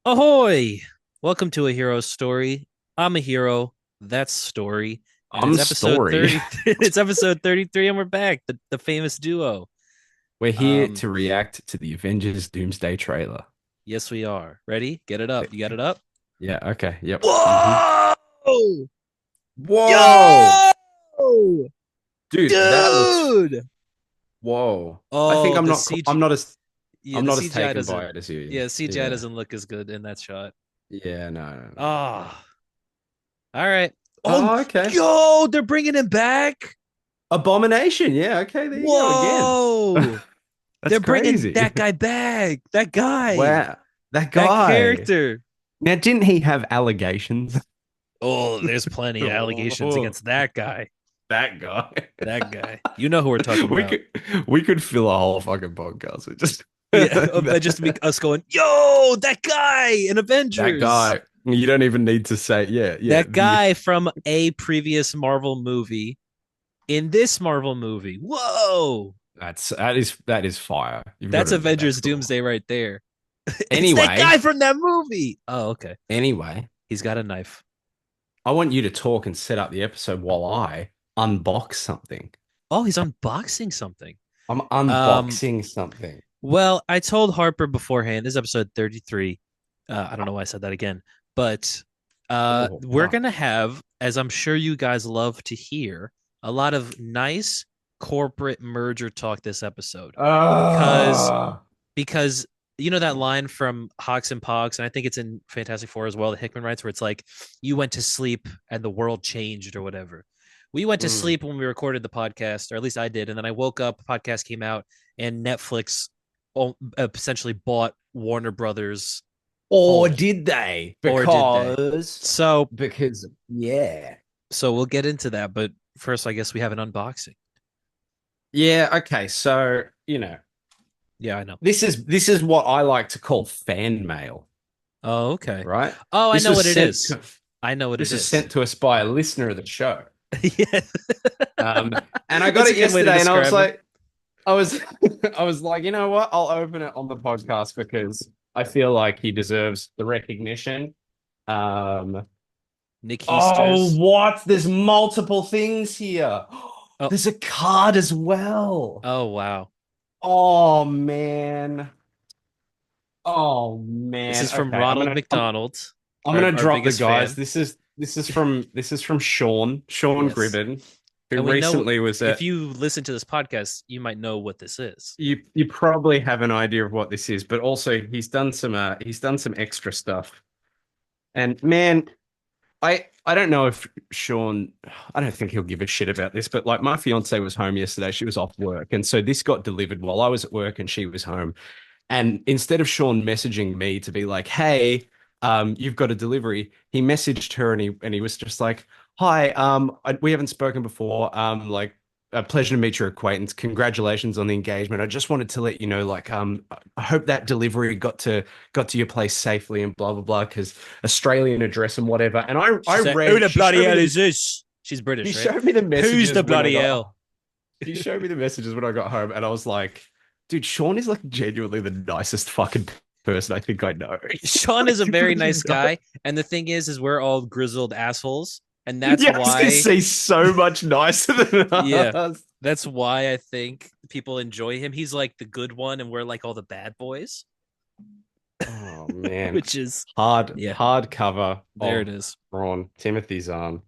Ahoy! Welcome to A Hero's Story. I'm a hero. That's story. And I'm it's episode Story. 30. It's episode 33, and we're back. The famous duo. We're here Um, to react to the Avengers Doomsday trailer. yes, we are. Ready? Get it up. You got it up? Yeah, okay, yep. Whoa! Whoa! Yo! Dude, that looks Dude! whoa. I think Oh, I'm the not CG. I'm not as Yeah, I'm the not as CGI taken by doesn't. it as you. Yeah, CGI Yeah. doesn't look as good in that shot. Yeah, no. Ah, all right. Oh, Oh, okay. yo! They're bringing him back. Abomination. Yeah, okay, there you go again. Whoa! That's They're bringing crazy. that guy back. That guy. Wow. That That guy. character. Now, didn't he have allegations? Oh, there's plenty of allegations Oh, against that guy. that guy. That guy. You know who we're talking We about. could we could fill a whole fucking podcast with just Yeah, just to be us going, yo, that guy in that Avengers. guy. You don't even need to say, yeah, yeah. That guy from a previous Marvel movie in this Marvel movie. Whoa. That is fire. You've got That's to admit that's Avengers cool. Doomsday right there. It's that Anyway, guy from that movie. Oh, okay. anyway, He's got a knife. I want you to talk and set up the episode while I unbox something. Oh, he's unboxing something. I'm Um, unboxing something. Well, I told Harper beforehand, this is episode 33. I don't know why I said that again, but Oh, we're fuck. going to have, as I'm sure you guys love to hear, a lot of nice corporate merger talk this episode. Because, Ah. because you know that line from Hawks and Pogs, and I think it's in Fantastic Four as well, the Hickman writes, where it's like, you went to sleep and the world changed or whatever. We went to Mm. sleep when we recorded the podcast, or at least I did, and then I woke up, the podcast came out, and Netflix essentially bought Warner Brothers Or whole, did they? or did they? Because, So, because, yeah. so we'll get into that. But first, I guess we have an unboxing. Yeah, okay. So, Yeah, I know. this is what I like to call fan mail, Oh, okay. right? Oh, I This know was what it sent is. to I know what it this was is. sent to us by a listener of the show. Yeah, Um, and I got that's a it good way to yesterday, and I was describe him. like, I was, I was like, you know what? I'll open it on the podcast because I feel like he deserves the recognition. Um, Nick oh, Heasters. what? There's multiple things here. Oh, There's a card as well. oh wow. Oh man. Oh This man. is from Okay, Ronald McDonald, I'm our, gonna our drop the biggest guys. fan. This is from Sean Yes. Gribben, who And we know recently was if at. you listen to this podcast, you might know what this is. You probably have an idea of what this is, but also he's done some extra stuff. And man, I don't know if Sean, I don't think he'll give a shit about this, but like my fiance was home yesterday, she was off work, and so this got delivered while I was at work and she was home. And instead of Sean messaging me to be like, "Hey, you've got a delivery," he messaged her and he was just like, "Hi, we haven't spoken before. Like, a pleasure to meet your acquaintance. Congratulations on the engagement. I just wanted to let you know, like, I hope that delivery got to your place safely and blah blah blah, because Australian address and whatever." And She said, "Who the she bloody showed me hell the is this?" She's she British, right? showed me the Who's the messages when I bloody got hell? she showed me the messages when I got home, and I was like, dude, Sean is like genuinely the nicest fucking person I think I know. Sean is a He's very really nice nice. guy, and the thing is we're all grizzled assholes, and that's Yes, why, he's so much nicer than yeah, us. that's why I think people enjoy him. He's like the good one, and we're like all the bad boys, Oh man. which is, yeah, Hard cover there it of is. Ron Timothy's arm.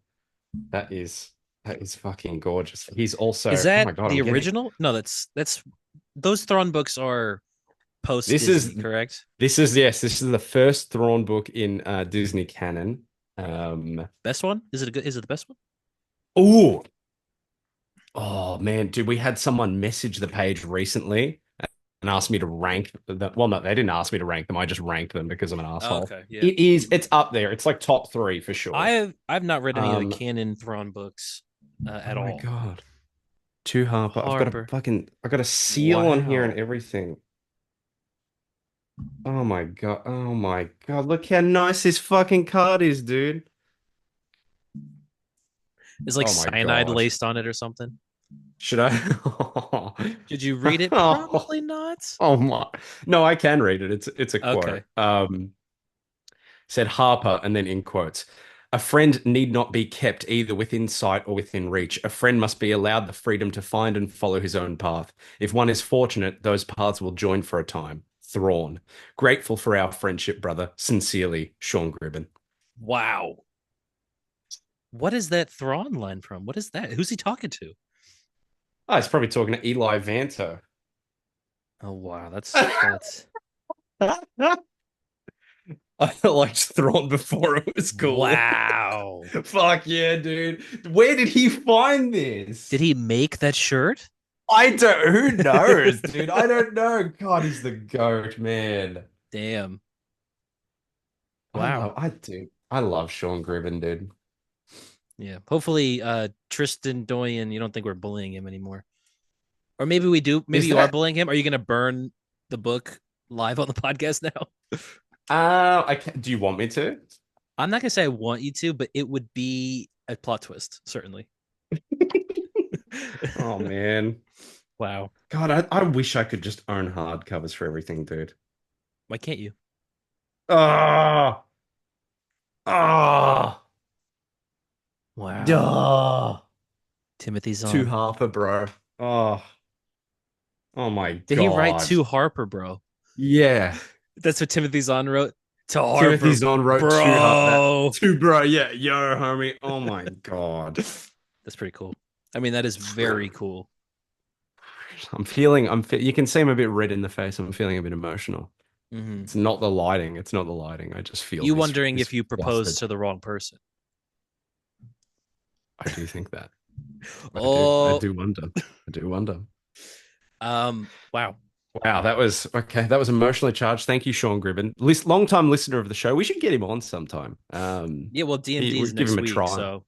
That is fucking gorgeous. He's also, Is oh my that God, the I'm getting original? No, that's those Thrawn books are post this Disney, is correct? this is the first Thrawn book in Disney canon. Um Best one? Is it a good? Is it the best one? oh, oh man, dude, we had someone message the page recently and asked me to rank the, well, no, they didn't ask me to rank them. I just ranked them because I'm an Oh, asshole. okay, yeah. It's up there. It's like top three for sure. I've not read any of the Um, canon Thrawn books oh at my all. God. Two Harper. Harper. I got a seal on here and Wow. everything. Oh my God. Oh my God. Look how nice this fucking card is, dude. Is like Oh my cyanide God. laced on it or something? Should I? Did you read it? Oh, Probably not. oh my. No, I can read it. It's a quote. Okay. Said Harper, and then in quotes, a friend need not be kept either within sight or within reach. A friend must be allowed the freedom to find and follow his own path. If one is fortunate, those paths will join for a time. Thrawn. Grateful for our friendship, brother. Sincerely, Sean Gribben. Wow. What is that Thrawn line from? What is that? Who's he talking to? Oh, he's probably talking to Eli Vanto. Oh wow, that's I liked Thrawn before it was cool. wow. Fuck yeah, dude. Where did he find Did this? he make that shirt? I don't, who knows, dude? I don't know. God, he's the goat, man. Damn. Wow. I love Sean Gribben, dude. Yeah. Hopefully, Tristan Doyen, you don't think we're bullying him anymore. Or maybe we do. Maybe Is you are that, bullying him. Are you gonna burn the book live on the podcast now? do you want me to? I'm not gonna say I want you to, but it would be a plot twist, certainly. Oh, man. Wow. God, I wish I could just own hardcovers for everything, dude. Why can't you? Ah, ah, Wow. duh. Timothy To Zahn. Harper, bro. Oh, oh my Did he write God. to Harper, bro? Yeah. That's what Timothy Zahn wrote to Timothy Harper, Zahn wrote to her that bro. to bro. Yeah, yo, homie. Oh my God. That's pretty cool. I mean, that is very cool. You can see I'm a bit red in the face. I'm feeling a bit emotional. Hmm. It's not the lighting. It's not the lighting. I just feel You this wondering this if you proposed flustered. to the wrong person? I do think that. I do. I Oh, do wonder. I do wonder. wow. Wow, that was okay. That was emotionally charged. Thank you, Sean Gribben. Long time listener of the show. We should get him on sometime. Yeah, well, D&D We is give next him a week, try. so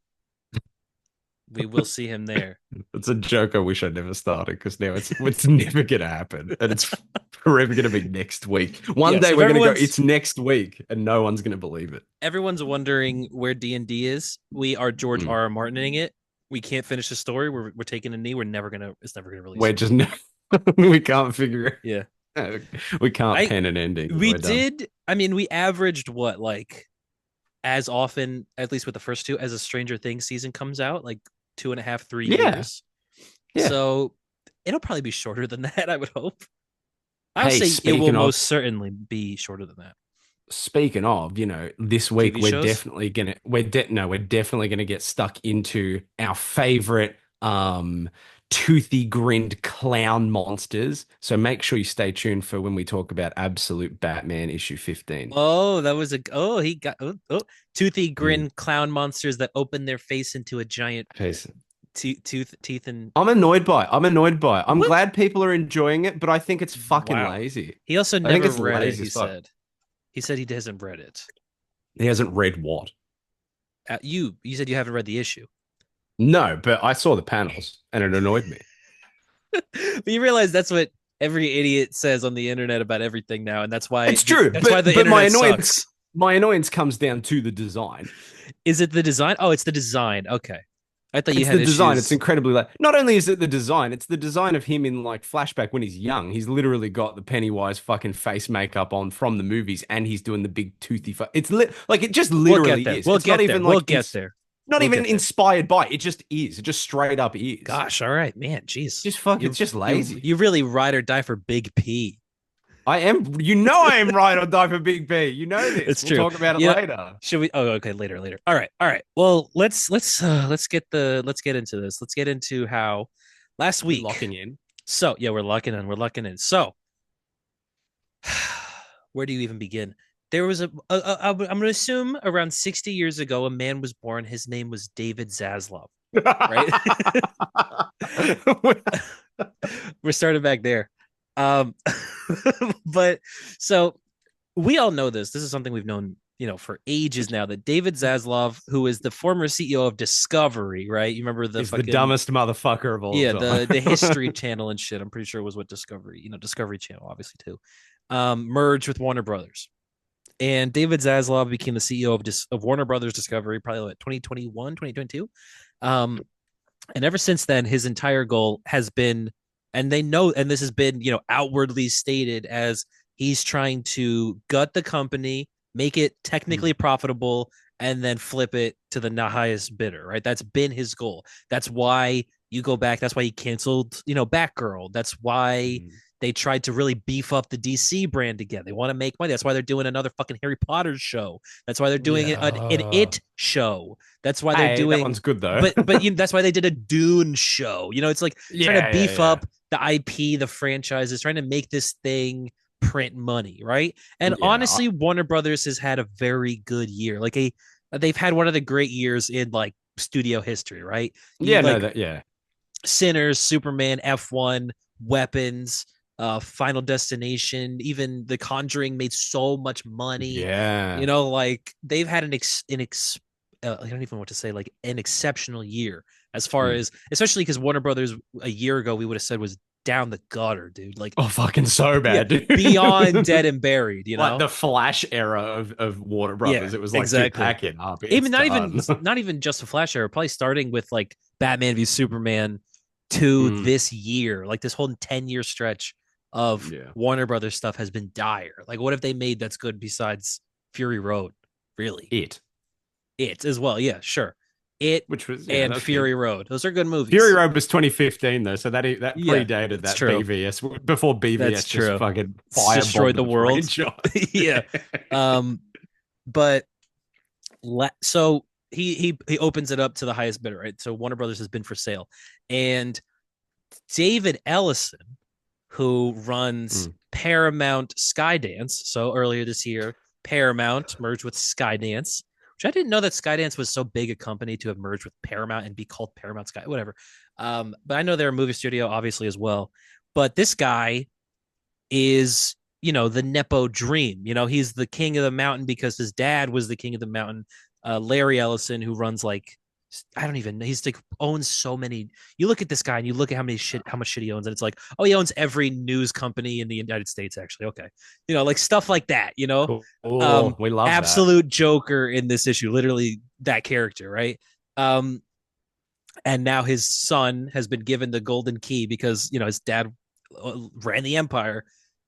we will see him there. It's a joke I wish I never started because now it's never gonna happen. And it's forever gonna be next week. One Yeah, day so if we're gonna go, everyone's it's next week, and no one's gonna believe it. everyone's wondering where D&D is, we are George Mm. R. R. Martining it. We can't finish the story. We're taking a knee. It's never gonna release. We're just we can't figure Yeah. it. We can't I pen an ending. we We're done. did. I mean, we averaged what, like, as often, at least with the first two, as a Stranger Things season comes out, like 2.5, 3 Yeah, years. yeah. So it'll probably be shorter than that, I would hope. I would Hey, say it will most certainly be shorter than that. speaking of, this week TV shows. we're definitely gonna get stuck into our favorite toothy grinned clown monsters. So make sure you stay tuned for when we talk about Absolute Batman issue 15. Oh, that was a he got toothy Mm. grin clown monsters that open their face into a giant Peace. teeth and I'm annoyed by it. I'm what? glad people are enjoying it, but I think it's fucking Wow. lazy. He also I think never it's read it. lazy He as fuck. said. He said he hasn't read it. He hasn't read what? You said you haven't read the issue. No, but I saw the panels and it annoyed me. But you realize that's what every idiot says on the internet about everything now, and It's true, that's why the but internet sucks. my annoyance comes down to the design. Is it the design? Oh, it's the design. Okay, I thought you It's had the design. It's issues. incredibly like. Not only is it the design, it's the design of him in like flashback when he's young. He's literally got the Pennywise fucking face makeup on from the movies, and he's doing the big toothy. Like it just We'll get literally there. is. We'll It's not get there. even We'll like get there. not We'll even get there. inspired by. It just is. It just straight up is. Gosh, all right, man. Jeez, Just fuck. you It's just you lazy. you really ride or die for Big P. I am. You know I am right on die for Big B. You know this. It's We'll true. talk about it You know, later. should we? Oh, okay, later. All right. Well, let's get into this. Let's get into how last We week. locking in. So yeah, we're locking in. We're locking in. So where do you even begin? There was I'm going to assume around 60 years ago, a man was born. His name was David Zaslav, right? We're starting back there. Um, but so we all know this. This is something we've known, for ages now, that David Zaslav, who is the former CEO of Discovery, right? You remember the Is the fucking, dumbest motherfucker of all yeah, time. the History Channel and shit. I'm pretty sure it was what Discovery, Discovery Channel, obviously too, merged with Warner Brothers. And David Zaslav became the CEO of Warner Brothers Discovery, probably like 2021, 2022. Um, and ever since then, his entire goal has been, and they know, and this has been, outwardly stated as he's trying to gut the company, make it Mm. technically profitable, and then flip it to the highest bidder, right? That's been his goal. That's why you go back. That's why he canceled, Batgirl. That's why Mm. they tried to really beef up the DC brand again. They want to make money. That's why they're doing another fucking Harry Potter show. That's why they're doing an Yeah. It show. That's why they're Hey, that doing, one's good though. but that's why they did a Dune show. It's like trying to Yeah, yeah, beef yeah. up the IP, the franchises, trying to make this thing print money, right? And Yeah. honestly, Warner Brothers has had a very good year. They've had one of the great years in like studio history, right? You Yeah, no, like that, yeah. Sinners, Superman, F1, Weapons, Final Destination, even The Conjuring made so much money. Yeah. Like they've had I don't even know what to say, like an exceptional year as far Mm. as, especially because Warner Brothers a year ago we would have said was down the gutter, dude. Like, Oh, fucking so yeah, bad, beyond dude. dead and buried. Like the Flash era of Warner Yeah, Brothers. It was like, dude, exactly. pack it up. It's Even not even done. not even just a Flash era, probably starting with like Batman v Superman to Mm. this year, like this whole 10-year stretch of Yeah. Warner Brothers stuff has been dire. Like, what have they made that's good besides Fury Road? Really? It. It as well. Yeah, sure. It Which was, yeah, and that was good. Fury Road. Those are good Fury movies. Road was 2015 though, so that Yeah, predated it's that true. BVS before That's BVS just true. fucking It's destroyed firebombed the the world. franchise. Yeah. Um, but so he opens it up to the highest bidder, right? So Warner Brothers has been for sale, and David Ellison, who runs Mm. Paramount Skydance, so earlier this year, Paramount merged with Skydance, which I didn't know that Skydance was so big a company to have merged with Paramount and be called Paramount Sky, whatever. But I know they're a movie studio, obviously, as well. But this guy is, the Nepo dream. He's the king of the mountain because his dad was the king of the mountain. Larry Ellison, who runs like, I don't even know. He's like owns so many. You look at this guy and you look at how much shit he owns, and it's like, oh, he owns every news company in the United States, actually. Okay. Like stuff like that, Cool. We love that. absolute Joker in this issue, literally that character, right? Um, and now his son has been given the golden key because his dad ran the empire,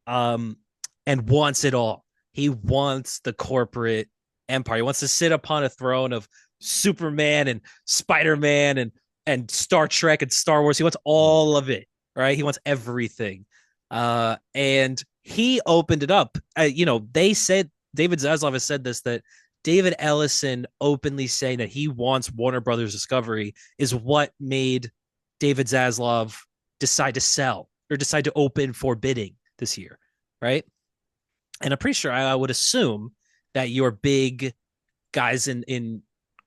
um, and wants it all. He wants the corporate empire. He wants to sit upon a throne of Superman and Spider-Man and Star Trek and Star Wars. He wants Mm. all of it, right? He wants everything. And he opened it up. They said David Zaslav has said this, that David Ellison openly saying that he wants Warner Brothers Discovery is what made David Zaslav decide to sell or decide to open for bidding this year, right? And I'm pretty sure I would assume that your big guys in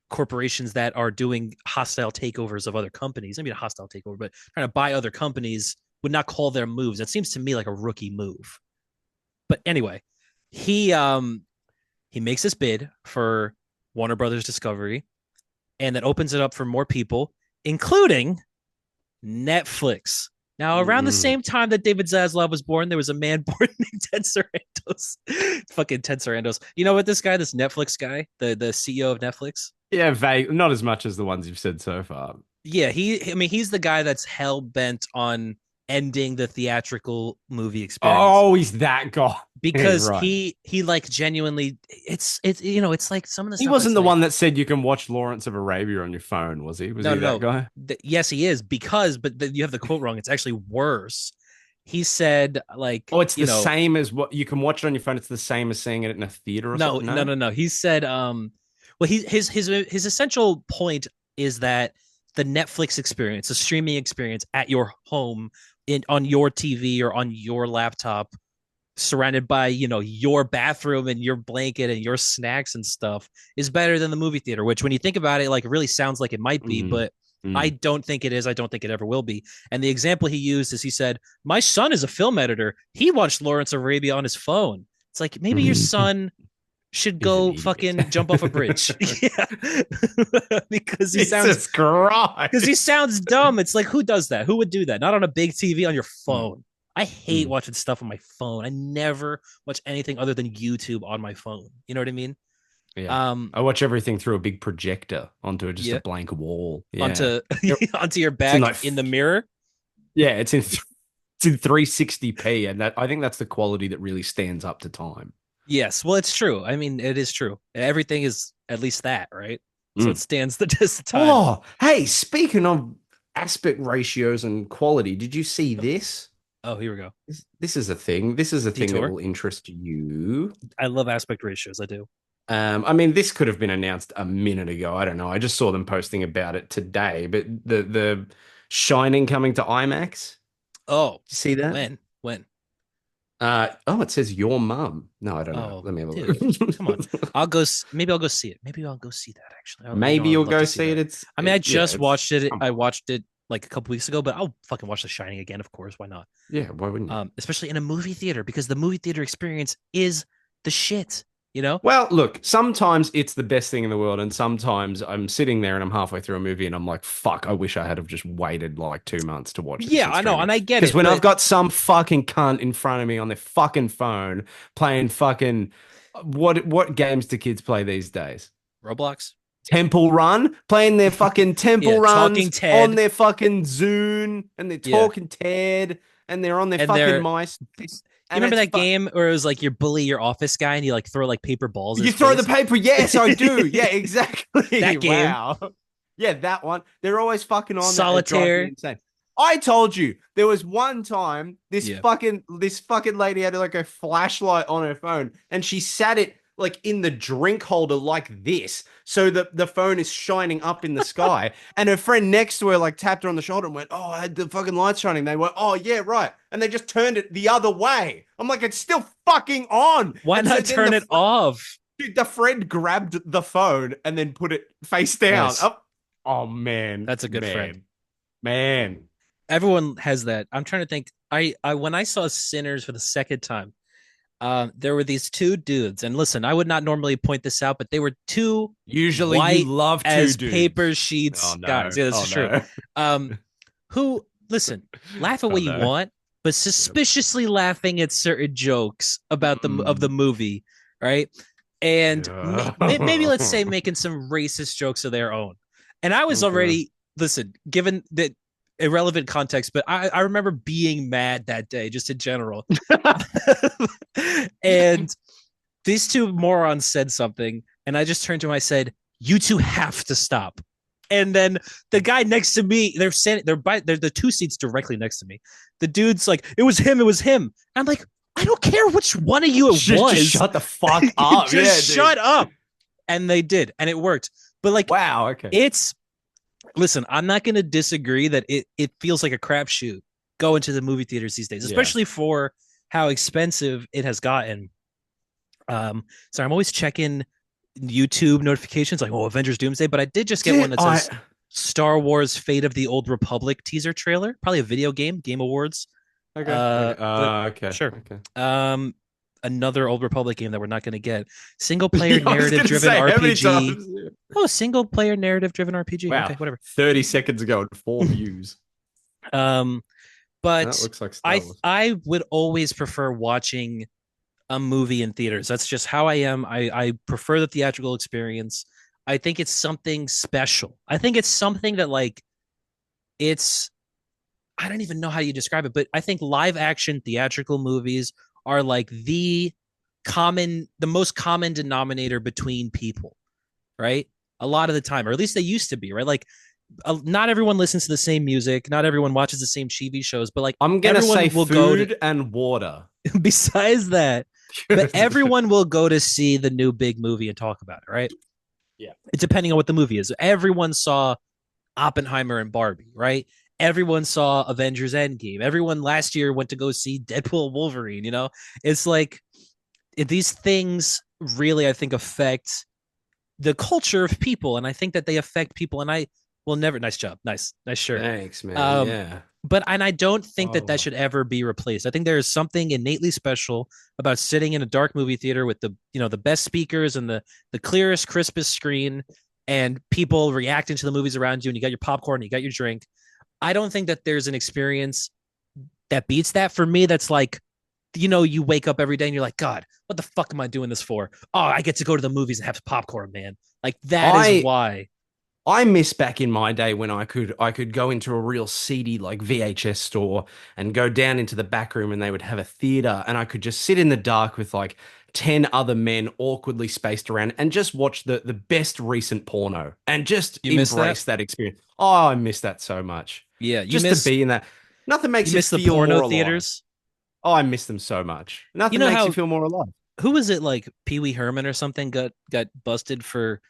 corporations that are doing hostile takeovers of other companies, I mean a hostile takeover, but trying to buy other companies would not call their moves. That seems to me like a rookie move. But anyway, he makes this bid for Warner Brothers Discovery, and that opens it up for more people, including Netflix. Now, around the Mm. same time that David Zaslav was born, there was a man born named Ted Sarandos. Fucking Ted Sarandos. You know what? This Netflix guy, the CEO of Netflix. Yeah, vague. Not as much as the ones you've said so far. Yeah, I mean, he's the guy that's hell bent on ending the theatrical movie experience Oh, he's that guy. Yeah, because right. he like genuinely, it's like some of the He stuff wasn't that's the like, one that said you can watch Lawrence of Arabia on your phone, was he? Was no, he no, that no. guy? Yes, he is, because, but you have the quote wrong. It's actually worse. He said, like, Oh, it's the same as what you can watch it on your phone. It's the same as seeing it in a theater or no, something. no, No. no, no. He said, well, his essential point is that the Netflix experience, the streaming experience at your home, on your TV or on your laptop, surrounded by your bathroom and your blanket and your snacks and stuff, is better than the movie theater, which when you think about it, like, it really sounds like it might be, Mm. but I Mm. don't think it is. I don't think it ever will be. And the example he used is, he said, my son is a film editor. He watched Lawrence of Arabia on his phone. It's like, maybe your son should He's an go idiot. fucking jump off a bridge. Yeah. because he sounds Jesus Christ. because he sounds dumb. It's like, who does that? Who would do that? Not on a big TV, on your Mm. phone. I hate Mm. watching stuff on my phone. I never watch anything other than YouTube on my phone. You know what I mean? Yeah. Um, I watch everything through a big projector onto just a yeah, blank wall. Yeah. onto It- onto your It's in back like in the mirror. yeah, it's in 360p, and that I think that's the quality that really stands up to time. Yes, well, it's true. I mean, it is true. Everything is at least that, right? So it Mm. stands the test of time. Oh, hey, speaking of aspect ratios and quality, did you see this? Oh, here we go. This is a thing. This is a thing that Detour. will interest you. I love aspect ratios. I do. I mean, this could have been announced a minute ago. I don't know. I just saw them posting about it today. But the Shining coming to IMAX. Oh, Did you see that? when? When? Oh, it says your mum. No, I don't know. Oh, Let me have a dude, come on. look. Maybe I'll go see it. Maybe I'll go see that. Actually, Maybe I you'll would love go to see see it. that. I mean, I Yeah, just watched it. come I on. watched it like a couple weeks ago, but I'll fucking watch The Shining again. Of course, why not? Yeah, why wouldn't you? Especially in a movie theater because the movie theater experience is the shit. You know? Well, look, sometimes it's the best thing in the world, and sometimes I'm sitting there and I'm halfway through a movie and I'm like, fuck, I wish I had have just waited like 2 months to watch this Yeah, in I know, streaming. and I get Because it, when I've but got some fucking cunt in front of me on their fucking phone playing fucking what games do kids play these days? Roblox. Temple Run, playing their fucking Temple Yeah, Talking Runs on Ted, their fucking Zune, and they're yeah, talking Ted, and they're on their and fucking they're. mice, You and remember it's that game where it was like you bully your office guy and you like throw like paper balls at You his throw the face? paper. Yes, I do. Yeah, exactly. That game, Wow. Yeah, that one. They're always fucking on that. It drives me Solitaire. insane. I told you there was one time Yeah. this fucking lady had like a flashlight on her phone and she sat it like in the drink holder like this so that the phone is shining up in the sky and her friend next to her like tapped her on the shoulder and went, oh, I had the fucking light shining. They went, oh yeah, right, and they just turned it the other way. I'm like, it's still fucking on. Why And so not then turn it off? dude, the friend grabbed the phone and then put it face down. Nice. Oh, oh man, That's a good friend. man. Everyone has that. I'm trying to think. I when I saw Sinners for the second time, there were these two dudes, and listen, I would not normally point this out, but they were two Usually you white love two as paper dudes. sheets Oh guys. no. Yeah, this Oh is true. no. Um, who listen, laugh at Oh what you no. want, but Yep. suspiciously laughing at certain jokes about the Mm. movie, right? And Yeah. maybe let's say making some racist jokes of their own. And I was Okay. already listen, given that irrelevant context, but I remember being mad that day, just in general. And these two morons said something, and I just turned to him. I said, "You two have to stop." And then the guy next to me, they're the two seats directly next to me. The dude's like, "It was him. It was him." And I'm like, "I don't care which one of you it Just was. shut the fuck up. Just Yeah, shut dude. up." And they did, and it worked. But like, Wow. Okay. it's listen. I'm not going to disagree that it feels like a crapshoot going to the movie theaters these days, Yeah. especially for how expensive it has gotten. So I'm always checking YouTube notifications like, oh, Avengers Doomsday, but I did just get one Did that I says Star Wars Fate of the Old Republic teaser trailer, probably a video game, Game Awards. Okay. Okay. But Okay. sure. Okay. Another Old Republic game that we're not going to get. Single player Yeah, I was narrative gonna driven say how many RPG. times? Oh, single player narrative driven RPG. Okay, Wow. whatever. 30 seconds ago and 4 views. Um, That but looks like Star Wars. I would always prefer watching a movie in theaters. That's just how I am. I prefer the theatrical experience. I think it's something special. I think it's something that like it's I don't even know how you describe it, but I think live action theatrical movies are like the most common denominator between people, right? A lot of the time, or at least they used to be, right? Like not everyone listens to the same music, not everyone watches the same TV shows, but like I'm gonna say everyone will go to food and water. besides that, but everyone will go to see the new big movie and talk about it, right? Yeah. Depending on what the movie is. Everyone saw Oppenheimer and Barbie, right? Everyone saw Avengers Endgame. Everyone last year went to go see Deadpool Wolverine, you know? It's like these things really, I think, affect the culture of people. And I think that they affect people. And I will never, nice job. Nice shirt. Thanks, man. Um, Yeah. but and I don't think that Oh. should ever be replaced. I think there is something innately special about sitting in a dark movie theater with the best speakers and the clearest, crispest screen, and people reacting to the movies around you, and you got your popcorn, you got your drink. I don't think that there's an experience that beats that for me. That's like, you wake up every day and you're like, God, what the fuck am I doing this for? Oh, I get to go to the movies and have popcorn, man. Like that is I why. I miss back in my day when I could go into a real seedy like VHS store and go down into the back room and they would have a theater and I could just sit in the dark with like 10 other men awkwardly spaced around and just watch the best recent porno and just You miss that? embrace that experience. Oh, I miss that so much. Yeah, Just to be in that. Nothing you makes you miss the feel porno more alive. theaters. Oh, I miss them so much. You Nothing know makes you how feel more alive. who was it like Pee Wee Herman or something got busted for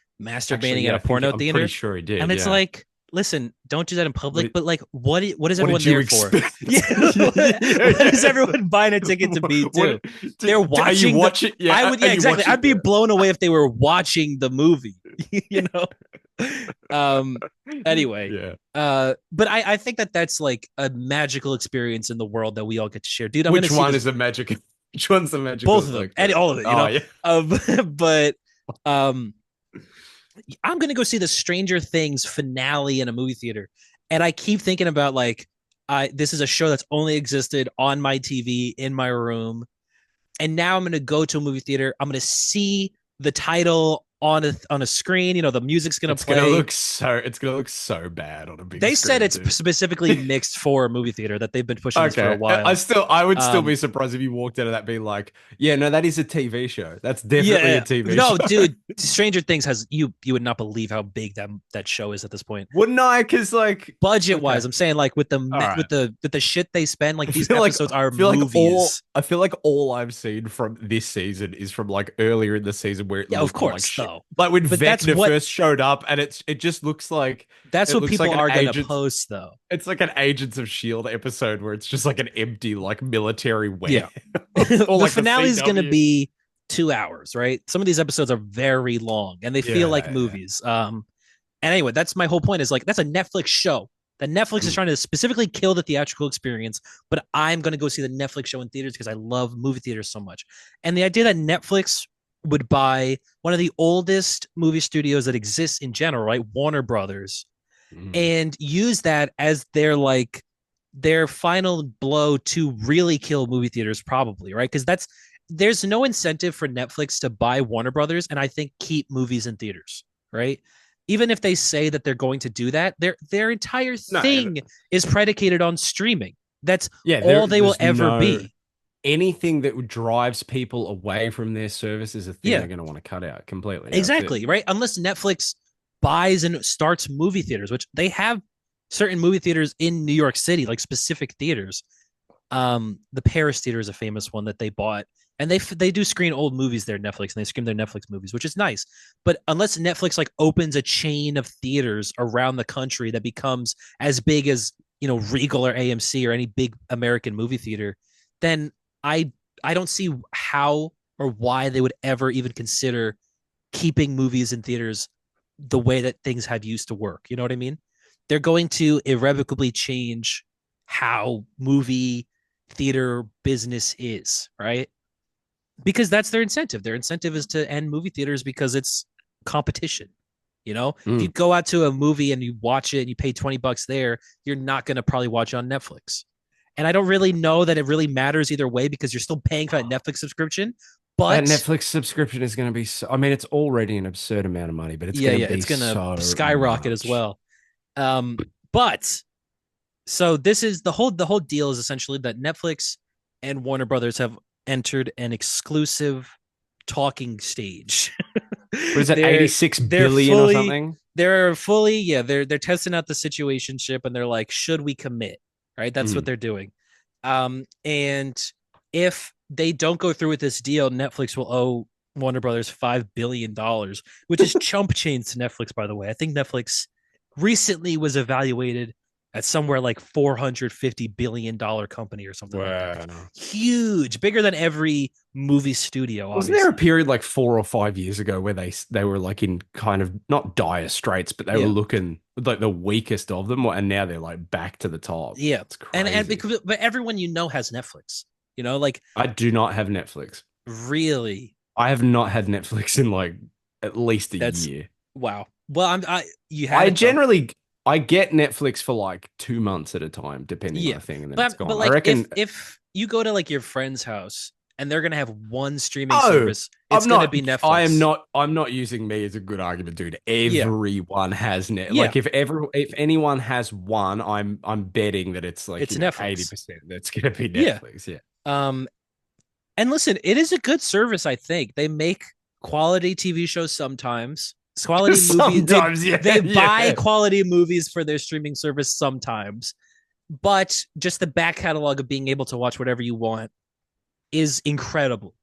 Actually, masturbating at yeah, a porno I'm pretty theater? sure he And did. it's Yeah. like, listen, don't do that in What public, did, but like what is what everyone did you there for? expect? Yeah, Yeah, what is yeah. everyone buying a ticket to be What too? They're are you watching the watching? I Yeah, would are yeah, you exactly. watching? I'd be Yeah. blown away if they were watching the movie, you know? Um anyway, Yeah. but I think that that's like a magical experience in the world that we all get to share. Dude, I'm going to Which see one this is the magic? Which one's the both magical? of them, Like, and all of it, you oh know. yeah. Um, but um, I'm gonna go see the Stranger Things finale in a movie theater, and I keep thinking about like, I this is a show that's only existed on my TV in my room, and now I'm gonna go to a movie theater. I'm gonna see the title on a screen. You know, the music's gonna play. It's gonna look so bad on a big They said screen it's too. specifically mixed for a movie theater that they've been pushing this for a Okay. while. I would still Um, be surprised if you walked out of that being like, yeah, no, that is a TV show. That's definitely a Yeah, TV no, show. dude. Stranger Things has you would not believe how big that show is at this point. Wouldn't I? Because like, Budget okay, wise, I'm saying like with the all right. with the shit they spend, like I these feel like episodes are all movies. I feel like all I've seen from this season is from like earlier in the season where it Yeah, of looked like course, shit. though. Like when But Vecna first showed up and it just looks like that's it what looks people like an are gonna agent post, though. it's like an Agents of Shield episode where it's just like an empty like military Yeah, warehouse or the like the finale is gonna CW. be 2 hours, right? Some of these episodes are very long and they feel like Yeah, yeah. movies. And anyway, that's my whole point. Is like that's a Netflix show. That Netflix is Mm, trying to specifically kill the theatrical experience, but I'm going to go see the Netflix show in theaters because I love movie theaters so much. And the idea that Netflix would buy one of the oldest movie studios that exists in general, right? Warner Brothers, mm. and use that as their like their final blow to really kill movie theaters, probably, right? Because that's there's no incentive for Netflix to buy Warner Brothers and I think keep movies in theaters, right? Even if they say that they're going to do that, their entire No, thing is predicated on streaming. That's yeah, all they will there's ever no be. anything that drives people away from their service is a thing Yeah, they're going to want to cut out completely. That's it. exactly, right? Unless Netflix buys and starts movie theaters, which they have certain movie theaters in New York City, like specific theaters. The Paris Theater is a famous one that they bought, and they do screen old movies there, Netflix, and they screen their Netflix movies, which is nice. But unless Netflix like opens a chain of theaters around the country that becomes as big as Regal or AMC or any big American movie theater, then I I don't see how or why they would ever even consider keeping movies in theaters the way that things have used to work. You know what I mean? They're going to irrevocably change how movie theater business is, right? Because that's their incentive. Their incentive is to end movie theaters because it's competition. If you Mm. go out to a movie and you watch it and you pay $20 there, you're not going to probably watch it on Netflix. And I don't really know that it really matters either way because you're still paying for that Netflix subscription. That But Netflix subscription is going to be so, I mean, it's already an absurd amount of money, but it's yeah, going to yeah, be it's going to so skyrocket as much. well. But so this is the whole deal is essentially that Netflix and Warner Brothers have entered an exclusive talking stage. What is that, they're 86 they're billion or fully something? they're fully yeah they're testing out the situationship and they're like, should we commit? Right, that's what Mm. they're doing. And if they don't go through with this deal, Netflix will owe Warner Brothers $5 billion, which is chump change to Netflix, by the way. I think Netflix recently was evaluated at somewhere like $450 billion company or something like that. Like Wow. huge, bigger than every movie studio, Wasn't there a obviously. period like 4 or 5 years ago where they were like in kind of not dire straits, but they were Yeah, looking like the weakest of them, and now they're like back to the top. yeah, It's and crazy. because but everyone has Netflix. Like I do not have Netflix. really, I have not had Netflix in like at least a that's year. wow. Well, I you I haven't though. generally I get Netflix for like 2 months at a time, depending on Yeah, the thing, and then it's but gone. I like reckon. if you go to like your friend's house and they're gonna have one streaming Oh, service, it's gonna be Netflix. I'm not using me as a good argument, dude. Yeah, Everyone has net. yeah, Like if anyone has one, I'm betting that it's like, it's Netflix. 80% that's gonna be Yeah. Netflix. Yeah. Um, And listen, it is a good service. I think they make quality TV shows sometimes. Quality movie. Sometimes, They yeah, buy yeah. quality movies for their streaming service sometimes, but just the back catalog of being able to watch whatever you want is incredible,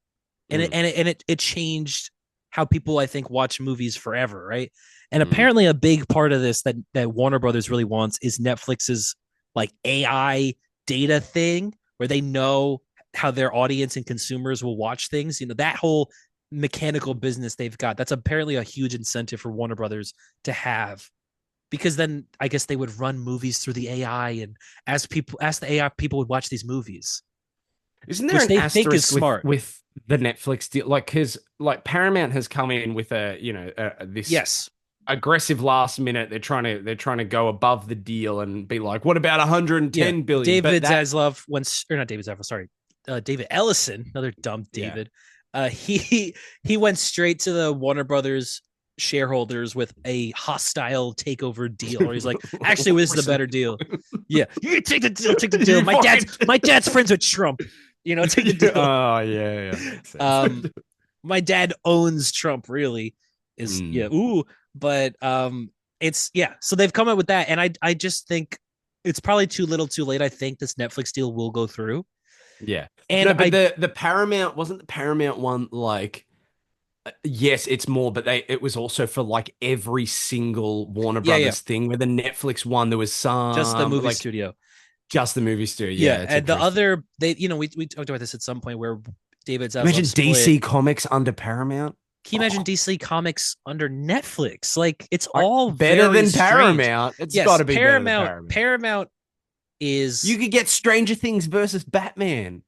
and Mm, it changed how people I think watch movies forever, right? And mm. apparently, a big part of this that Warner Brothers really wants is Netflix's like AI data thing, where they know how their audience and consumers will watch things. You know, that whole mechanical business they've got. That's apparently a huge incentive for Warner Brothers to have, because then I guess they would run movies through the AI, and as the AI people would watch these movies, Isn't there which an they think is asterisk smart. with the Netflix deal? Like, because like Paramount has come in with this Yes. aggressive last minute. They're trying to go above the deal and be like, what about Yeah. 110 billion? But David that, Zaslav went, or not David Zaslav, sorry. David Ellison, another dumb yeah. David. He went straight to the Warner Brothers shareholders with a hostile takeover deal. Or he's like, actually, this is the better deal. Yeah. You take the deal, take the deal. You My fucking. dad's friends with Trump. You know, take the deal. Oh yeah, yeah, makes sense. Um, my dad owns Trump, really. Is Mm, yeah, ooh, but it's yeah. So they've come up with that, and I just think it's probably too little, too late. I think this Netflix deal will go through, yeah. and No, but I the Paramount wasn't the Paramount one like. Yes, it's more, but it was also for like every single Warner yeah, yeah, Brothers thing. Where the Netflix one, there was just the some movie like studio. just the movie studio. Yeah, Yeah, it's and the interesting. other they, we talked about this at some point where David Zaslav Imagine split. DC Comics under Paramount. Can you imagine Oh, DC Comics under Netflix? Like it's I, all better very than strange. Paramount. It's got Yes, to be better than Paramount. Paramount You is could get Stranger Things versus Batman.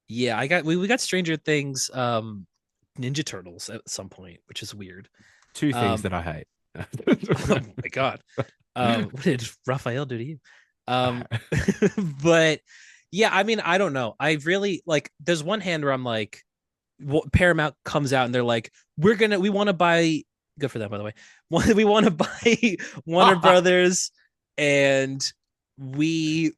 yeah. We got Stranger Things, Ninja Turtles at some point, which is weird. Two things Um, that I hate. oh my god, what did Raphael do to you? But yeah, I mean, I don't know. I really like. There's one hand where I'm like, Paramount comes out and they're like, we want to buy. Good for them, by the way. We want to buy Warner Brothers, and we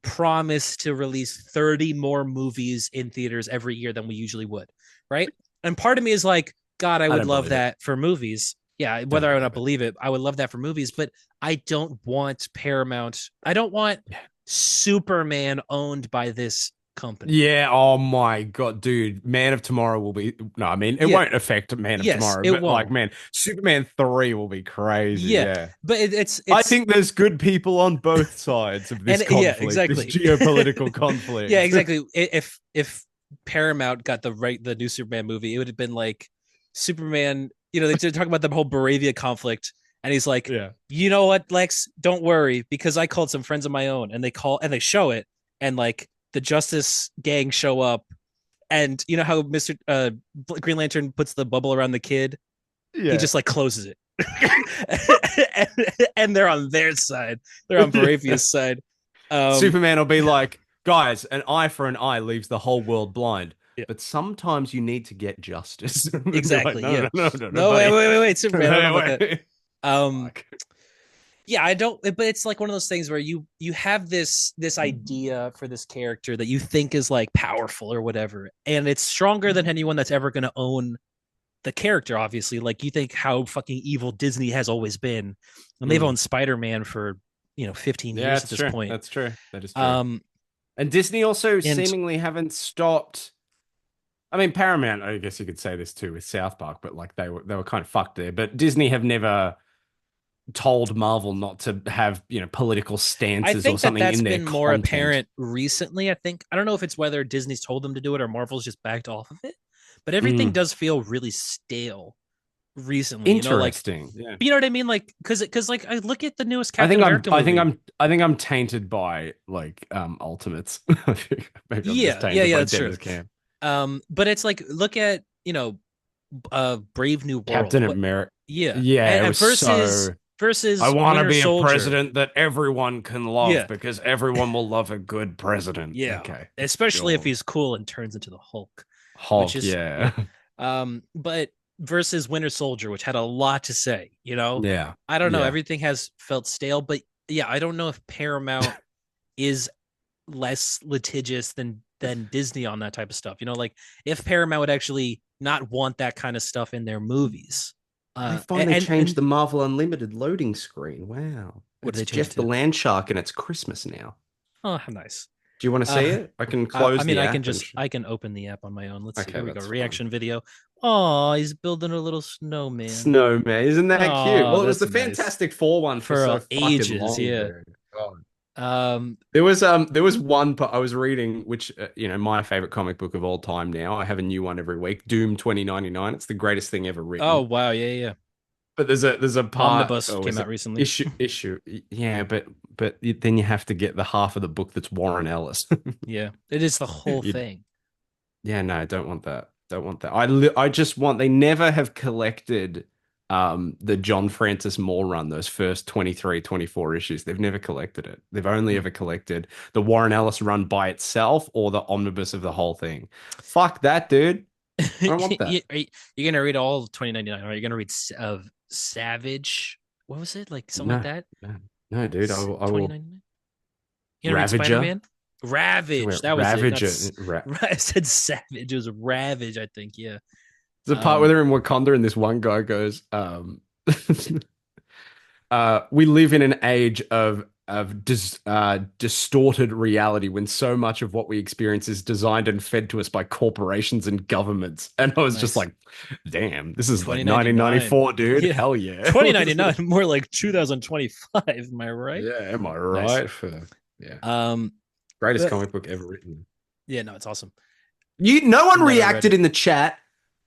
promise to release 30 more movies in theaters every year than we usually would, right? And part of me is like, God, I I would don't love believe it. that for movies. Yeah, Don't whether or believe not it. believe it, I would love that for movies, but I don't want Paramount. I don't want Yeah. Superman owned by this company. Yeah, oh my God, dude. Man of Tomorrow will be no, I mean it Yeah, won't affect Man of yes, Tomorrow, it but like won't. man, Superman 3 will be crazy, Yeah, yeah. but I it's think there's good people on both sides of this and yeah, conflict, this exactly. geopolitical Yeah, conflict. exactly. If Paramount got the new Superman movie, it would have been like Superman. You know, they talk about the whole Moravia conflict, and he's like, Yeah. you know what, Lex, don't worry, because I called some friends of my own, and they show it, and like the Justice Gang show up, and you know how Mister Green Lantern puts the bubble around the kid, he Yeah. just like closes it. and they're on their side. They're on Barathea's side. Um, Superman will be like, guys, an eye for an eye leaves the whole world blind. yeah, But sometimes you need to get justice. And they're like, exactly. no, Yeah. no, no, no, no, No, wait, buddy. wait, wait, wait, Superman. I don't know about Hey, that. wait. Um, Fuck. yeah, I don't. But it's like one of those things where you have this idea for this character that you think is like powerful or whatever, and it's stronger than anyone that's ever going to own the character. Obviously, like you think how fucking evil Disney has always been, and they've Mm. owned Spider-Man for 15 Yeah, years at that's this true. point. That's true. That is true. Um, And Disney also and seemingly haven't stopped. I mean, Paramount, I guess you could say this too with South Park, but like they were kind of fucked there. But Disney have never told Marvel not to have, political I stances or think that something that's in their been more content. apparent recently. I don't know if it's whether Disney's told them to do it or Marvel's just backed off of it, but everything Mm. does feel really stale recently. Like Interesting. Yeah. you know what I mean? Like because like I look at the newest I Captain think I'm America I think movie. I'm I think I'm tainted by like Ultimates. I think maybe I'm just Yeah, tainted by that's true. Dennis Camp. But it's like look at Brave New World. Captain What? America. Yeah, Yeah, it and was so I versus want to Winter be a Soldier. president that everyone can love Yeah, because everyone will love a good president. yeah, Okay. especially if Sure. he's cool and turns into the Hulk, which Hulk, is yeah. yeah. But versus Winter Soldier, which had a lot to say, Yeah. I don't know. Yeah. Everything has felt stale, but yeah, I don't know if Paramount is less litigious than than Disney on that type of stuff. Like if Paramount would actually not want that kind of stuff in their movies. They Uh, finally and changed the Marvel Unlimited loading screen. Wow. what did It's they change it Jeff the to? Land Shark and it's Christmas now. Oh, how nice. Do you want to see Uh, it? I can I close mean, the app and I can open the app on my own. Let's see. okay, Here we go. that's fine. Reaction video. Oh, he's building a little snowman. Snowman, isn't that cute? Oh, Well, it was that's the nice. Fantastic Four one for For so fucking ages, long, yeah. dude. God. Um, There was one part I was reading, which my favorite comic book of all time. Now I have a new one every week. Doom 2099. It's the greatest thing ever oh written. wow, yeah, yeah. But there's a part, Omnibus oh, came is out it recently. issue? Yeah, then you have to get the half of the book that's Warren Ellis. Yeah, it is the whole You, thing. yeah, no, I don't want that. Don't want that. I just want. They never have collected the John Francis Moore run, those first 23, 24 issues. They've never collected it. They've only Hmm. ever collected the Warren Ellis run by itself or the omnibus of the whole thing. Fuck that, dude. I don't want that. You're gonna read all of 2099, or you're gonna read of Savage. What was it like? Something like No, that. no, no, dude. I will 2099. You're gonna read Spider Ravager. Man. Ravage. That was it. Not. Ravager. I said Savage. It was Ravage. I think. Yeah. There's a part where Um. they're in Wakanda and this one guy goes, we live in an age of distorted reality when so much of what we experience is designed and fed to us by corporations and governments. And I was just Nice. like, damn, this is like 2099. 1994, dude. Yeah. Hell yeah. 2099. More like 2025. Am I right? Yeah, am I Nice. right? Yeah. Um. Greatest But comic book ever written. yeah. No, it's awesome. No one Never read reacted it. in the chat.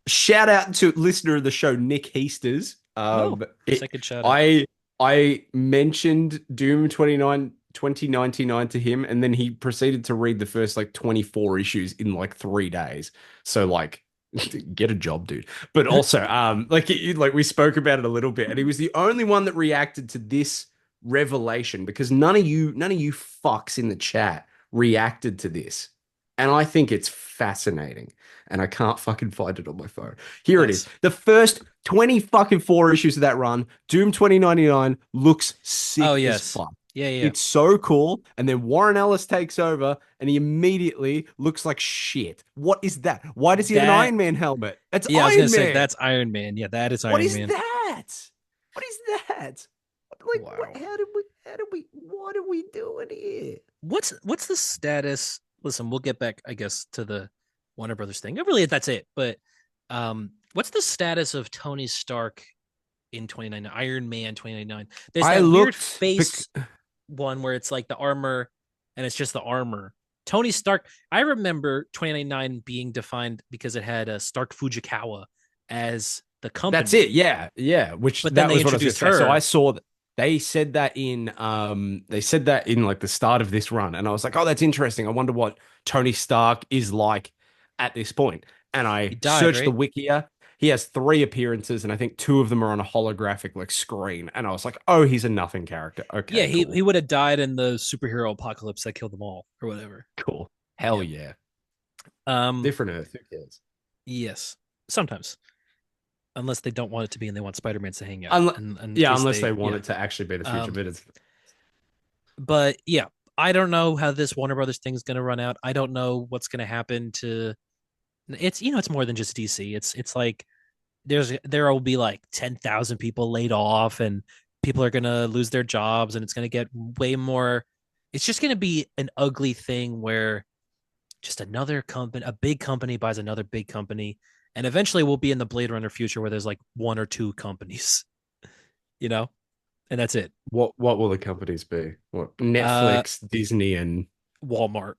Shout out to listener of the show, Nick Heasters. Oh, second shout out. I mentioned Doom 2099 to him, and then he proceeded to read the first like 24 issues in like 3 days. So like get a job, dude. But also, like we spoke about it a little bit, and he was the only one that reacted to this revelation because none of you fucks in the chat reacted to this. And I think it's fascinating. And I can't fucking find it on my phone. Here it is. Nice. The first 20 fucking four issues of that run, Doom 2099 looks Oh sick as yes. fuck. Yeah, yeah. It's so cool. And then Warren Ellis takes over and he immediately looks like shit. What is that? Why does he have an That Iron Man helmet? That's yeah, I was gonna Iron say Man. that's Iron Man. Yeah, that is What Iron is Man. that? What is that? Like, what, Wow. what are we doing here? What's the status? Listen, we'll get back, I guess, to the Warner Brothers thing. Really, that's it. But what's the status of Tony Stark in 2099, Iron Man 2099? There's I that weird looked, face one where it's like the armor and it's just the armor. Tony Stark, I remember 2099 being defined because it had Stark Fujikawa as the that's company, it. Yeah. Yeah. Which but then that they was what I was going introduced to say. So I her. saw that they said that in like the start of this run. And I was like, oh, that's interesting. I wonder what Tony Stark is like at this point. And He I died, searched the right? Wikia. He has 3 appearances, and I think 2 of them are on a holographic like screen. And I was like, oh, he's a nothing character. Yeah, Okay, he cool. would have died in the superhero apocalypse that killed them all, or whatever. Cool. Hell Yeah. yeah. Um. Different Earth. Who cares? Yes. Sometimes, unless they don't want it to be and they want Spider-Man to hang out, Unless, and in yeah, case unless they they, want yeah. it to actually be the future. Um. But it's But yeah, I don't know how this Warner Brothers thing is going to run out. I don't know what's going to happen to. It's it's more than just DC. It's like there will be like 10,000 people laid off, and people are going to lose their jobs, and it's going to get way more. It's just going to be an ugly thing where just another company, a big company buys another big company, and eventually we'll be in the Blade Runner future where there's like one or two companies, you know, and that's it. what will the companies be? What Uh, Netflix, Disney, and Walmart.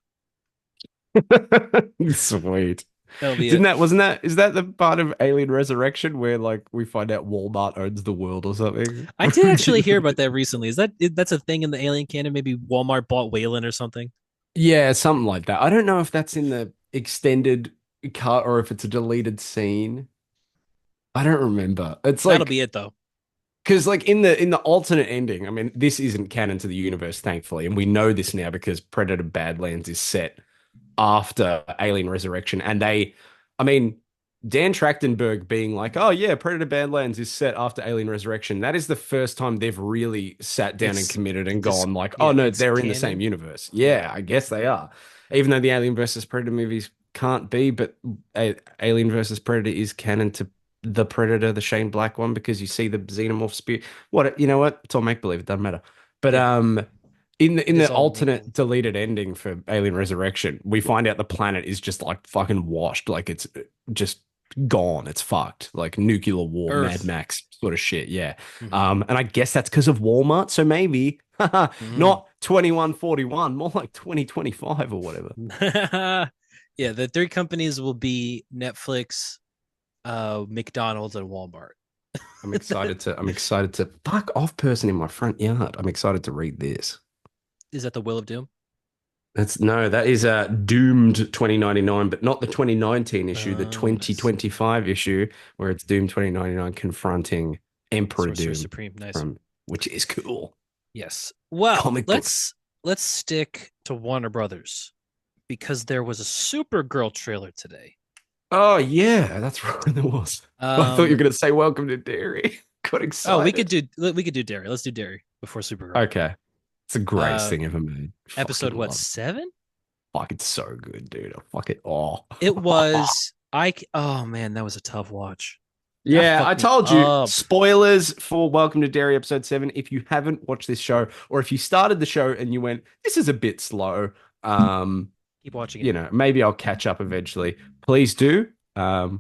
sweet. That'll be Didn't it. that wasn't that is that the part of Alien Resurrection where like we find out Walmart owns the world or something? I did actually hear about that recently. That's a thing in the Alien canon? Maybe Walmart bought Wayland or something. Yeah, something like that. I don't know if that's in the extended cut or if it's a deleted scene. I don't remember. It's That'll like be it though. because like in the alternate ending, I mean, this isn't canon to the universe, thankfully, and we know this now because Predator Badlands is set after Alien Resurrection, and I mean, Dan Trachtenberg being like, "Oh yeah, Predator Badlands is set after Alien Resurrection." That is the first time they've really sat down and It's committed and this gone like, "Oh yeah, no, it's they're in the same canon. universe." Yeah. Yeah, I guess they are. even though the Alien versus Predator movies can't be, but Alien versus Predator is canon to the Predator, the Shane Black one, because you see the xenomorph spear. What you know what? It's all make believe. It doesn't matter. But Yeah, in it is the all making. alternate deleted ending for Alien Resurrection, we find out the planet is just like fucking washed, like it's just gone. It's fucked, like nuclear war, Mad Earth. Max sort of shit. Yeah. Hmm. And I guess that's because of Walmart. So maybe, Hmm. not 2141, more like 2025 or whatever. Yeah, the three companies will be Netflix, McDonald's, and Walmart. I'm excited to fuck off person in my front yard. I'm excited to read this. Is that the Will of Doom? That's no, that is Doomed 2099, but not the 2019 issue, the Oh, nice. 2025 issue where it's Doomed 2099 confronting Emperor Sorcerer Doom Supreme, nice. from which is cool. Yes. Well, Comic book. let's stick to Warner Brothers because there was a Supergirl trailer today. Oh yeah, that's right. There was. I thought you were Um, going to say Welcome to Dairy. Got oh, excited. we could do Derry. Let's do Derry before Supergirl. Okay. It's the greatest Uh, thing ever made. Fucking episode what, love it. 7? Fuck, it's so good, dude. I fuck it all. It was oh man, that was a tough watch. That Yeah, I fucked me told you. up. Spoilers for Welcome to Dairy episode 7. If you haven't watched this show, or if you started the show and you went, this is a bit slow, Keep watching it. you know, maybe I'll catch up eventually. Please do.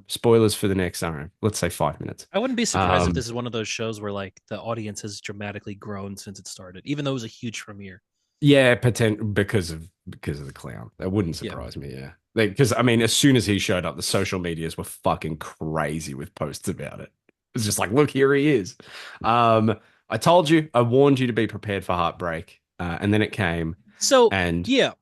Spoilers for the next, I don't know, let's say 5 minutes. I wouldn't be surprised if Um, this is one of those shows where like the audience has dramatically grown since it started, even though it was a huge premiere. yeah, because of the clown. That wouldn't Yeah. surprise me, yeah. Because I mean, as soon as he showed up, the social medias were fucking crazy with posts about it. It's just like, look, here he is. I told you, I warned you to be prepared for heartbreak, and then it came. So And yeah,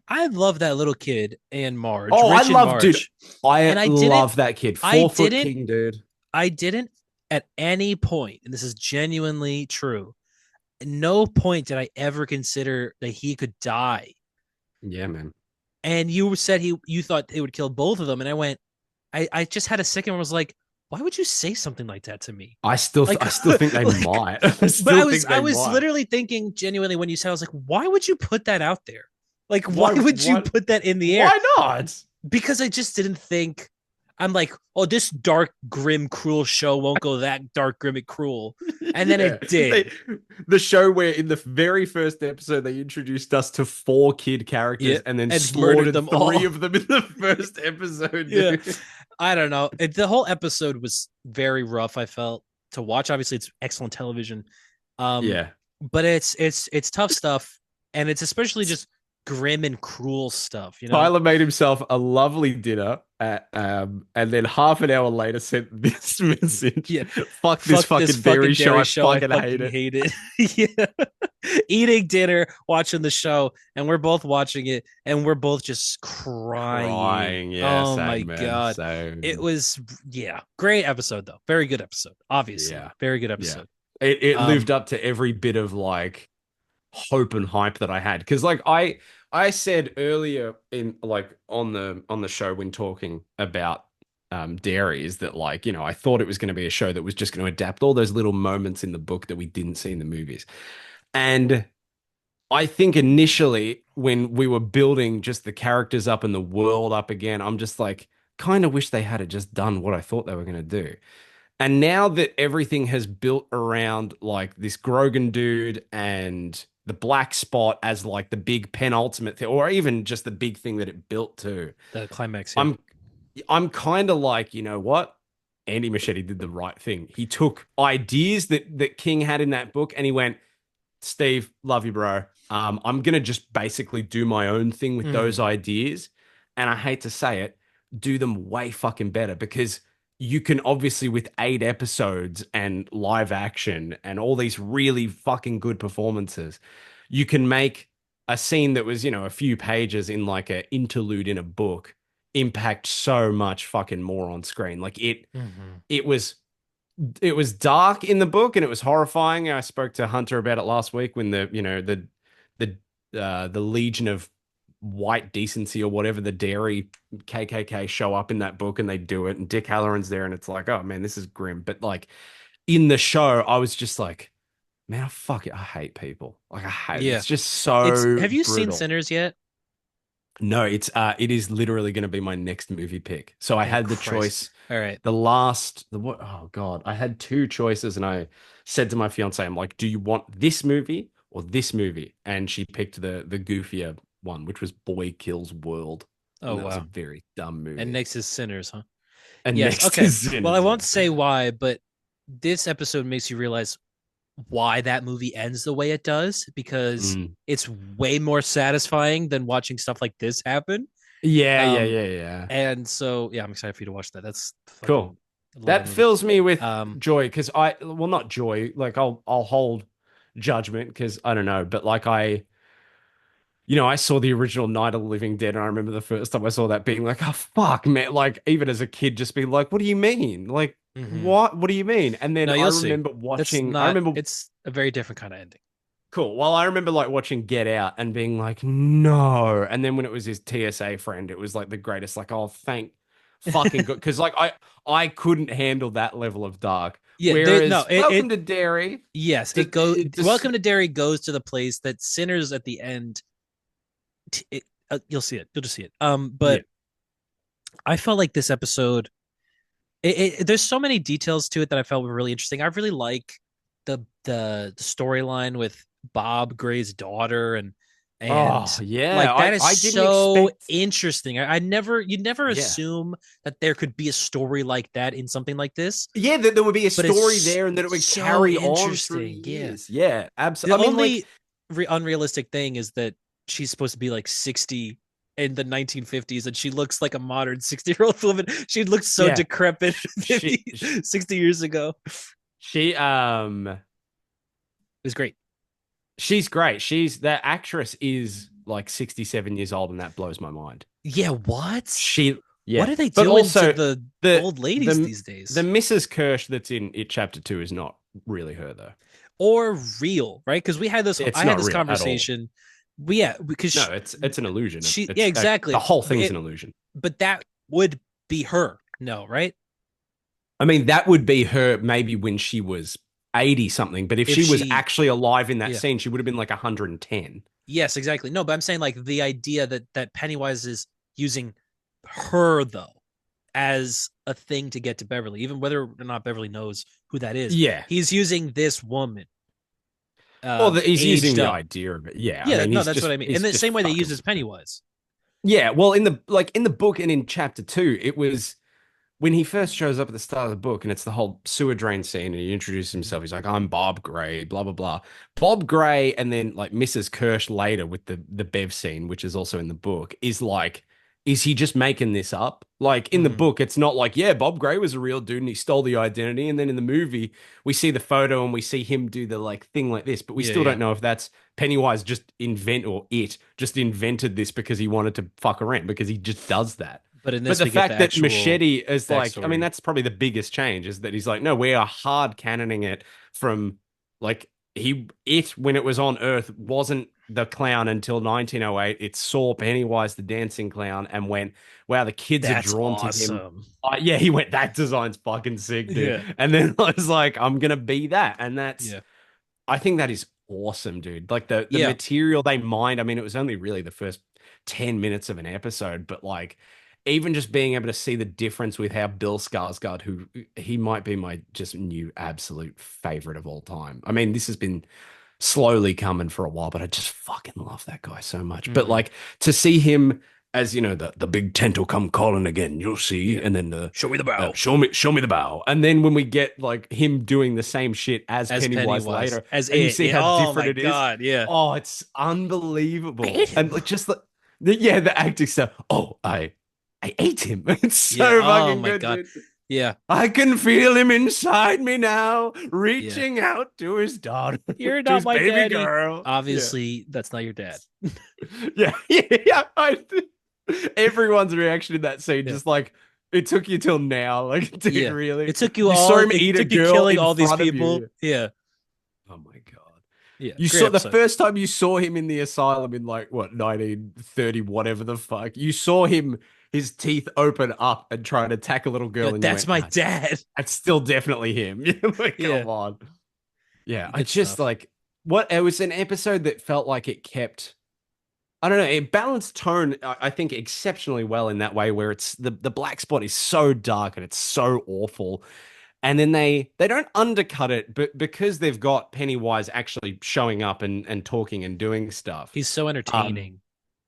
I love that little kid and Marge, oh, I Rich and love, dude, Marge. I And love that kid, I 4 foot didn't, king, dude. I didn't at any point, and this is genuinely true, at no point did I ever consider that he could die. Yeah, man. And you said you thought it would kill both of them. And I went, I just had a second where I was like, why would you say something like that to me? Like, I still think they like, might. I but still think I they was might. literally thinking genuinely when you said, I was like, why would you put that out there? Like, why Why? would you What? put that in the air? Why not? Because I just didn't think. I'm like, oh, this dark, grim, cruel show won't go that dark, grim, and cruel, and then Yeah. it did. The show where in the very first episode they introduced us to 4 kid characters Yeah, and then and murdered slaughtered them three all. of them in the first episode, Yeah, dude. I don't know. The whole episode was very rough. I felt to watch. Obviously, it's excellent television, um, Yeah. but it's tough stuff, and it's especially just grim and cruel stuff. You know? Tyler made himself a lovely dinner and then half an hour later sent this message. Yeah. Fuck this Fuck this fucking dairy fucking show. dairy I show. I fucking hate fucking it. hate it. Yeah. Eating dinner, watching the show, and we're both watching it, and we're both just crying. Crying. Yeah, Oh my same, man. God. It Same. was, yeah, great episode, though. Very good episode. Obviously. Yeah. Very good Yeah. episode. It lived Um, up to every bit of like hope and hype that I had. Because like I said earlier in like on the show when talking about Dairy is that like, you know, I thought it was going to be a show that was just going to adapt all those little moments in the book that we didn't see in the movies. And I think initially when we were building just the characters up and the world up again, I'm just like kind of wish they had just done what I thought they were going to do. And now that everything has built around like this Grogan dude and the black spot as like the big penultimate thing, or even just the big thing that it built to, the climax, yeah. I'm I'm kind of like, you know what? Andy Machete did the right thing. He took ideas that King had in that book and he went, Steve, love you, bro. I'm gonna just basically do my own thing with those Mm, ideas, and I hate to say it, do them way fucking better because you can obviously with 8 episodes and live action and all these really fucking good performances, you can make a scene that was, you know, a few pages in like a interlude in a book impact so much fucking more on screen. Like mhm. it was it was dark in the book and it was horrifying. I spoke to Hunter about it last week when the you know the Legion of White Decency or whatever the Dairy KKK show up in that book and they do it and Dick Halloran's there and it's like, oh man, this is grim. But like in the show, I was just like, man, fuck it, I hate people. Like I hate it. Yeah. It's just It's, so have you seen brutal. Sinners yet? No, it is literally going to be my next movie pick. So I Oh had the Christ! choice. All right. The what? Oh God, I had two choices, and I said to my fiance, "I'm like, do you want this movie or this movie?" And she picked the goofier one, which was Boy Kills World, Oh and that was a wow. very dumb And movie. next is Sinners, huh? And Yes. next Okay. is Well, I Sinners, won't yeah. say why, but this episode makes you realize why that movie ends the way it does because Mm. it's way more satisfying than watching stuff like this happen. Yeah, yeah, Um, yeah, yeah. and so yeah, I'm excited for you to watch that. That's Cool. fucking I love that That movie. fills me with Um, joy because I, well, not joy, like I'll hold judgment because I don't know, but like I saw the original Night of the Living Dead, and I remember the first time I saw that being like, oh fuck, man, like even as a kid, just being like, what do you mean? Like, mhm. what do you mean? And then No, I you'll see. remember That's watching, I not. remember It's a very different kind of ending. cool. Well, I remember like watching Get Out and being like, no. And then when it was his TSA friend, it was like the greatest, like, oh, thank fucking good. Because like I couldn't handle that level of dark. Yeah, no, Whereas it Welcome to Derry, yes, it go. it just Welcome to Derry goes to the place that Sinners at the end. You'll see it. You'll just see it. yeah. But I felt like this episode. There's so many details to it that I felt were really interesting. I really like the storyline with Bob Gray's daughter and Oh yeah. like that is I didn't so expect interesting. I never you'd never yeah. assume that there could be a story like that in something like this, Yeah, that there would be a but story it's there and that it would so carry on through interesting. Yeah. years. Yeah, The absolutely. I mean, like, only unrealistic thing is that she's supposed to be like 60 in the 1950s and she looks like a modern 60-year-old woman. She looked so yeah. decrepit She 50, 60 years ago. It she was great. she's great. The actress is like 67 years old, and that blows my mind. Yeah, what? She, What yeah. are they But doing to also the the old ladies the these the days? Mrs. Kirsch that's in it chapter two is not really her though. Or real, right? Because we had this It's I had not this real at all. conversation. Yeah, because No, it's an illusion. yeah, The exactly. whole thing's an illusion. But that would be her. No, right? I mean, that would be her maybe when she was 80 something, but if If she was she actually alive in that yeah. scene, she would have been like 110. Yes, exactly. No, but I'm saying like the idea that Pennywise is using her though as a thing to get to Beverly, even whether or not Beverly knows who that is. Yeah. He's using this woman Well, he's using aged the up. idea of it. Yeah. I Yeah, mean, no, that's what I mean. In he's the just same way they fucking uses with her. Pennywise. Yeah, well, in the book and in chapter two, it was when he first shows up at the start of the book, and it's the whole sewer drain scene, and he introduces himself. He's like, "I'm Bob Gray," blah blah blah. Bob Gray, and then like Mrs. Kirsch later with the Bev scene, which is also in the book, is like, is he just making this up? Like in the Mm-hmm. book, it's not like, yeah, Bob Gray was a real dude and he stole the identity, and then in the movie, we see the photo and we see him do the like thing like this, but we Yeah, still yeah. don't know if that's Pennywise just invented this because he wanted to fuck around because he just does that. But in But this the we get the fact that actual Machete is like, I mean, backstory. that's probably the biggest change is that he's like, no, we are hard cannoning it from like when it was on Earth wasn't the clown until 1908. It saw Pennywise the dancing clown and went, wow, the kids are That's drawn to him. awesome. Yeah, he went, that design's fucking sick, dude. Yeah. And then I was like, I'm gonna be that. And Yeah. I think that is awesome, dude. Like the Yeah. material they mined. I mean, it was only really the first 10 minutes of an episode, but like even just being able to see the difference with how Bill Skarsgård, who he might be my just new absolute favorite of all time. I mean, this has been slowly coming for a while, but I just fucking love that guy so much. But Mm-hmm. like to see him as the big tent will come calling again, you'll see, Yeah. and then the Show me the bow. show me the bow, and then when we get like him doing the same shit as As Pennywise Pennywise. later, As and you it. see Yeah. how Oh my different it is. god. Yeah. Oh, it's Ate unbelievable, and him. like just yeah, the acting stuff. Oh, I ate him. It's Yeah. so Oh fucking my good, god. dude. Yeah. I can feel him inside me now, Yeah. reaching out to his daughter, You're to not his my baby daddy. girl. Yeah. Obviously, that's not your dad. Yeah, yeah. Everyone's reaction in that scene, Yeah. just like it took you till now. Like, dude, Yeah. really? It took you You saw all him it eat a took you girl killing in all these front of people. you. Yeah. Oh my God. Yeah. You Great saw the episode. first time you saw him in the asylum in like what 1930, whatever the fuck. You saw him, his teeth open up and try to attack a little Yeah, girl, and you that's went, my ah, dad. that's still definitely him. You're like, Yeah. come on. Yeah, I Good just stuff. like what it was an episode that felt like it kept. I don't know, it balanced tone, I think, exceptionally well in that way, where it's the black spot is so dark and it's so awful. And then they don't undercut it, but because they've got Pennywise actually showing up and talking and doing stuff. He's so Um, entertaining.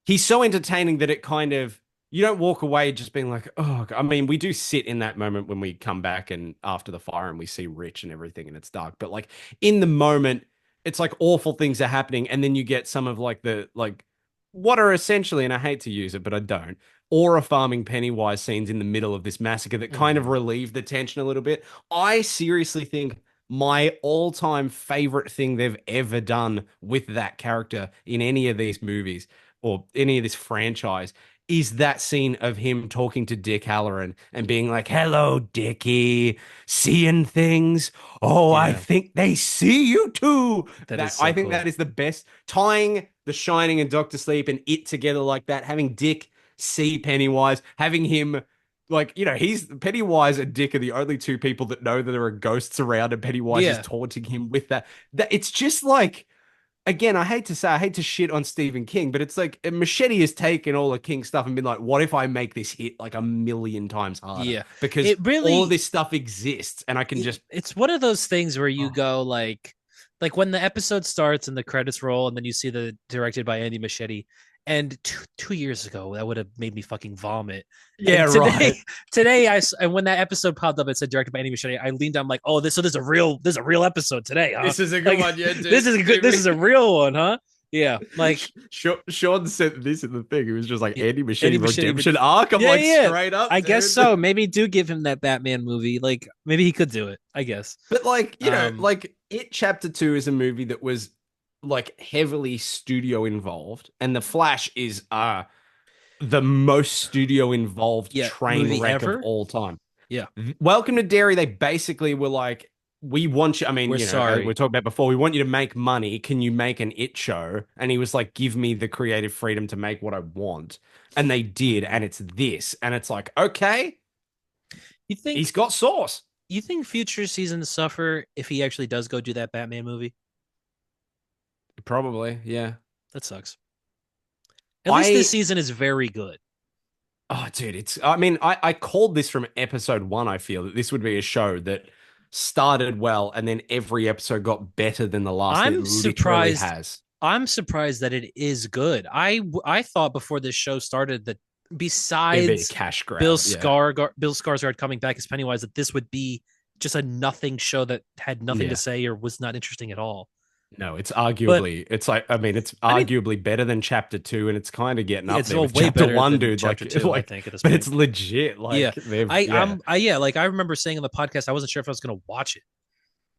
he's so entertaining that it kind of you don't walk away just being like, oh, I mean, we do sit in that moment when we come back and after the fire and we see Rich and everything and it's dark. But like in the moment, it's like awful things are happening, and then you get some of like the like what are essentially, and I hate to use it, but I don't, aura farming Pennywise scenes in the middle of this massacre that kind of Hmm. relieve the tension a little bit. I seriously think my all-time favorite thing they've ever done with that character in any of these movies or any of this franchise is that scene of him talking to Dick Halloran and being like, "Hello, Dickie, seeing things. Oh, I Yeah, think they see you too." that is That I so think cool. that is the best. Tying The Shining and Doctor Sleep and It together like that, having Dick see Pennywise, having him like, he's Pennywise and Dick are the only two people that know that there are ghosts around, and Pennywise is Yeah, taunting him with that. That it's just like, again, I hate to say, I hate to shit on Stephen King, but it's like Machete has taken all the King stuff and been like, what if I make this hit like a million times harder? yeah. Because It all of really this stuff exists and I can just, it's one of those things where you oh, go like when the episode starts and the credits roll and then you see the directed by Andy Machete, and 2 years ago that would have made me fucking vomit. yeah, And today right. and when that episode popped up, it said directed by Andy Machete. I leaned down like, oh, this is a real episode today, huh? This is a good Like one. Yeah, this dude. is a good, this is a real one, huh? Yeah, like Sean said this in the thing. It was just like yeah, Andy Machete Andy Machete would, redemption arc. I'm yeah, like, yeah. straight up, I guess dude. so. Maybe do give him that Batman movie. Like maybe he could do it. I guess. But like, Um, like It Chapter 2 is a movie that was like heavily studio involved, and The Flash is the most studio involved yeah, train movie wreck of ever. all time. Yeah, Welcome to Derry, they basically were like, we want you. I mean, we're as we sorry. talked about before, we want you to make money. Can you make an It show? And he was like, give me the creative freedom to make what I want. And they did. Mhm. And it's this. And it's like, okay, You think he's got sauce. you think future seasons suffer if he actually does go do that Batman movie? Probably, yeah. That sucks. At least this I season is very good. Oh, dude, I mean, I called this from episode one. I feel that this would be a show that started well and then every episode got better than the last, and it I'm literally surprised. has. I'm surprised that it is good. I thought before this show started that It'd be a besides cash grab. Yeah. Bill Skarsgård coming back as Pennywise, that this would be just a nothing show that had nothing to Yeah. say or was not interesting at all. No, But it's like, I mean, it's I mean, arguably better than chapter two, and it's kind of getting yeah, up it's there all with way chapter better one, than dude. Chapter Two, I think, at this But it's point. legit. Yeah, Like, they've, I yeah, I'm I yeah, like I remember saying on the podcast, I wasn't sure if I was gonna watch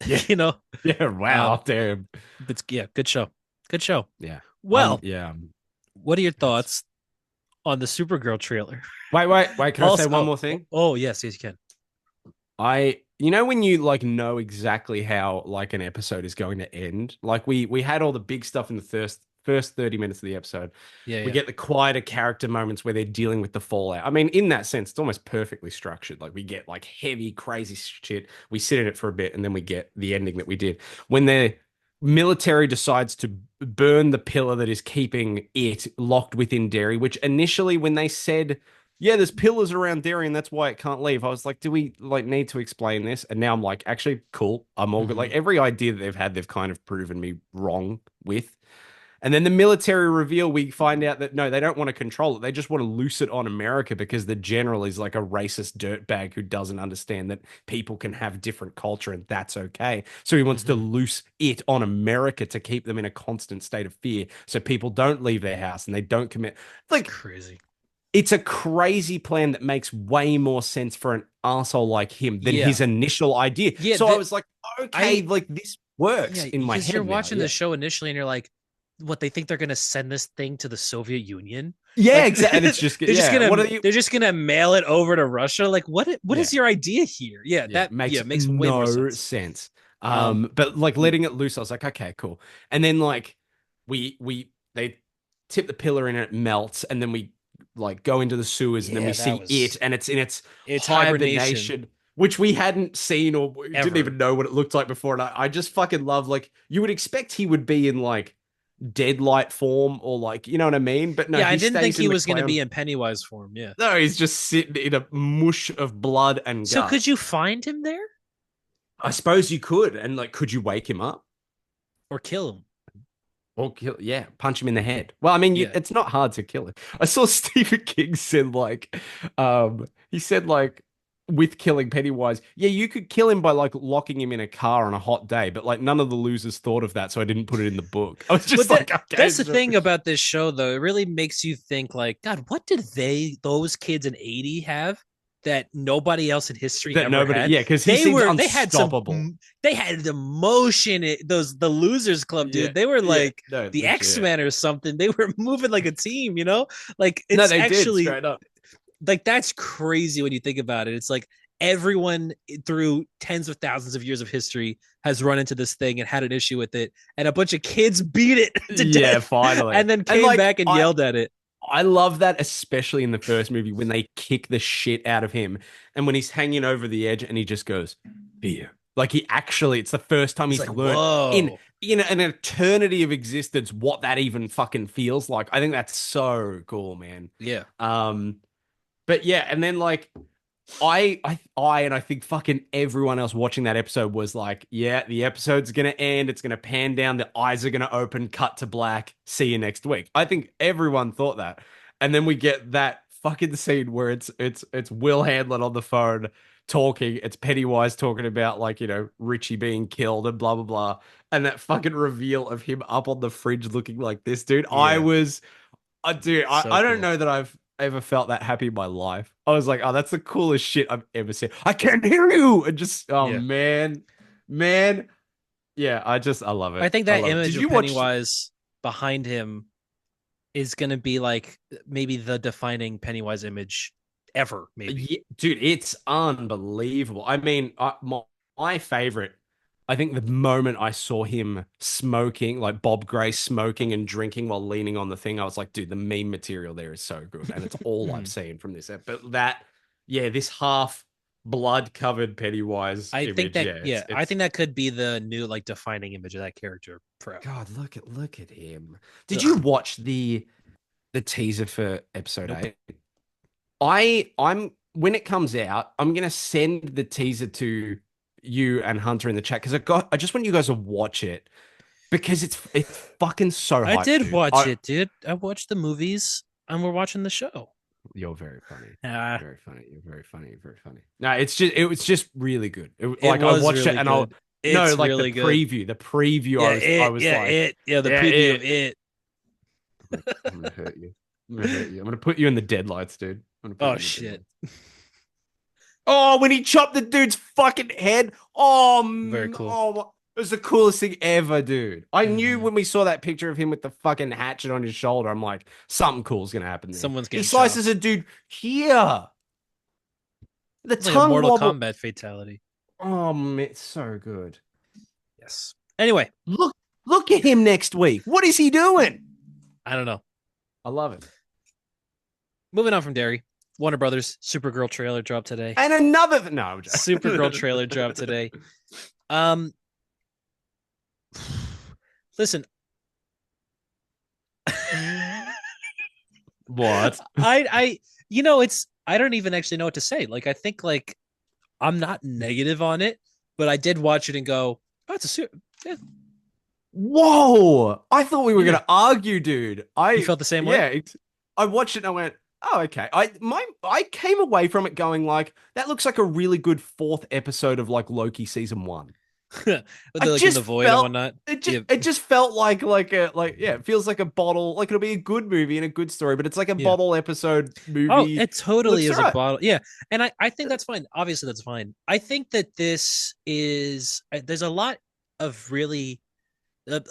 yeah, it. You know, yeah. Wow, um, damn. but yeah, good show, good show. Yeah. Well, Yeah. what are your It's thoughts on the Supergirl trailer? wait. Can I say Also, one more thing? yes, yes, you can. When you like know exactly how like an episode is going to end, like we had all the big stuff in the first 30 minutes of the episode. Yeah, We yeah. get the quieter character moments where they're dealing with the fallout. I mean, in that sense, it's almost perfectly structured. Like we get like heavy, crazy shit. We sit in it for a bit, and then we get the ending that we did. When the military decides to burn the pillar that is keeping it locked within Derry, which initially when they said, yeah, there's pillars around Derry and that's why it can't leave, I was like, do we like need to explain this? And now I'm like, actually, cool. I'm all good. Hmm. Like every idea that they've had, they've kind of proven me wrong with. And then the military reveal, we find out that no, they don't want to control it. They just want to loose it on America because the general is like a racist dirtbag who doesn't understand that people can have different culture and that's okay. So he wants to Hmm. loose it on America to keep them in a constant state of fear so people don't leave their house and they don't commit. It's Like, crazy. it's a crazy plan that makes way more sense for an asshole like him than Yeah, his initial idea. yeah. So I was like, okay, I like this works yeah, in my because you're head now. watching the Yeah. show initially and you're like, what, they think they're gonna send this thing to the Soviet Union? Yeah, Like exactly. And it's just, yeah. What are you? they're just gonna mail it over to Russia? Like what Yeah. is your idea here? Yeah, Yeah, that makes makes way more no sense. sense. Um, But like letting it loose, I was like, okay, cool. And then like they tip the pillar in and it melts, and then we like go into the sewers, and then we yeah, that see it, was and it's in its it's hibernation hibernation, which we hadn't seen or didn't ever. even know what it looked like before. And I just fucking love, like, you would expect he would be in like deadlight form or like, you know what I mean? But no, Yeah, I he didn't think stays he in the was going to clown. be in Pennywise form. Yeah. No, he's just sitting in a mush of blood and So could you guts. find him there I suppose you could, and like, could you wake him up or kill him? or kill? Yeah, punch him in the head. Well, I mean, Yeah. it's not hard to kill him. I saw Stephen King said like, he said like, with killing Pennywise, yeah, you could kill him by like locking him in a car on a hot day, but like none of the losers thought of that, so I didn't put it in the book. I was just But like, okay, that's the thing about this show, though. It really makes you think, like, God, what did those kids in '80 have that nobody else in history that ever nobody, had? yeah, because he seems They had unstoppable. they had the motion. The Losers Club, Yeah, dude. They were yeah, like no, the legit. X-Men or something. They were moving like a team, you know? Like No, it's they did actually straight up. like that's crazy when you think about it. It's like everyone through tens of thousands of years of history has run into this thing and had an issue with it, and a bunch of kids beat it to Yeah, death finally. and then And came like back and yelled at it. I love that, especially in the first movie when they kick the shit out of him and when he's hanging over the edge and he just goes, fear. Like he actually, it's the first time It's he's like, learned in whoa. an eternity of existence what that even fucking feels like. I think that's so cool, man. Yeah. Um, but yeah, and then like and I think fucking everyone else watching that episode was like, yeah, the episode's gonna end. It's gonna pan down. The eyes are gonna open. Cut to black. See you next week. I think everyone thought that, and then we get that fucking scene where it's Will Handler on the phone talking. It's Pennywise talking about like Richie being killed and blah blah blah, and that fucking reveal of him up on the fridge looking like this, dude. Yeah. Dude, So I don't cool. know that I've ever felt that happy in my life. I was like, oh, that's the coolest shit I've ever seen. I can't hear you. And just, oh Yeah. man, man. Yeah, I love I it. think I that love it. image Did of you watch? Pennywise behind him is going to be like maybe the defining Pennywise image ever, maybe. Yeah, dude, it's unbelievable. I mean, my favorite, I think the moment I saw him smoking, like Bob Gray smoking and drinking while leaning on the thing, I was like, dude, the meme material there is so good. And it's all I've seen from this. But yeah, this half blood covered Pennywise image. Yeah, I it's think that could be the new like defining image of that character forever. God, look at him. Did you Ugh. watch the teaser for episode Nope. 8? I'm when it comes out, I'm gonna send the teaser to you and Hunter in the chat because I just want you guys to watch it because it's fucking so I hype, did dude. watch it, dude. I watched the movies and we're watching the show. You're very funny. Ah, Very funny. You're very funny. You're very funny. No, it was just really good. it I was watched it really and I'll good. no, It's like the really good. preview. The preview Yeah, I was like, the yeah, preview of it. it. I'm gonna hurt you. I'm gonna hurt you. I'm gonna put you in the deadlights, dude. I'm gonna put Oh you in the shit. deadlights. Oh, when he chopped the dude's fucking head. Oh, Very cool. oh, it was the coolest thing ever, dude. I knew Hmm. when we saw that picture of him with the fucking hatchet on his shoulder, I'm like, something cool's gonna happen there. Someone's He getting slices chopped. a dude here. The It's like a tongue Mortal wobble. Kombat fatality. Oh, man, it's so good. Yes. Anyway, Look, look at him next week. What is he doing? I don't know. I love it. Moving on from Derry. Warner Brothers Supergirl trailer dropped today. And another no, I'm Supergirl joking. trailer dropped today. Um, listen, What? it's I don't even actually know what to say. Like I think like I'm not negative on it, but I did watch it and go, oh, it's a yeah, Whoa! I thought we were yeah. gonna argue, dude. You felt the same Yeah, way? I watched it and I went, oh, okay. I came away from it going like, that looks like a really good fourth episode of like Loki season 1. But I they're like in just the void and felt whatnot. it just Yeah, it just felt like yeah, it feels like a bottle, like it'll be a good movie and a good story, but it's like a yeah. bottle episode Oh, movie. it totally Looks is a alright. bottle. Yeah. And I think that's fine. Obviously, that's fine. I think that this is, there's a lot of really,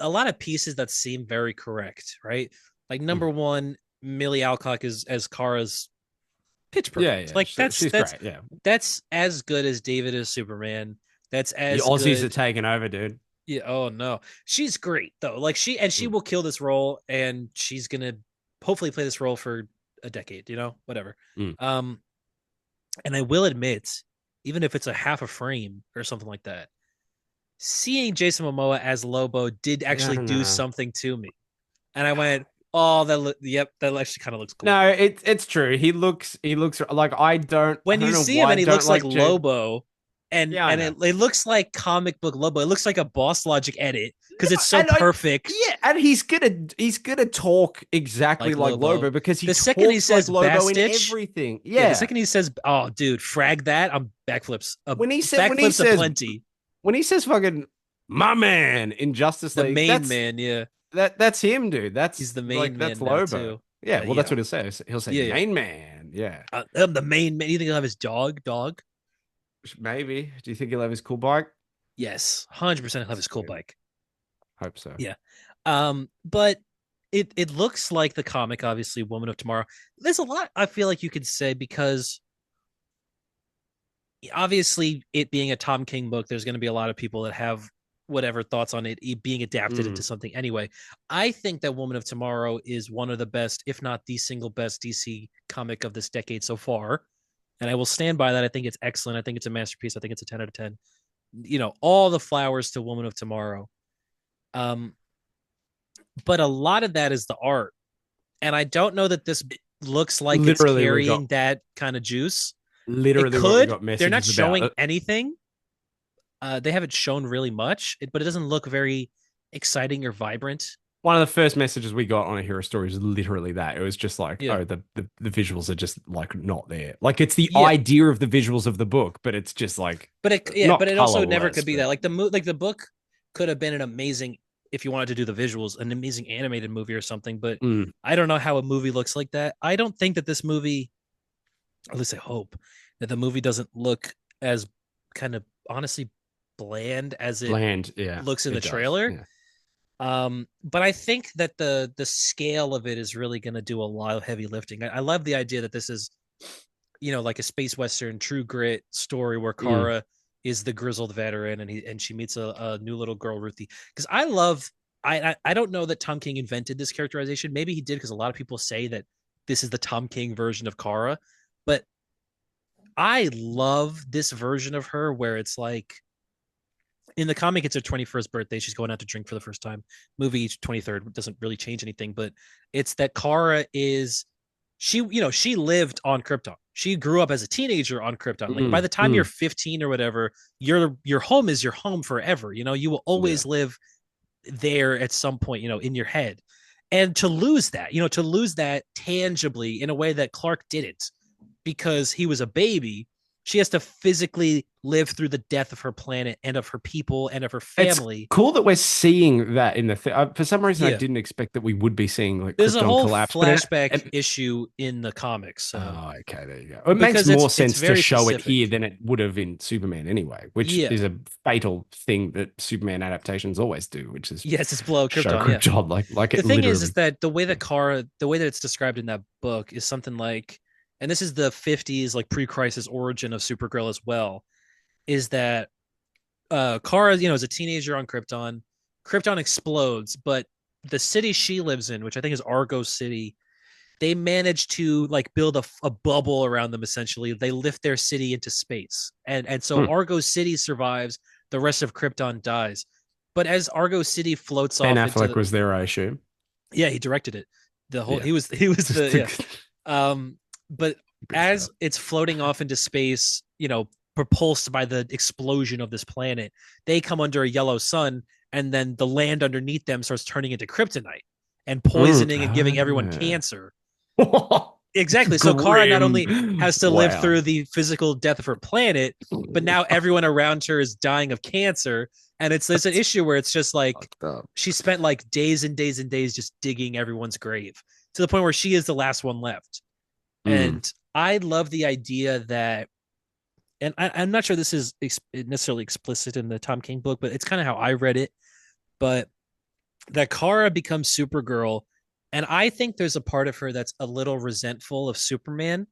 a lot of pieces that seem very correct, right? Like, Mm. number one, Millie Alcock is as Kara's pitch Yeah, perfect. yeah, Like, she's great. Yeah, that's as good as David as Superman. That's the as Aussies are good. taking over, dude. Yeah. Oh, no. She's great, though. Like, she Mm. will kill this role and she's going to hopefully play this role for a decade, whatever. Mm. Um, And I will admit, even if it's a half a frame or something like that, seeing Jason Momoa as Lobo did Yeah, I actually don't do know. something to me. And I went, oh, yep, that actually kind of looks cool. No, it's true. He looks like I When don't you know see him why I and he don't looks like like Jay. Lobo, and Yeah, I and know. it looks like comic book Lobo. It looks like a Boss Logic edit because it's so And like, perfect, yeah, and he's gonna talk exactly like like Lobo. Lobo because he The second he talks like says Lobo in Bastich, everything. yeah, the Yeah. second he says, "Oh, dude, frag that," I'm backflips, When he said when he backflips says aplenty. when he says fucking my man in Justice The League, main that's man, yeah, that's him, dude. he's That's the main like that's man now Lobo. too. Yeah, well, that's Yeah, what he'll say. He'll say yeah, yeah. main man. Yeah, I'm the main man. You think he'll have his dog? maybe. Do you think he'll have his cool bike? Yes, 100% he'll have his cool Sweet. bike. Hope so. Yeah. But it looks like the comic, obviously, Woman of Tomorrow. There's a lot I feel like you could say because obviously it being a Tom King book, there's going to be a lot of people that have whatever thoughts on it being adapted into Mm. something anyway. I think that Woman of Tomorrow is one of the best, if not the single best DC comic of this decade so far. And I will stand by that. I think it's excellent. I think it's a masterpiece. I think it's a 10 out of 10. All the flowers to Woman of Tomorrow. Um, but a lot of that is the art. And I don't know that this looks like it's Literally, we got carrying that kind of juice. It literally what we could. got They're not messages about. showing anything. They haven't shown really much, but it doesn't look very exciting or vibrant. One of the first messages we got on a hero story is literally that. It was just like, Yeah. oh, the visuals are just like not there. Like it's the Yeah. idea of the visuals of the book, but it's just like But not it also never colorless, could be but that. Like the book could have been an amazing, if you wanted to do the visuals, an amazing animated movie or something. But mm, I don't know how a movie looks like that. I don't think that this movie, or at least I hope, that the movie doesn't look as kind of honestly bland as it bland. Yeah, looks in the it does. trailer. Yeah. But I think that the scale of it is really going to do a lot of heavy lifting. I love the idea that this is, like a space western, true grit story where Mm. Kara is the grizzled veteran and she meets a new little girl, Ruthie. Because I love, I don't know that Tom King invented this characterization. Maybe he did because a lot of people say that this is the Tom King version of Kara, but I love this version of her where it's like in the comic it's her 21st birthday, she's going out to drink for the first time. Movie 23rd doesn't really change anything, but it's that Kara is, she lived on Krypton. She grew up as a teenager on Krypton. Like by Mm. the time you're Mm. 15 or whatever, your home is your home forever. You will Yeah. always live there at some point, in your head. And to lose that tangibly in a way that Clark didn't, because he was a baby, she has to physically live through the death of her planet and of her people and of her It's family. cool that we're seeing that in the for some reason I Yeah. didn't expect that we would be seeing like There's a Krypton whole collapse, but flashback issue in the comics. So oh, okay, there you go. It makes because more it's sense to very show it specific. here than it would have in Superman anyway, which Yeah. is a fatal thing that Superman adaptations always do, which is Yes, it's below show Krypton. Yeah. Krypton like The it thing is literally. that the way that it's described in that book is something like, and this is the 50s, like pre-crisis origin of Supergirl as well, is that Kara, is a teenager on Krypton. Krypton explodes, but the city she lives in, which I think is Argo City, they manage to like build a bubble around them. Essentially, they lift their city into space, and so Hmm. Argo City survives. The rest of Krypton dies. But as Argo City floats Ben off into Affleck the, was there, I assume. yeah, he directed it. The whole Yeah, he was just the to, yeah. But British guy. as it's floating off into space, propulsed by the explosion of this planet, they come under a yellow sun, and then the land underneath them starts turning into kryptonite and poisoning and giving everyone Mm. cancer. Ah. Exactly. So Kara not only Grim. has to live Wow. through the physical death of her planet, but now everyone around her is dying of cancer. And there's an That's issue where it's just like fucked up. she spent like days and days and days just digging everyone's grave to the point where she is the last one left. Mm. And I love the idea that, and I'm not sure this is necessarily explicit in the Tom King book, but it's kind of how I read it. But that Kara becomes Supergirl, and I think there's a part of her that's a little resentful of Superman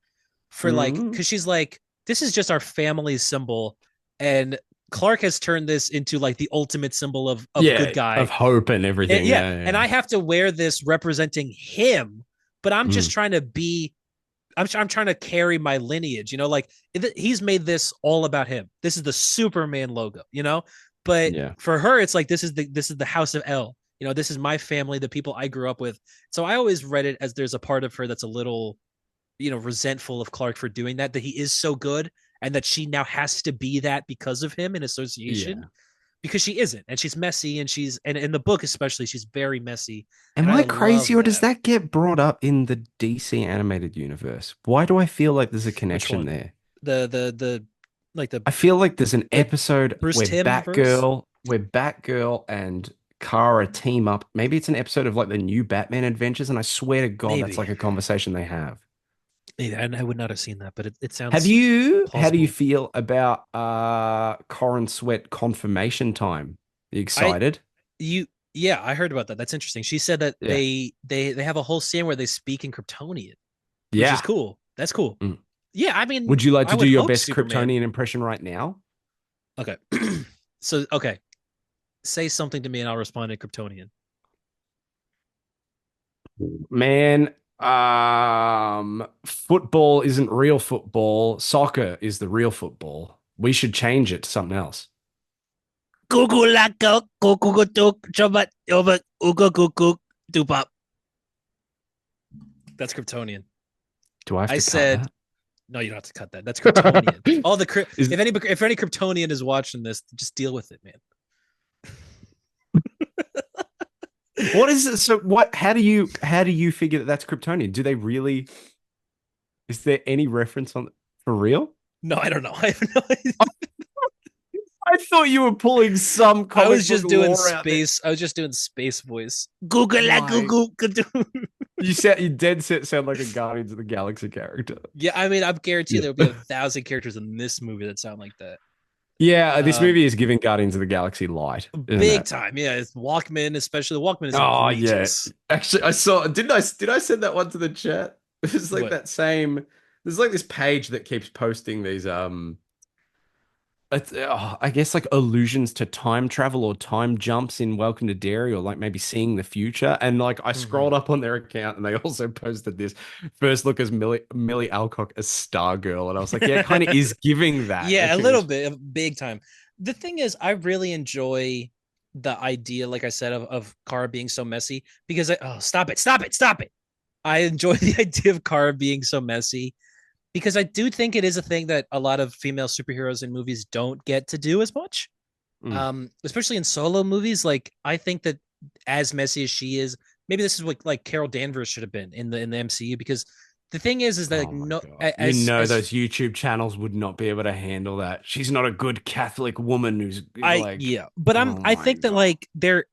for like, Mm. because she's like, this is just our family symbol, and Clark has turned this into like the ultimate symbol of good Yeah, guy. of hope and And, everything. yeah, Yeah, and yeah. I have to wear this representing him, but I'm just Mm. trying to be. I'm trying to carry my lineage, like he's made this all about him. This is the Superman logo, but Yeah. for her, it's like this is the House of L. This is my family, the people I grew up with. So I always read it as there's a part of her that's a little, resentful of Clark for doing that he is so good and that she now has to be that because of him in association, Yeah. because she isn't, and she's messy, and and in the book especially she's very messy, Am and I I crazy love or does that. that get brought up in the DC animated universe? Why do I feel like there's a Which connection one? there? The like I feel like there's an the episode Bruce Tim verse? Where Batgirl and Kara team up. Maybe it's an episode of like the new Batman adventures, and I swear to God, that's Maybe. like a conversation they have. Maybe. I would not have seen that, but it Have sounds you, how do you plausible. feel about Corin Sweat confirmation time? You I excited? you Yeah, I heard about that. That's interesting. She said that Yeah. they have a whole scene where they speak in Kryptonian, which is Yeah. cool. That's cool. Mm. Yeah, I mean, Would you like I to do would your hope best Superman. Kryptonian impression right now? Okay. So, okay, say something to me and I'll respond in Kryptonian. Man, football isn't real football. Soccer is the real football. We should change it to something else. Kukulaka, kukukutuk, chobat, yobat, ukukukuk, dupap. That's Kryptonian. Do I have I to cut said, that? no, you don't have to cut that. That's Kryptonian. All the Is if any Kryptonian is watching this, just deal with it, man. what is it? So what? How do you figure that that's Kryptonian? Do they really? Is there any reference on for real? No, I don't know. I have no idea. I thought you were pulling some I was comic book just doing lore out there. space. I was just doing space voice. Google la My, Google. you dead set sound like a Guardians of the Galaxy character. Yeah, I mean, I'm guaranteed Yeah. there'll be 1,000 characters in this movie that sound like that. Yeah, this Um, movie is giving Guardians of the Galaxy light, isn't Big it? time. Yeah, it's Walkman, especially the Walkman is Oh yeah. egregious. Actually, I saw did I send that one to the chat? It's like What? that same there's like this page that keeps posting these I guess like allusions to time travel or time jumps in Welcome to Derry or like maybe seeing the future. And like I Mm-hmm. scrolled up on their account and they also posted this first look as Millie Alcock as Stargirl. And I was like, yeah, it kind of is giving that, Yeah, a which little is bit, big time. The thing is, I really enjoy the idea, like I said, of Kara being so messy because oh, stop it, stop it, stop it. I enjoy the idea of Kara being so messy because I do think it is a thing that a lot of female superheroes in movies don't get to do as much. mm, Especially in solo movies. Like I think that as messy as she is, maybe this is what like Carol Danvers should have been in the MCU because the thing is that like oh my no God. You know as those YouTube channels would not be able to handle that. She's not a good Catholic woman who's I like, yeah, but oh I my think that God. like there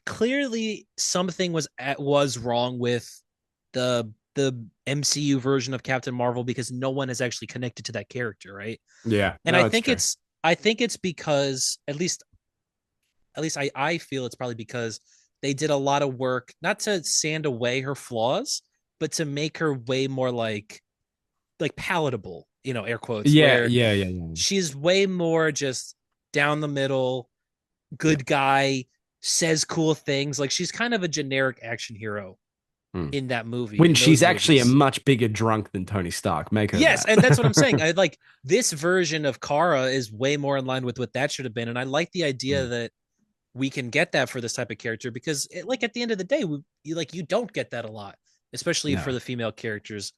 clearly something was wrong with the MCU version of Captain Marvel because no one has actually connected to that character, right? Yeah, And no, it's true. I think it's because at least I feel it's probably because they did a lot of work not to sand away her flaws, but to make her way more like palatable, air quotes, Yeah, where yeah, yeah, yeah. she's way more just down the middle, Yeah. good guy, says cool things. Like she's kind of a generic action hero Hmm. in that movie, When in those she's actually a movies. much bigger drunk than Tony Stark. Make her Yes, and that's what I'm saying. that. I like this version of Kara is way more in line with what that should have been, and I like the idea Hmm. that we can get that for this type of character because, like at the end of the day, you don't get that a lot, especially for No. the female characters.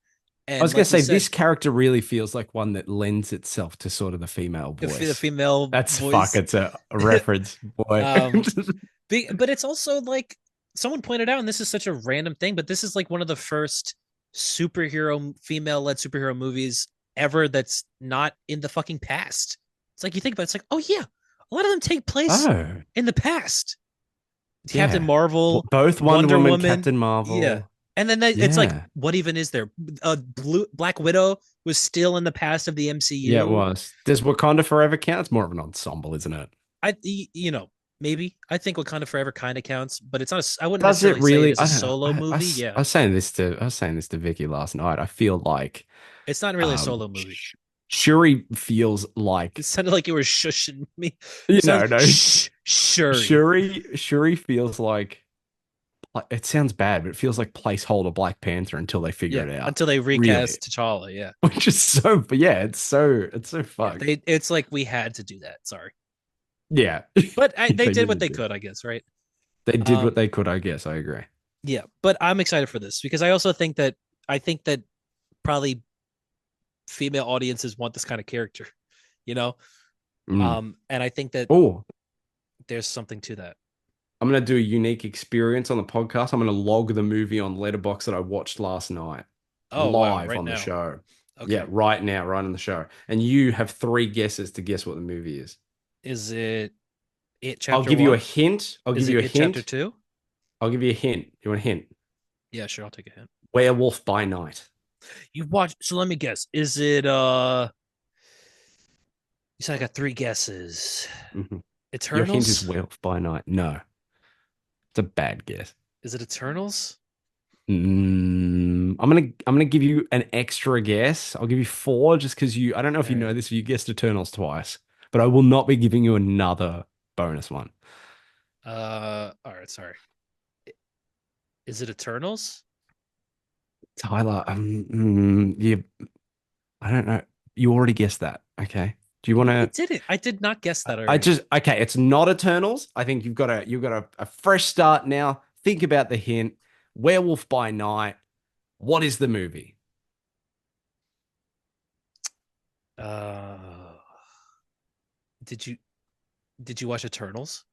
I And was gonna like we say said, this character really feels like one that lends itself to sort of the female the voice. female That's fuck, voice. it's a reference, boy. um, but it's also like someone pointed out, and this is such a random thing, but this is like one of the first female-led superhero movies ever that's not in the fucking past. It's like you think about it, it's like, oh yeah, a lot of them take place Oh, in the past. Captain yeah. Marvel, Both Wonder Wonder Woman, Woman, Captain yeah. Marvel. And then it's like, Yeah. what even is there? Black Widow was still in the past of the Yeah, it MCU. was. Does Wakanda Forever count? It's more of an ensemble, isn't it? Maybe I think Wakanda Forever kind of counts, but it's not. I wouldn't Does it necessarily say it really? as a I don't know. solo movie. Yeah, I was saying this to Vicky last night. I feel like it's not really a um solo movie. Shuri feels It like sounded like you were shushing me. you Sounds know, no. Shuri. Shuri feels like it sounds bad, but it feels like placeholder Black Panther until they figure Yeah, it out. until they Really. recast T'Challa. Yeah, Which is so but yeah, it's so yeah. fucked. It's like we had to do that. Sorry, Yeah. but they They did what really they did. could, I guess. Right. They did what Um, they could, I guess. I agree. yeah, but I'm excited for this because I also think that I think that probably female audiences want this kind of character, you know. Mm. And I think that Oh, there's something to that. I'm gonna do a unique experience on the podcast. I'm gonna log the movie on Letterboxd that I watched last night, Oh wow, live right on the now. show. Yeah, Okay. right now, right on the show. And you have three guesses to guess what the movie is. Is it I'll chapter give you a one? hint. I'll Is give it you a chapter hint. two? I'll give you a hint. You want a hint? Yeah, sure, I'll take a hint. Werewolf by Night. You've watched, so let me guess. Is it you said I got three guesses. Mhm. Your hint is Eternals? Werewolf by Night. No, it's a bad guess. Is it Eternals? I'm gonna give you an extra guess. I'll give you four just because you. I don't know if All you right. know this. You guessed Eternals twice, but I will not be giving you another bonus one. All right, sorry. Is it Eternals? Tyler, you. I don't know. You already guessed that. Okay. Do you want No, I to? didn't. I did not guess that I already. just okay. It's not Eternals. I think you've got a fresh start now. Think about the hint. Werewolf by Night. What is the movie? Uh did you did you watch Eternals?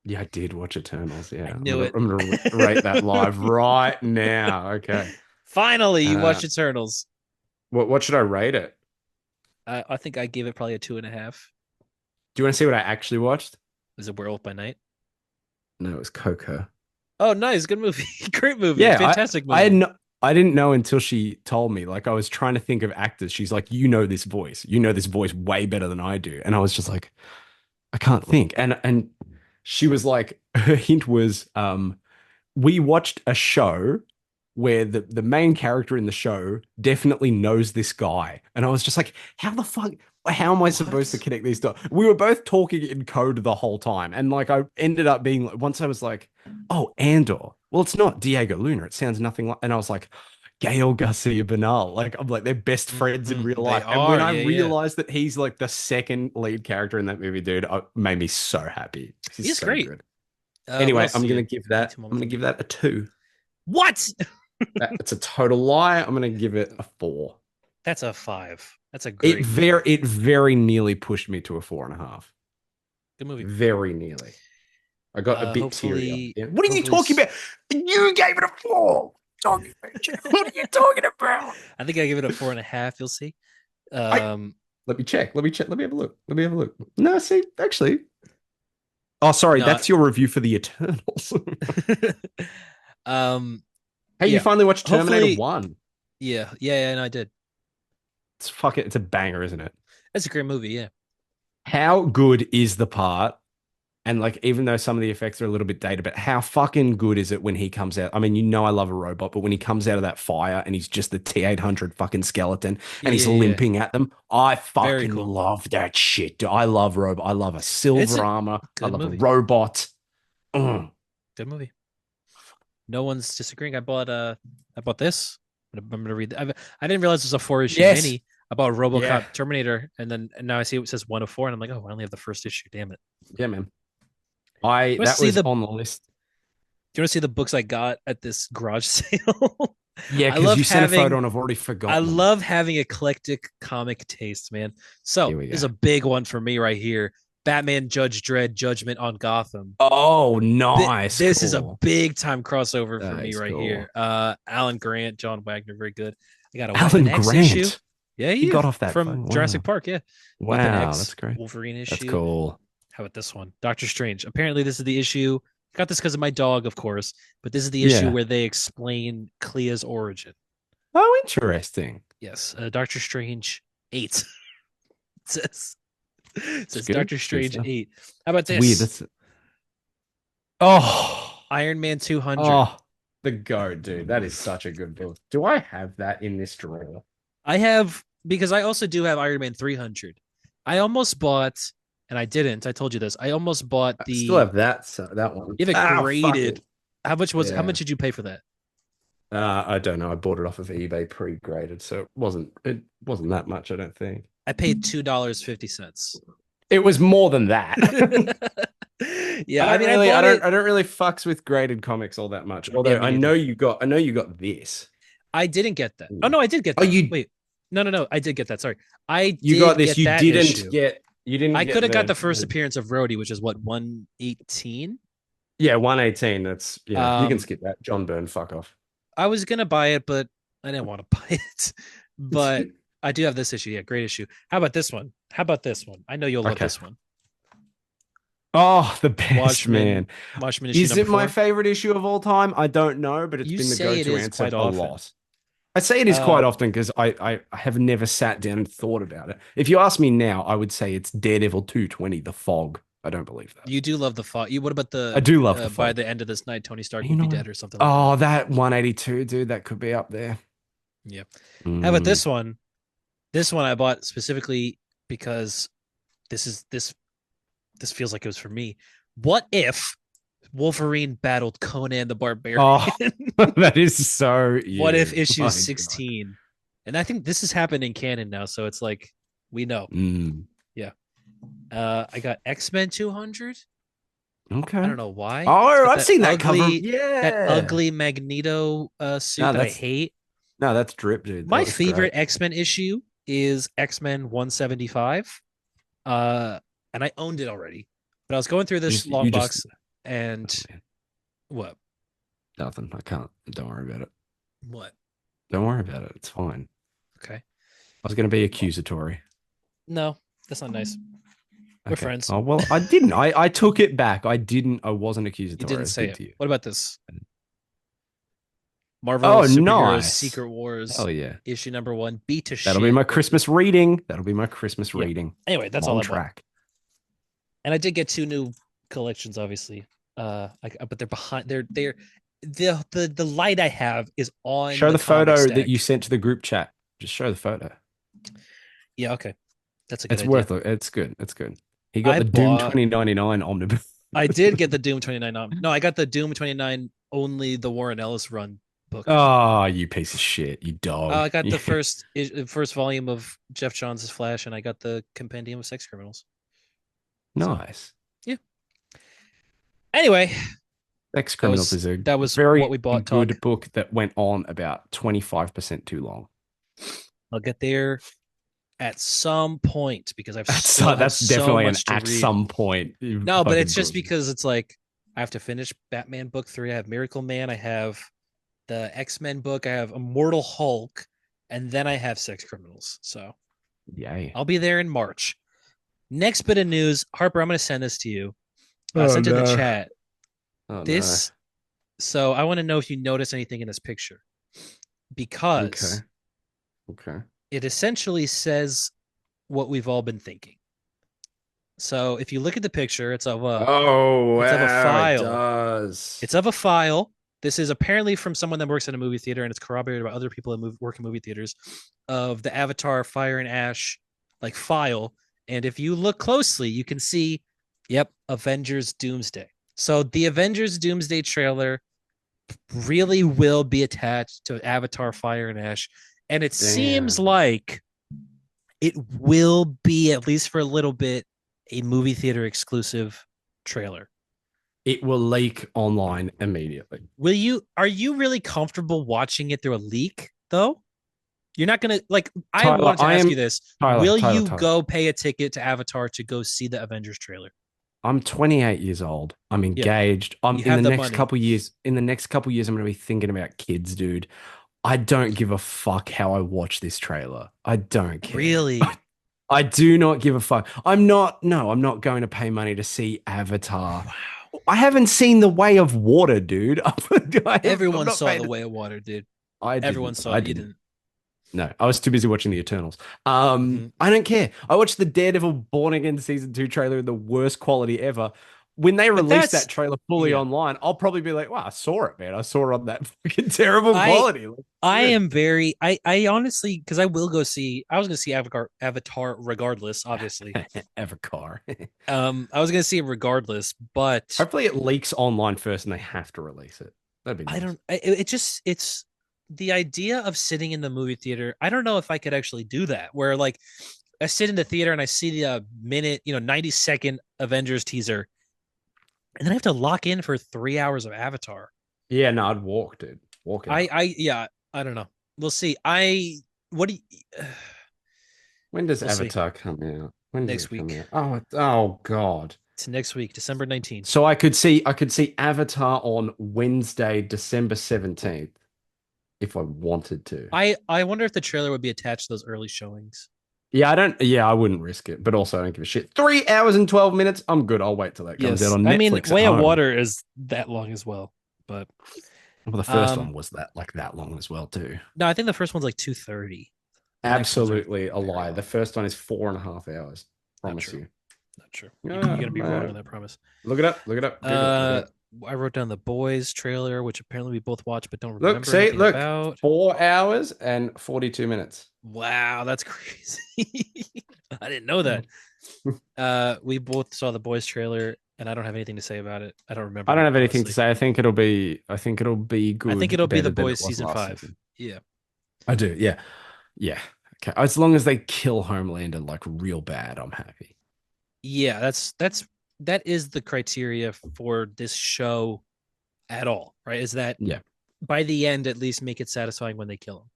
Yeah, I did watch Eternals. I Yeah, I'm knew gonna it. I'm gonna rate that live right now. Okay. Finally, you Uh, watched Eternals. what should I rate it? I think I gave it probably a 2.5. Do you want to see what I actually watched? Is it Werewolf by Night? No, it was Coco. Oh, nice. Good movie. Great movie. Yeah, Fantastic I had movie. no, I didn't know until she told me. Like I was trying to think of actors. She's like, you know this voice. You know this voice way better than I do. And I was just like, I can't think. And she was like, her hint was, we watched a show where the main character in the show definitely knows this guy. And I was just like, how the fuck? How am I supposed to What? connect these dots? We were both talking in code the whole time. And like, I ended up being like, once I was like, oh, Andor. Well, it's not Diego Luna. It sounds nothing like, and I was like, Gael Garcia Bernal. Like, I'm like, they're best friends in real They life. And when are. I Yeah, yeah. realized that he's like the second lead character in that movie, dude, it made me so happy. He's He's so great. good. What Anyway, else do you need to I'm mom gonna for give me? that a two. What? That's a total lie. I'm gonna give it a four. That's a 5. That's a great movie. It very nearly pushed me to a 4.5. Good movie. Very nearly. I got a bit teary up. Hopefully, Yeah. What are you hopefully, talking about? You gave it a four. Talking about what are you talking about? I think I give it a 4.5. You'll see. I Um, let me check. Let me check. Let me have a look. Let me have a look. No, see, actually. Oh, sorry, no. that's your review for the Eternals. um, Hey, you yeah. finally watched Terminator Hopefully, 1. yeah, and I did. It's fuck it, it's a banger, isn't it? It's a great movie. Yeah. How good is the part? And like, even though some of the effects are a little bit dated, but how fucking good is it when he comes out? I mean, you know, I love a robot, but when he comes out of that fire and he's just the T-800 fucking skeleton Yeah, and he's yeah, yeah. limping at them, I Very fucking cool. love that shit. I love robot. I love a It's silver a armor. I good love a movie. robot. Mm. Good movie. No one's disagreeing. I bought this. I'm gonna read. I didn't realize it was a 4 issue Yes. mini about Yeah. RoboCop Terminator, and now I see it says 104, and I'm like, oh, I only have the first issue. Damn it. Yeah, man. You want to That see was the? Do on the list. you want to see the books I got at this garage sale? Yeah, I because love you sent a photo having and I've already I forgotten them. love having eclectic comic taste, man. So Here we this go. is a big one for me right here. Batman Judge Dredd Judgment on Gotham. Oh, nice. This is a Cool. big time crossover for That me is right cool. here. Alan Grant, John Wagner, very good. I got a Weapon Alan X issue. Grant. Yeah, He yeah. got off that From phone. Jurassic Wow. Park, yeah. Weapon Wow, X, that's great. Wolverine That's issue. cool. How about this one? Doctor Strange. Apparently, this is the issue. Got this because of my dog, of course, but this is the issue Yeah. where they explain Clea's origin. Oh, interesting. Yes, Doctor Strange 8. It It's says good. Doctor Good Strange stuff. 8. How about It's weird. this? That's oh, Iron Man 200. oh, the goat, dude. That is such a good book. Do I have that in this drawer? I have, because I also do have Iron Man 300. I almost bought, and I didn't. I told you this. I almost bought I still the, have that. So that one. you have it Ah, fuck graded. it. How Yeah. much did you pay for that? I don't know. I bought it off of eBay pre-graded, so it wasn't that much, I don't think. I paid $2.50. It was more than that. Yeah, I mean, I I bought it. don't really fucks with graded comics all that much. Yeah, Although me neither. I know you got this. I didn't get that. Oh Ooh. no, I did get Oh, that. Wait, no, I did get that. Sorry, I you got did this. get that issue. You didn't I could get have got the first the appearance of Rhodey, which is what 118. yeah, 118. That's yeah, you can Um, skip that. John Byrne, fuck off. I was gonna buy it, but I didn't want to buy it. But I do have this issue. Yeah, great issue. How about this one? How about this one? I know you'll love Okay. this one. Oh, the best Watchmen, man. Watchmen issue Is number it my four. favorite issue of all time? I don't know, but it's You been the say it go-to is answer quite a often. lot. I say it is quite Uh, often because I have never sat down and thought about it. If you ask me now, I would say it's Daredevil 220, The Fog. I don't believe that. you do love the fog. You what about I the do love The by Fog. the end of this night, Tony Stark will You be know, dead or something like that. oh, that 182, dude, that could be up there. Yeah. How about Mm. this one? This one I bought specifically because this feels like it was for me. What if Wolverine battled Conan the Barbarian? Oh, that is so What if you. issue My God. 16? And I think this has happened in canon now, so it's like we know. Mm. Yeah. I got X-Men 200. I Okay. don't know why. It's Oh, got I've seen that cover. that Yeah. ugly Magneto suit No, that I that's hate. no, that's drip, dude. That My looks great. favorite X-Men issue is X-Men 175. Uh, and I owned it already. But I was going through this long You just box and oh man, what? nothing. I can't. Don't worry about it. What? Don't worry about it. It's fine. Okay. I was going to be accusatory. No, that's not nice. We're Okay. friends. Oh well, I didn't. I took it back. I didn't. I wasn't You accusatory. I didn't was say good it. to you. What about this? Marvel Oh, Superheroes nice. Secret Wars Hell yeah. issue number one. Beat to That'll be shit. my Christmas reading. That'll be my Christmas Yeah. reading. Anyway, that's I'm all on I bought. track. And I did get two new collections, obviously. But they're behind. They're the light I have is on Show the the comic photo that you stack. sent to the group chat. Just show the photo. Yeah, okay, that's a good It's idea. worth it. It's good. It's good. He got I the Doom bought. 2099 omnibus. I did get the Doom 29 on. No, I got the Doom 29 only the Warren Ellis run book. Oh, you piece of shit. You dog. I got the Yeah. first volume of Jeff Johns' Flash, and I got the Compendium of Sex Criminals. So Nice. yeah. Anyway, Sex that Criminals was is a that was what very we bought. Talk. good book that went on about 25% too long. I'll get there at some point because I still have That's so definitely an much to at read. some point. You No, but fucking it's just brilliant. because it's like I have to finish Batman book 3. I have Miracle Man. I have the X-Men book. I have Immortal Hulk, and then I have Sex Criminals. So Yay. I'll be there in March. Next bit of news, Harper. I'm going to send this to you. Oh Sent in the no. chat. Oh no. This. So I want to know if you notice anything in this picture Okay. because Okay. it essentially says what we've all been thinking. So if you look at the picture, Oh it's of a wow, it file. does. It's of a file. This is apparently from someone that works at a movie theater, and it's corroborated by other people that work in movie theaters of the Avatar Fire and Ash like file. And if you look closely, you can see, yep, Avengers Doomsday. So the Avengers Doomsday trailer really will be attached to Avatar Fire and Ash. And it seems Damn. like it will be, at least for a little bit, a movie theater exclusive trailer. It will leak online immediately. Are you really comfortable watching it through a leak though? You're not gonna like I Tyler, wanted to I ask you am this. Tyler, Will Tyler, you Tyler. go pay a ticket to Avatar to go see the Avengers trailer? I'm 28 years old. I'm Yeah, engaged. I'm you in have the the next money. couple years. In the next couple years, I'm going to be thinking about kids, dude. I don't give a fuck how I watch this trailer. I don't care. Really? I do not give a fuck. I'm not, no, I'm not going to pay money to see Avatar. Wow. I haven't seen The Way of Water, dude. I'm Everyone not saw paying. The Way of Water, dude. I Everyone didn't. saw I it. You didn't. didn't. No, I was too busy watching The Eternals. Mm-hmm. I don't care. I watched the Daredevil Born Again season 2 trailer in the worst quality ever. When they But release that that's trailer fully yeah. online, I'll probably be like, wow, I saw it, man. I saw it on that fucking terrible I quality. Like, I good. am very I honestly because I will go see I was gonna see Avatar regardless, obviously. Avatar. I was gonna see it regardless, but Hopefully it leaks online first and they have to release it. That'd be I nice. don't. It just it's the idea of sitting in the movie theater. I don't know if I could actually do that. Where like I sit in the theater and I see the minute 90-second Avengers teaser, and then I have to lock in for 3 hours of Avatar. Yeah, no, I'd walk, dude. Walk out. Yeah, I don't know. We'll see. I what do you, When does we'll see Avatar come out? When does next it come week. out? Oh God. It's next week, December 19th. So I could see Avatar on Wednesday, December 17th, if I wanted to. I wonder if the trailer would be attached to those early showings. Yeah, I wouldn't risk it, but also I don't give a shit. 3 hours and 12 minutes. I'm good. I'll wait till that comes out Yes, on I mean Netflix at Way of home. Water is that long as well, but Well, the first one um, was that long as well, too. no, I think the first one's like 2:30. The next ones are Absolutely a very lie. The long. first one is 4.5 hours. Not Promise true. you. Not true. You're Oh, gonna be wrong on man. that promise. Look it up. Look it up. Google it. Look it Uh, up. I wrote down the Boys trailer, which apparently we both watched but don't Look, remember see, anything look. about. 4 hours and 42 minutes. Wow, that's crazy. I didn't know that. We both saw the Boys trailer, and I don't have anything to say about it. I don't I remember don't it have anything to honestly. say. I think it'll be I think good, it'll be the better than it Boys was season last 5. season. Yeah. I do, yeah. Yeah. Okay. As long as they kill Homelander like real bad, I'm happy. Yeah, that is the criteria for this show at all, right? Is that Yeah. by the end at least make it satisfying when they kill him.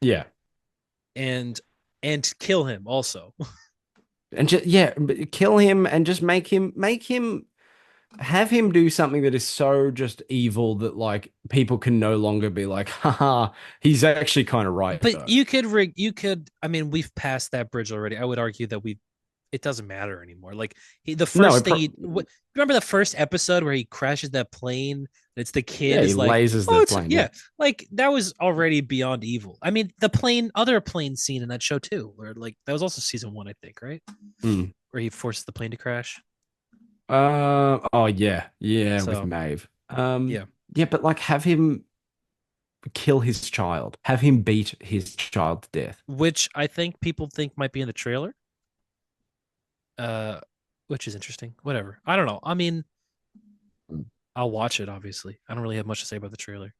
Yeah. And kill him also. And just yeah, kill him and just make him have him do something that is so just evil that like people can no longer be like, haha, he's actually kind of right But though. you could I mean we've passed that bridge already. I would argue that we it doesn't matter anymore. Like the No, first thing remember the first episode where he crashes that plane and it's the kid yeah, he is like, lasers oh, the it's plane. yeah, Yeah. like that was already beyond evil. I mean, other plane scene in that show too, where like that was also season 1, I think, right? Mm. Where he forces the plane to crash. Oh yeah, yeah, with So Maeve. yeah, Yeah, but like have him kill his child. Have him beat his child to death. which I think people think might be in the trailer. Uh, which is interesting. Whatever. I don't know. I mean, I'll watch it. Obviously, I don't really have much to say about the trailer.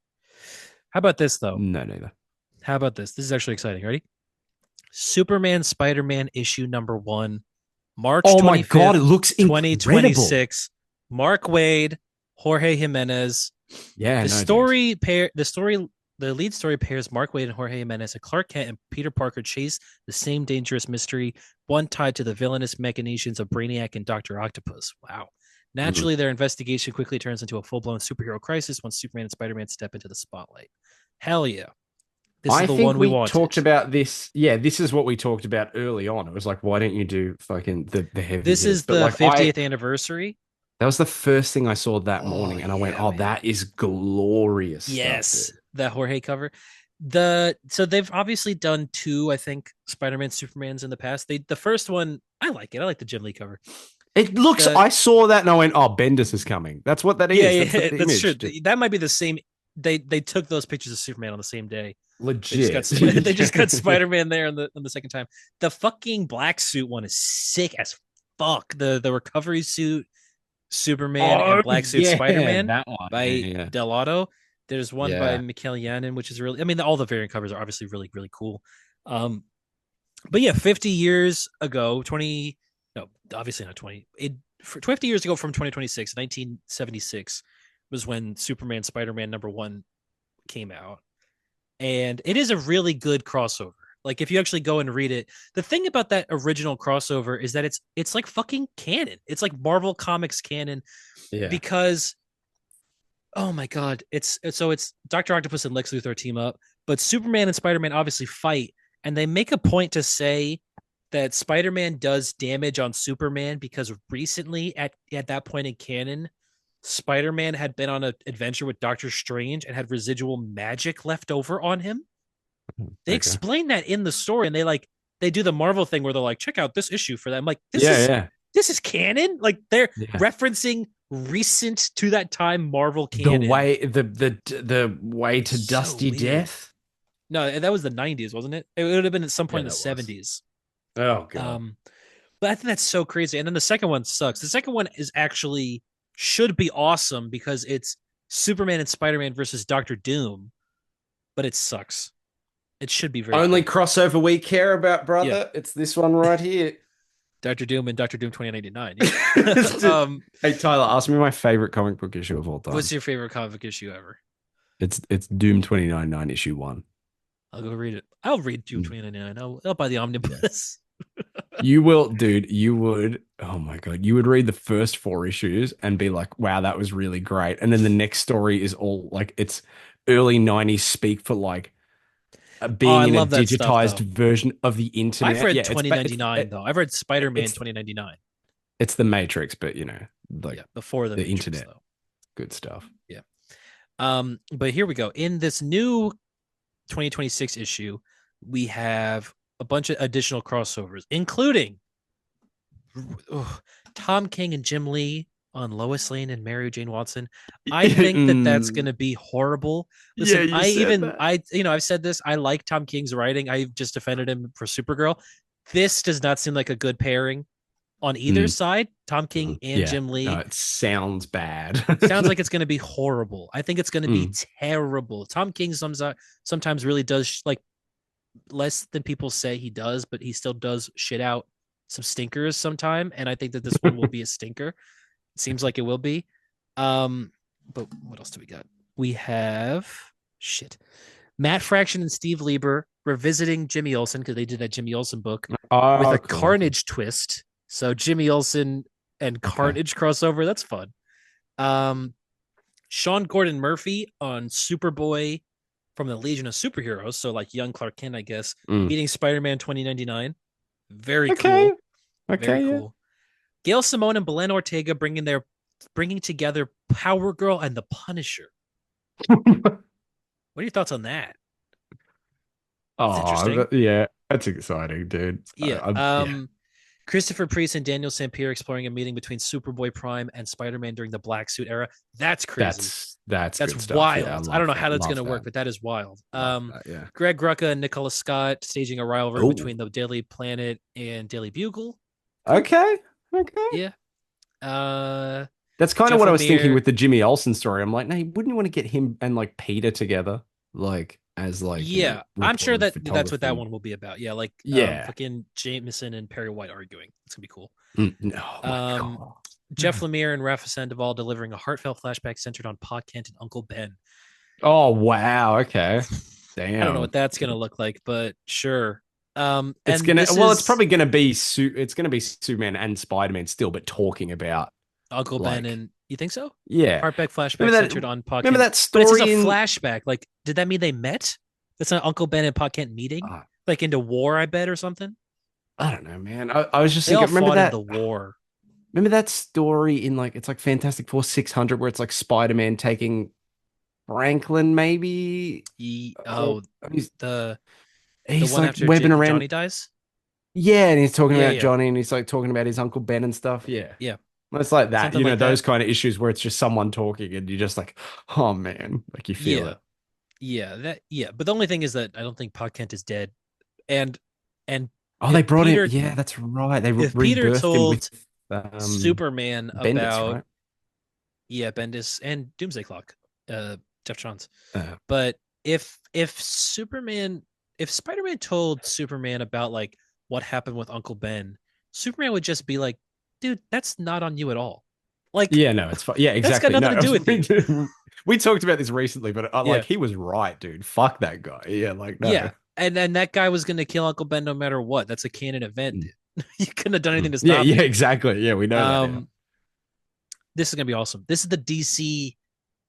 How about this though? No, neither. How about this? This is actually exciting. Ready? Superman Spider Man issue number 1, March Oh my God, 25th, it looks incredible. 2026. Mark Wade, Jorge Jimenez. Yeah, The no, dude. story pair the lead story pairs Mark Wade and Jorge Jimenez, a Clark Kent and Peter Parker chase the same dangerous mystery, one tied to the villainous machinations of Brainiac and Dr. Octopus. Wow. Mhm. Naturally, their investigation quickly turns into a full blown superhero crisis once Superman and Spider Man step into the spotlight. Hell yeah. This is I the think one we we wanted. talked about this. Yeah, this is what we talked about early on. It was like, why don't you do fucking the heavy This hitters? is But the like 50th anniversary. that was the first thing I saw that Oh, morning, and I went, yeah, oh, man. that is glorious stuff, Yes, dude. the Jorge cover. So they've obviously done two, I think, Spider-Man Supermans in the past. The first one, I like it. I like the Jim Lee cover. It looks. The I saw that and I went, oh, Bendis is coming. That's what that Yeah, is. That's yeah, the that's true. image. Just That might be the same. They took those pictures of Superman on the same day. legit. They just got Yeah. Spider-Man there on the second time. The fucking black suit one is sick as fuck. The recovery suit Superman Oh and black suit yeah, Spider-Man that one. Yeah, by yeah, Del Auto. There's one by yeah. Mikhail Yanin, which is really, I mean, all the variant covers are obviously really, really cool. Um, but yeah, 50 years ago, 20, no, obviously not 20, 50 years ago from 2026, 1976 was when Superman Spider-Man number 1 came out. And it is a really good crossover. Like if you actually go and read it, the thing about that original crossover is that it's like fucking canon. It's like Marvel Comics canon Yeah. because oh my god, it's Doctor Octopus and Lex Luthor team up, but Superman and Spider Man obviously fight, and they make a point to say that Spider Man does damage on Superman because recently at that point in canon, Spider Man had been on an adventure with Doctor Strange and had residual magic left over on him. They Okay. explain that in the story, and they do the Marvel thing where they're like, check out this issue for them. Like Yeah, yeah, this is canon. Like they're yeah. referencing recent to that time Marvel The canon. way the way It's to so dusty weird. death. No, that was the 90s, wasn't it? It would have been at some point Yeah, in the that was. 70s. Oh God. Um, but I think that's so crazy. And then the second one sucks. The second one is actually should be awesome because it's Superman and Spider-Man versus Doctor Doom, but it sucks. It should be very Only cool. crossover we care about, Yeah. brother. It's this one right here. Doctor Doom and Doctor Doom 2099. Yeah. Hey Tyler, ask me my favorite comic book issue of all What's time. your favorite comic issue ever? It's Doom 2099 issue one. I'll go read it. I'll read Doom Mm, 2099. I'll buy the yeah. omnibus. You will, dude, you would, oh my God, you would read the first four issues and be like, wow, that was really great. And then the next story is all like it's early 90s speak for like Oh, I being in a love that stuff digitized though. version of the I've internet. read Yeah, 2099 though. I've read Spider-Man it's 2099. it's the Matrix, but like Yeah, before the the Matrix internet, though. good stuff. Yeah. But here we go. In this new 2026 issue, we have a bunch of additional crossovers, including Tom King and Jim Lee on Lois Lane and Mary Jane Watson. I think that that's going Mm, to be horrible. yeah, Listen, you said that. I've said this. I like Tom King's writing. I just defended him for Supergirl. This does not seem like a good pairing on either Mm, side. Tom King and yeah, Jim no, Lee it sounds bad. sounds like it's going to be horrible. I think it's going to be Mm. terrible. Tom King sometimes really does like less than people say he does, but he still does shit out some stinkers sometime. And I think that this one will be a stinker. It seems like it will be. Um, but what else do we got? We have shit. Matt Fraction and Steve Lieber revisiting Jimmy Olsen because they did that Jimmy Olsen book with Oh, a cool. Carnage twist. So Jimmy Olsen and Okay. Carnage crossover. That's fun. Um, Sean Gordon Murphy on Superboy from the Legion of Superheroes. So like young Clark Kent, I guess, Mm. meeting Spider-Man 2099. Very Okay. cool. Very Okay. Yeah. cool. Gail Simone and Belen Ortega bringing together Power Girl and the Punisher. What are your thoughts on that? It's interesting. Yeah. That's exciting, dude. Yeah. Yeah. Christopher Priest and Daniel Sampier exploring a meeting between Superboy Prime and Spider-Man during the Black Suit era. That's crazy. That's That's good stuff. Yeah, I wild. I don't love know how that. that's going Love to work, that. but that is wild. Love that. Yeah. Greg Rucka and Nicola Scott staging a rivalry Oh. between the Daily Planet and Daily Bugle. Cool. Okay. Okay. Yeah. Uh, That's kind of Jeff what I was thinking Lemire. with the Jimmy Olsen story. I'm like, no, wouldn't you want to get him and like Peter together, like as like Yeah, I'm sure reporters, that that's what that photography? one will be about. Yeah, like Yeah. fucking Jameson and Perry White arguing. It's gonna be cool. Oh my Um, God. Jeff Lemire and Rafa Sandoval delivering a heartfelt flashback centered on Pa Kent and Uncle Ben. Oh wow. Okay. I don't know what Damn. that's gonna look like, but sure. It's And gonna this well, it's is probably gonna be it's gonna be Superman and Spider-Man still, but talking about Uncle Ben, like and you think so? yeah. Heartback flashback Remember that centered on Pa remember Kent, that but it says a story in flashback. Like, did that mean they met? That's not Uncle Ben and Pa Kent meeting, uh, like into war, I bet, or something. I don't know, man. I was just They all thinking, fought in the war. remember that story in like it's like Fantastic Four 600 where it's like Spider-Man taking Franklin maybe or Oh, he's the he's one like after webbing around Johnny dies. yeah, and he's talking Yeah, about yeah, Johnny and he's like talking about his Uncle Ben and stuff. Yeah. yeah, Well, it's like that, something like those that. kind of issues where it's just someone talking and you're just like, oh man, like you feel Yeah, it. yeah. But the only thing is that I don't think Pa Kent is dead, and and Oh, they if brought him. Peter Yeah, that's right. They if Peter rebirthed him with told Superman Bendis, about right? Bendis and Doomsday Clock, Jeff Johns. Uh, But if Spider-Man told Superman about like what happened with Uncle Ben, Superman would just be like, dude, that's not on you at all. Like yeah, no, it's fine. Yeah, that's got exactly. nothing No, to do with you. we talked about this recently, but like Yeah. he was right, dude. Fuck that guy. Yeah, like no. Yeah. And that guy was gonna kill Uncle Ben no matter what. That's a canon event, Mm, dude. You couldn't have done anything to Yeah, stop yeah, it. exactly. Yeah, we know that now. Um, this is gonna be awesome. This is the DC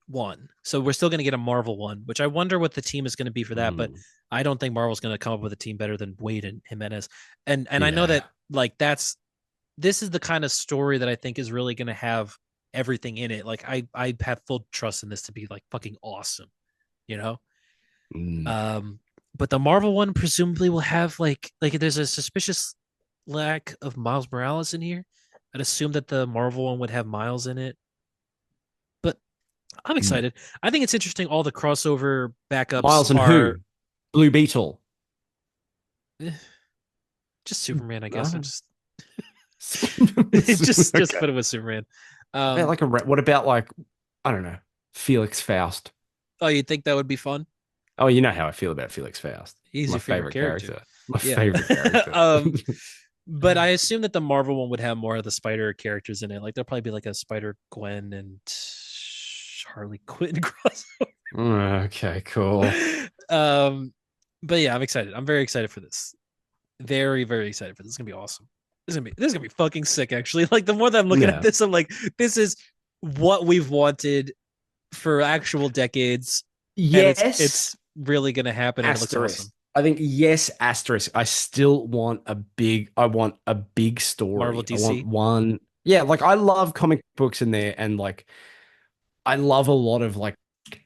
one. So we're still going to get a Marvel one, which I wonder what the team is going to be for that. But Mm, I don't think Marvel's going to come up with a team better than Wade and Jimenez. And I know yeah. that like this is the kind of story that I think is really going to have everything in it. Like I have full trust in this to be like fucking awesome, you know. Mm. Um, but the Marvel one presumably will have like there's a suspicious lack of Miles Morales in here. I'd assume that the Marvel one would have Miles in it, but I'm Mm. excited. I think it's interesting. All the crossover backups Miles and are who? Blue Beetle. eh, just Superman, I guess. I'm Uh, just just okay. put it with Superman. About Um, like what about like I don't know, Felix Faust? oh, you think that would be fun? Oh, you know how I feel about Felix Faust. He's My your favorite favorite character. character. My Yeah. favorite character. um, But I assume that the Marvel one would have more of the Spider characters in it. Like there'll probably be like a Spider Gwen and Harley Quinn Okay, cool. crossover. But yeah, I'm excited. I'm very excited for this. Very, very excited for this. It's gonna be awesome. This is gonna be fucking sick. Actually, like the more that I'm looking at Yeah. this, I'm like, this is what we've wanted for actual decades, and it's Yes, really gonna happen, and it looks awesome. asterisk. I think yes, asterisk. I still want I want a big Marvel story. I want DC. one. Yeah, like I love comic books in there, and like I love a lot of like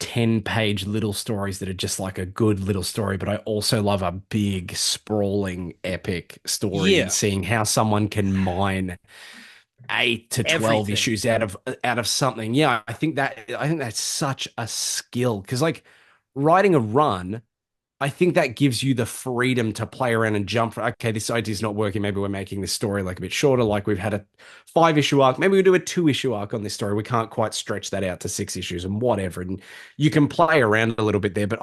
10-page little stories that are just like a good little story, but I also love a big, sprawling, epic story and Yeah, seeing how someone can mine 8 to 12 everything. issues out of something. Yeah, I think that's such a skill because like writing a run I think that gives you the freedom to play around and jump. Okay, this idea's not working. Maybe we're making this story like a bit shorter. Like we've had a 5 issue arc. Maybe we do a 2 issue arc on this story. We can't quite stretch that out to 6 issues and whatever. And you can play around a little bit there. But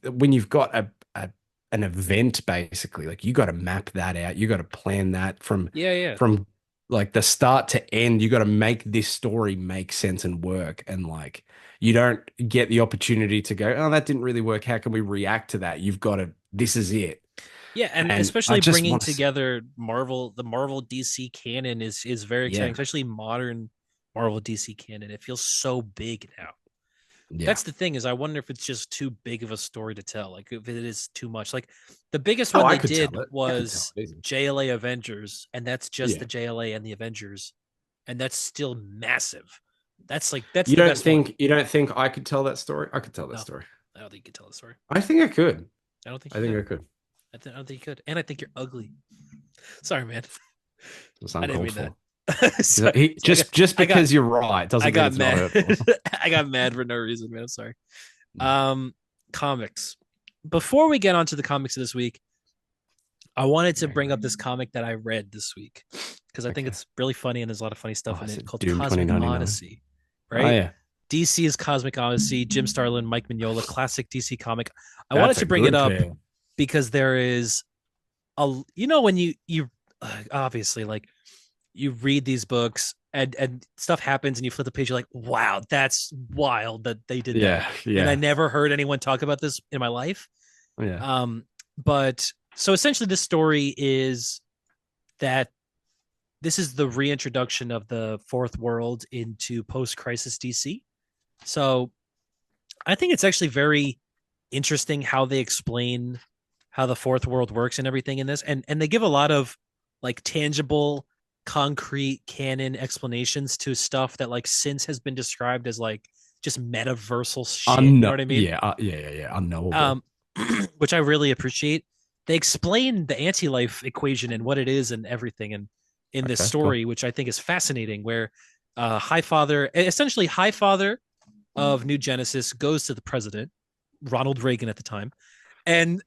when you've got an event basically, like you got to map that out. You got to plan that Yeah, yeah, from like the start to end. You got to make this story make sense and work. And like you don't get the opportunity to go, oh, that didn't really work. How can we react to that? You've got to, this is it. yeah, and And I especially just bringing want to, together Marvel, the Marvel DC canon is very exciting, yeah, especially modern Marvel DC canon. It feels so big now. yeah. That's the thing is I wonder if it's just too big of a story to tell. Like if it is too much. Like the biggest Oh, one I they could did tell it. I could tell was it easy. JLA Avengers, and that's just Yeah. the JLA and the Avengers, and that's still massive. That's You the don't best one. think, you don't think I could tell that story? I could tell that No, story. I don't think you can tell the story. I think I could. I don't think I you think could. I could. I don't think you could. And I think you're ugly. Sorry, man. It's I didn't uncalled mean that. for. Sorry. I got Just I got because you're right I doesn't mean got it's not mad. hurtful. I got mad for no reason, man. I'm sorry. Comics. Before we get on to the comics of this week, I wanted to bring up this comic that I read this week because I think Okay. it's really funny and there's a lot of funny Oh, stuff in is it it called Doom Cosmic 2099? Odyssey, Oh right? yeah. DC is Cosmic Odyssey, Jim Starlin, Mike Mignola, classic DC comic. I wanted That's a to bring it good up pair. because there is when you obviously like you read these books and stuff happens and you flip the page, you're like, wow, that's wild that they did that. Yeah, And I yeah, never heard anyone talk about this in my life. yeah. But so essentially this story is that this is the reintroduction of the fourth world into post-crisis DC. So I think it's actually very interesting how they explain how the fourth world works and everything in this, and they give a lot of like tangible, concrete canon explanations to stuff that like since has been described as like just metaversal shit. You know what I mean? Yeah, yeah. Unknowable. Um, which I really appreciate. They explain the anti-life equation and what it is and everything, and in this Okay, cool. story, which I think is fascinating, where essentially High Father of New Genesis goes to the president, Ronald Reagan at the time, and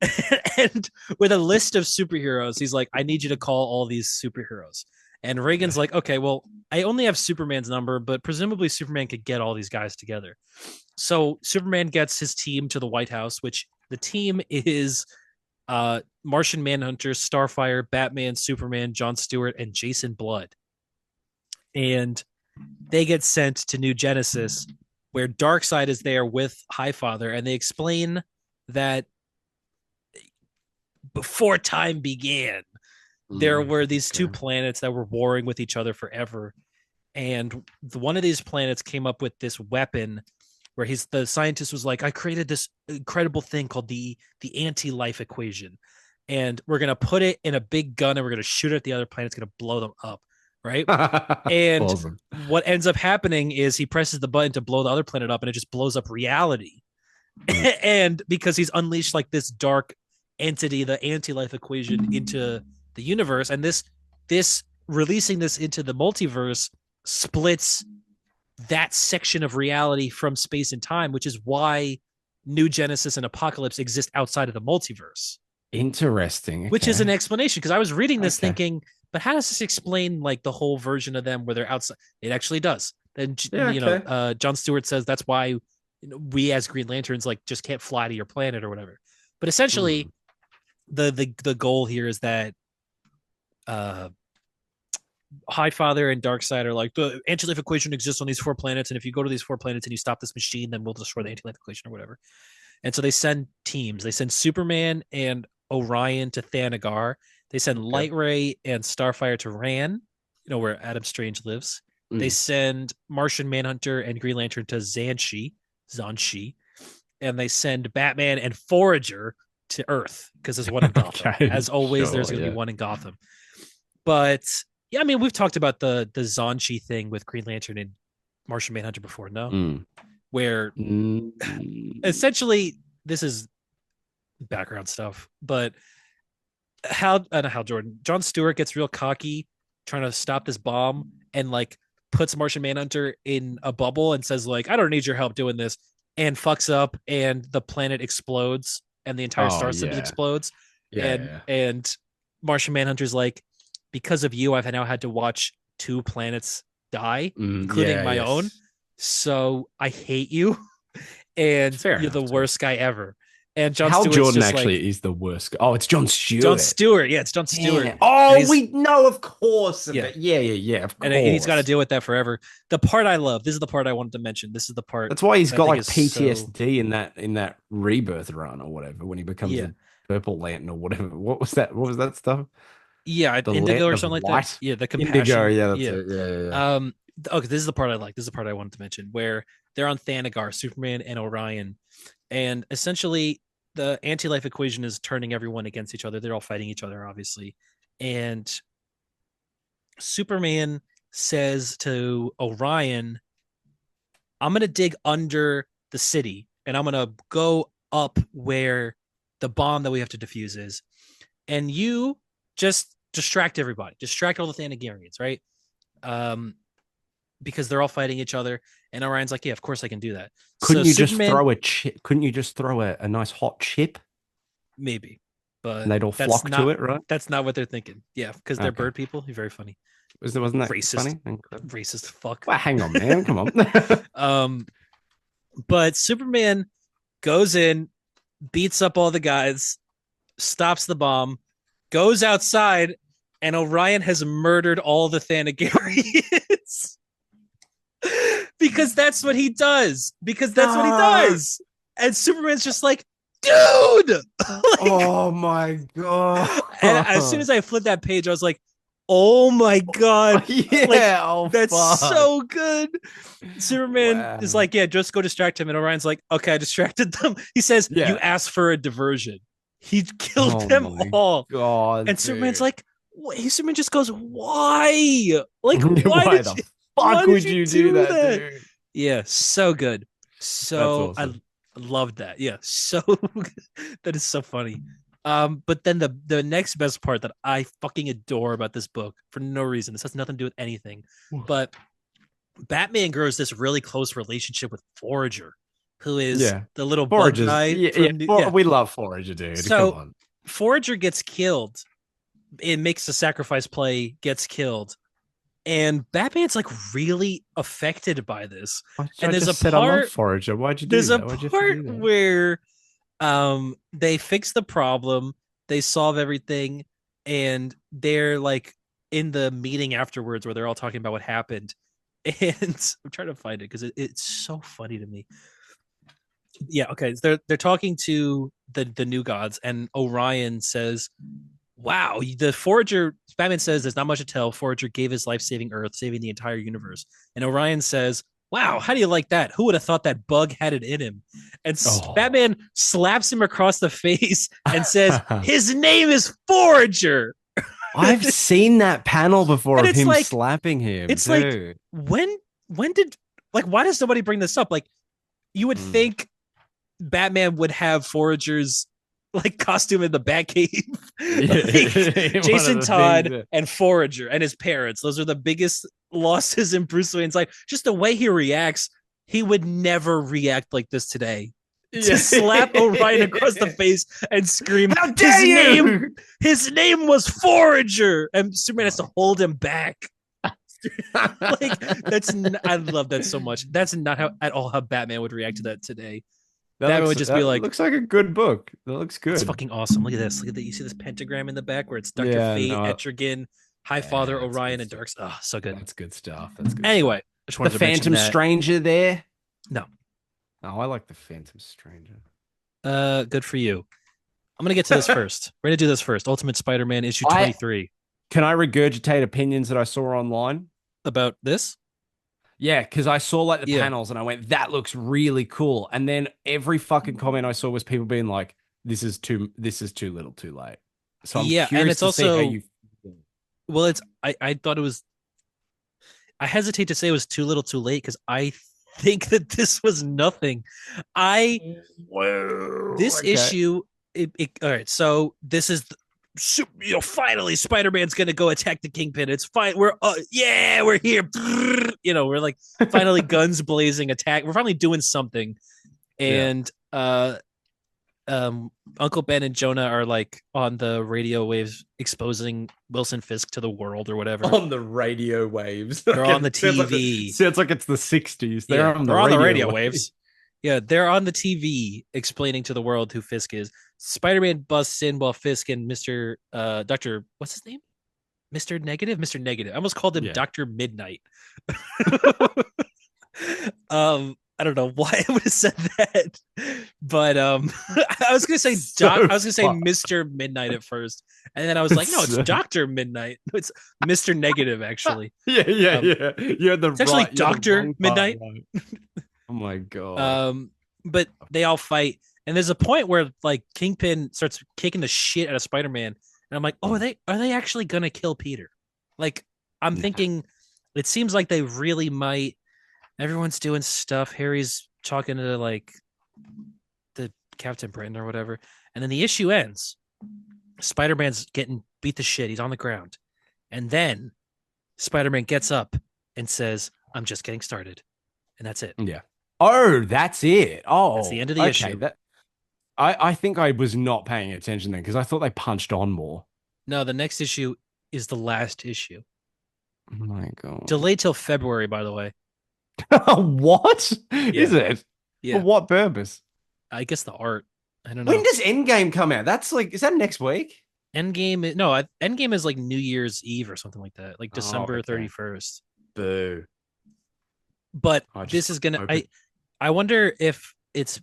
and with a list of superheroes, he's like, I need you to call all these superheroes. And Reagan's Okay. like, okay, well, I only have Superman's number, but presumably Superman could get all these guys together. So Superman gets his team to the White House, which the team is Martian Manhunter, Starfire, Batman, Superman, John Stewart, and Jason Blood. And they get sent to New Genesis, where Darkseid is there with Highfather, and they explain that before time began, there were these two Okay. planets that were warring with each other forever. And one of these planets came up with this weapon where the scientist was like, I created this incredible thing called the anti-life equation. And we're gonna put it in a big gun and we're gonna shoot it at the other planet. It's gonna blow them up. Right. And Awesome. what ends up happening is he presses the button to blow the other planet up and it just blows up reality. Mm. And because he's unleashed like this dark entity, the anti-life equation into the universe, and this releasing this into the multiverse splits that section of reality from space and time, which is why New Genesis and Apocalypse exist outside of the multiverse, Interesting. which is an Okay. explanation. Because I was reading this Okay. thinking, but how does this explain like the whole version of them where they're outside? It actually does. Then Yeah, okay. John Stewart says that's why we as Green Lanterns like just can't fly to your planet or whatever. But essentially, Hmm. the goal here is that uh Highfather and Darkseid are like, the anti-life equation exists on these 4 planets, and if you go to these 4 planets and you stop this machine, then we'll destroy the anti-life equation or whatever. And so they send teams. They send Superman and Orion to Thanagar. They send Okay. Lightray and Starfire to Ran, where Adam Strange lives. They Mm. send Martian Manhunter and Green Lantern to Zanshi, and they send Batman and Forager to Earth because there's one in Gotham. Okay. As always, there's Sure. going to be Yeah. one in Gotham. But yeah, I mean, we've talked about the Zanshi thing with Green Lantern and Martian Manhunter before, no? Mm. Where Mm. essentially this is background stuff, but Hal Jordan, John Stewart gets real cocky trying to stop this bomb and like puts Martian Manhunter in a bubble and says like, I don't need your help doing this, and fucks up and the planet explodes and the entire Oh star system yeah. explodes. Yeah. And Yeah. Martian Manhunter's like, because of you, I've now had to watch 2 planets die, including Yeah. my own. Yes. So I hate you and Fair you're the enough too. worst guy ever. And John Hal Stewart's Jordan just like, actually is the worst. Oh, it's John John Stewart. Stewart. Yeah, it's John Stewart. Yeah. And Oh, he's we know, of course. yeah. But yeah, yeah, yeah, of And he's got to course. deal with that forever. The part I love, this is the part I wanted to mention. This is the part That's why he's that I got think like is so, PTSD in that rebirth run or whatever when he becomes yeah. a purple lantern or whatever. What was that? What was that stuff? Yeah, The Indigo lantern or of something like that. light? Yeah, the Indigo, compassion. yeah, that's Yeah. it. Yeah, yeah, yeah. Um okay, this is the part I like. This is the part I wanted to mention where they're on Thanagar, Superman and Orion. And essentially the anti-life equation is turning everyone against each other. They're all fighting each other, obviously. And Superman says to Orion, I'm gonna dig under the city and I'm gonna go up where the bomb that we have to defuse is. And you just distract everybody, distract all the Thanagarians, right? Um, because they're all fighting each other. And Orion's like, yeah, of course I can do that. So Couldn't you just Superman, throw a chip? Couldn't you just throw a nice hot chip maybe, and but they'd all that's flock to not it, right? that's not what they're thinking. Yeah, because they're Okay. bird people. You're very funny. Wasn't that Racist, funny and clever? racist fuck. Well, hang on, man. Come on. um, but Superman goes in, beats up all the guys, stops the bomb, goes outside, and Orion has murdered all the Thanagarians. Because that's what he does. Because that's what he No. does. And Superman's just like, dude. Like, Oh my and as soon god. as I flipped that page, I was like, oh my god. Like, Yeah. Oh that's fuck. so good. Superman is Wow. like, yeah, just go distract him. And Orion's like, okay, I distracted them. He says, you Yeah. asked for a diversion. He killed Oh them my all. god, And Superman's dude. like, Superman just goes, why? Like, why Why did the you fuck why did would you you do do that, that? dude? Yeah, so good. That's So I awesome. loved that. Yeah, so that is so funny. But then the next best part that I fucking adore about this book for no reason. This has nothing to do with anything, but Batman grows this really close relationship with Forager, who is Yeah. the little bug Foragers. guy Yeah, yeah. from yeah. We love Forager, dude. Come So on. Forager gets killed. It makes the sacrifice play, gets killed, and Batman's like really affected by this. I And just said I love Forager. Why'd you do there's a that? Why'd you have to part do that? where they fix the problem, they solve everything, and they're like in the meeting afterwards where they're all talking about what happened. And I'm trying to find it because it's so funny to me. Yeah, okay. So they're talking to the new gods, and Orion says, wow, the Forager, Batman says there's not much to tell. Forager gave his life saving Earth, saving the entire universe. And Orion says, wow, how do you like that? Who would have thought that bug had it in him? And Oh. Batman slaps him across the face and says, his name is Forager. I've seen that panel before And of him slapping him, it's like, dude. when did, like, why does somebody bring this up? Like, you would Mm. think Batman would have Forager's like costume in the Batcave. Like One of Jason the things Todd that, and Forager and his parents. Those are the biggest losses in Bruce Wayne's life. Just the way he reacts, he would never react like this today. To yeah. slap Orion across the face and scream, How dare you? his name was Forager, and Superman has to hold him back. Like I love that so much. That's not how at all how Batman would react to that today. Batman would just be that like, looks like a good book. That looks it's good. fucking awesome. Look at this. Look at that. You see this pentagram in the back where it's Dr. Yeah, Fate, no, Etrigan, Highfather, yeah, that's Orion, good and stuff. Darks. Oh, so good. That's good stuff. That's good Anyway, stuff. I just The wanted to mention Phantom that. Stranger there. No. Oh, I like the Phantom Stranger. Good for you. I'm gonna get to this first. We're gonna do this first. Ultimate Spider-Man issue I 23. Can I regurgitate opinions that I saw online? About this? Yeah, because I saw like the Yeah. panels and I went, that looks really cool. And then every fucking comment I saw was people being like, this is too little too late. So I'm Yeah, and curious it's to see how also you feel. well, it's I thought it was I hesitate to say it was too little too late because I think that this was nothing. I Whoa. This Okay. issue all right, so this is finally Spider-Man's gonna go attack the Kingpin. It's fine. We're here. We're like finally guns blazing attack. We're finally doing something. Yeah. And Uncle Ben and Jonah are like on the radio waves exposing Wilson Fisk to the world or whatever. On the radio waves. They're on Okay. the TV. Sounds like it's the 60s. They're Yeah, on the they're on the radio radio waves. waves. Yeah, they're on the TV explaining to the world who Fisk is. Spider-Man busts in while Fisk and Mr. Dr. What's his name? Mr. Negative? Mr. Negative. I almost called him Yeah. Dr. Midnight. I don't know why I would have said that. But I was gonna say I was gonna say Mr. Midnight at first. And then I was like, no, it's Dr. Midnight. It's Mr. Negative, actually. Yeah. You had the It's actually you had the Dr. wrong part Midnight. right. Oh my God. But they all fight, and there's a point where like Kingpin starts kicking the shit out of Spider-Man, and I'm like, oh, are they actually gonna kill Peter? Like, I'm thinking, it seems like they really might. Everyone's doing stuff. Harry's talking to like the Captain Britain or whatever, and then the issue ends. Spider-Man's getting beat to shit. He's on the ground, and then Spider-Man gets up and says, "I'm just getting started," and that's it. Yeah. Oh, that's it. That's the Oh, end of the okay. issue. I think I was not paying attention then because I thought they punched on more. No, the next issue is the last issue. Oh my God. Delayed till February, by the way. What is Yeah. it? For Yeah. what purpose? I guess the art. I don't When know. does Endgame come out? That's like, is that next week? Endgame. No, Endgame is like New Year's Eve or something like that, like Oh, December okay. 31st. Boo. But I just this is gonna. hope I wonder if it's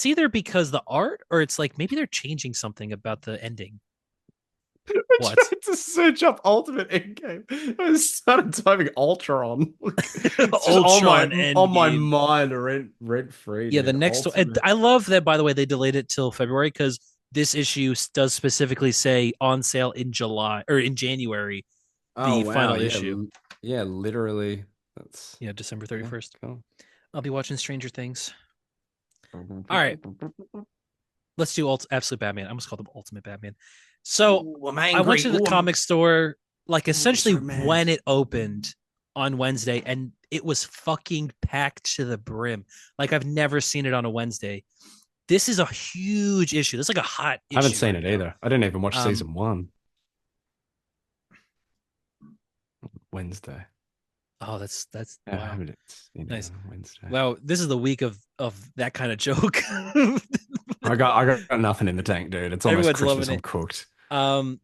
either because the art or it's like maybe they're changing something about the ending. I What? tried to search up Ultimate Endgame. I started typing Ultron. It's just Ultron on my Endgame. mind, rent free, Yeah, the dude. next one. I love that. By the way, they delayed it till February because this issue does specifically say on sale in July or in January. Oh The wow, final yeah, issue. yeah, literally. That's Yeah, December yeah, 31st. cool. I'll be watching Stranger Things. All right, let's do Absolute Batman. I almost called him Ultimate Batman. So Ooh, I'm I went angry. to the Ooh, comic store, like essentially so mad. when it opened on Wednesday, and it was fucking packed to the brim. Like I've never seen it on a Wednesday. This is a huge issue. This is like a hot I haven't issue seen right it now. either. I didn't even watch Um, season one. Wednesday. oh, that's Yeah, wow, it's nice. Wednesday. Wow, this is the week of that kind of joke. I got nothing in the tank, dude. It's almost Everyone's Christmas. loving I'm it. cooked. Um,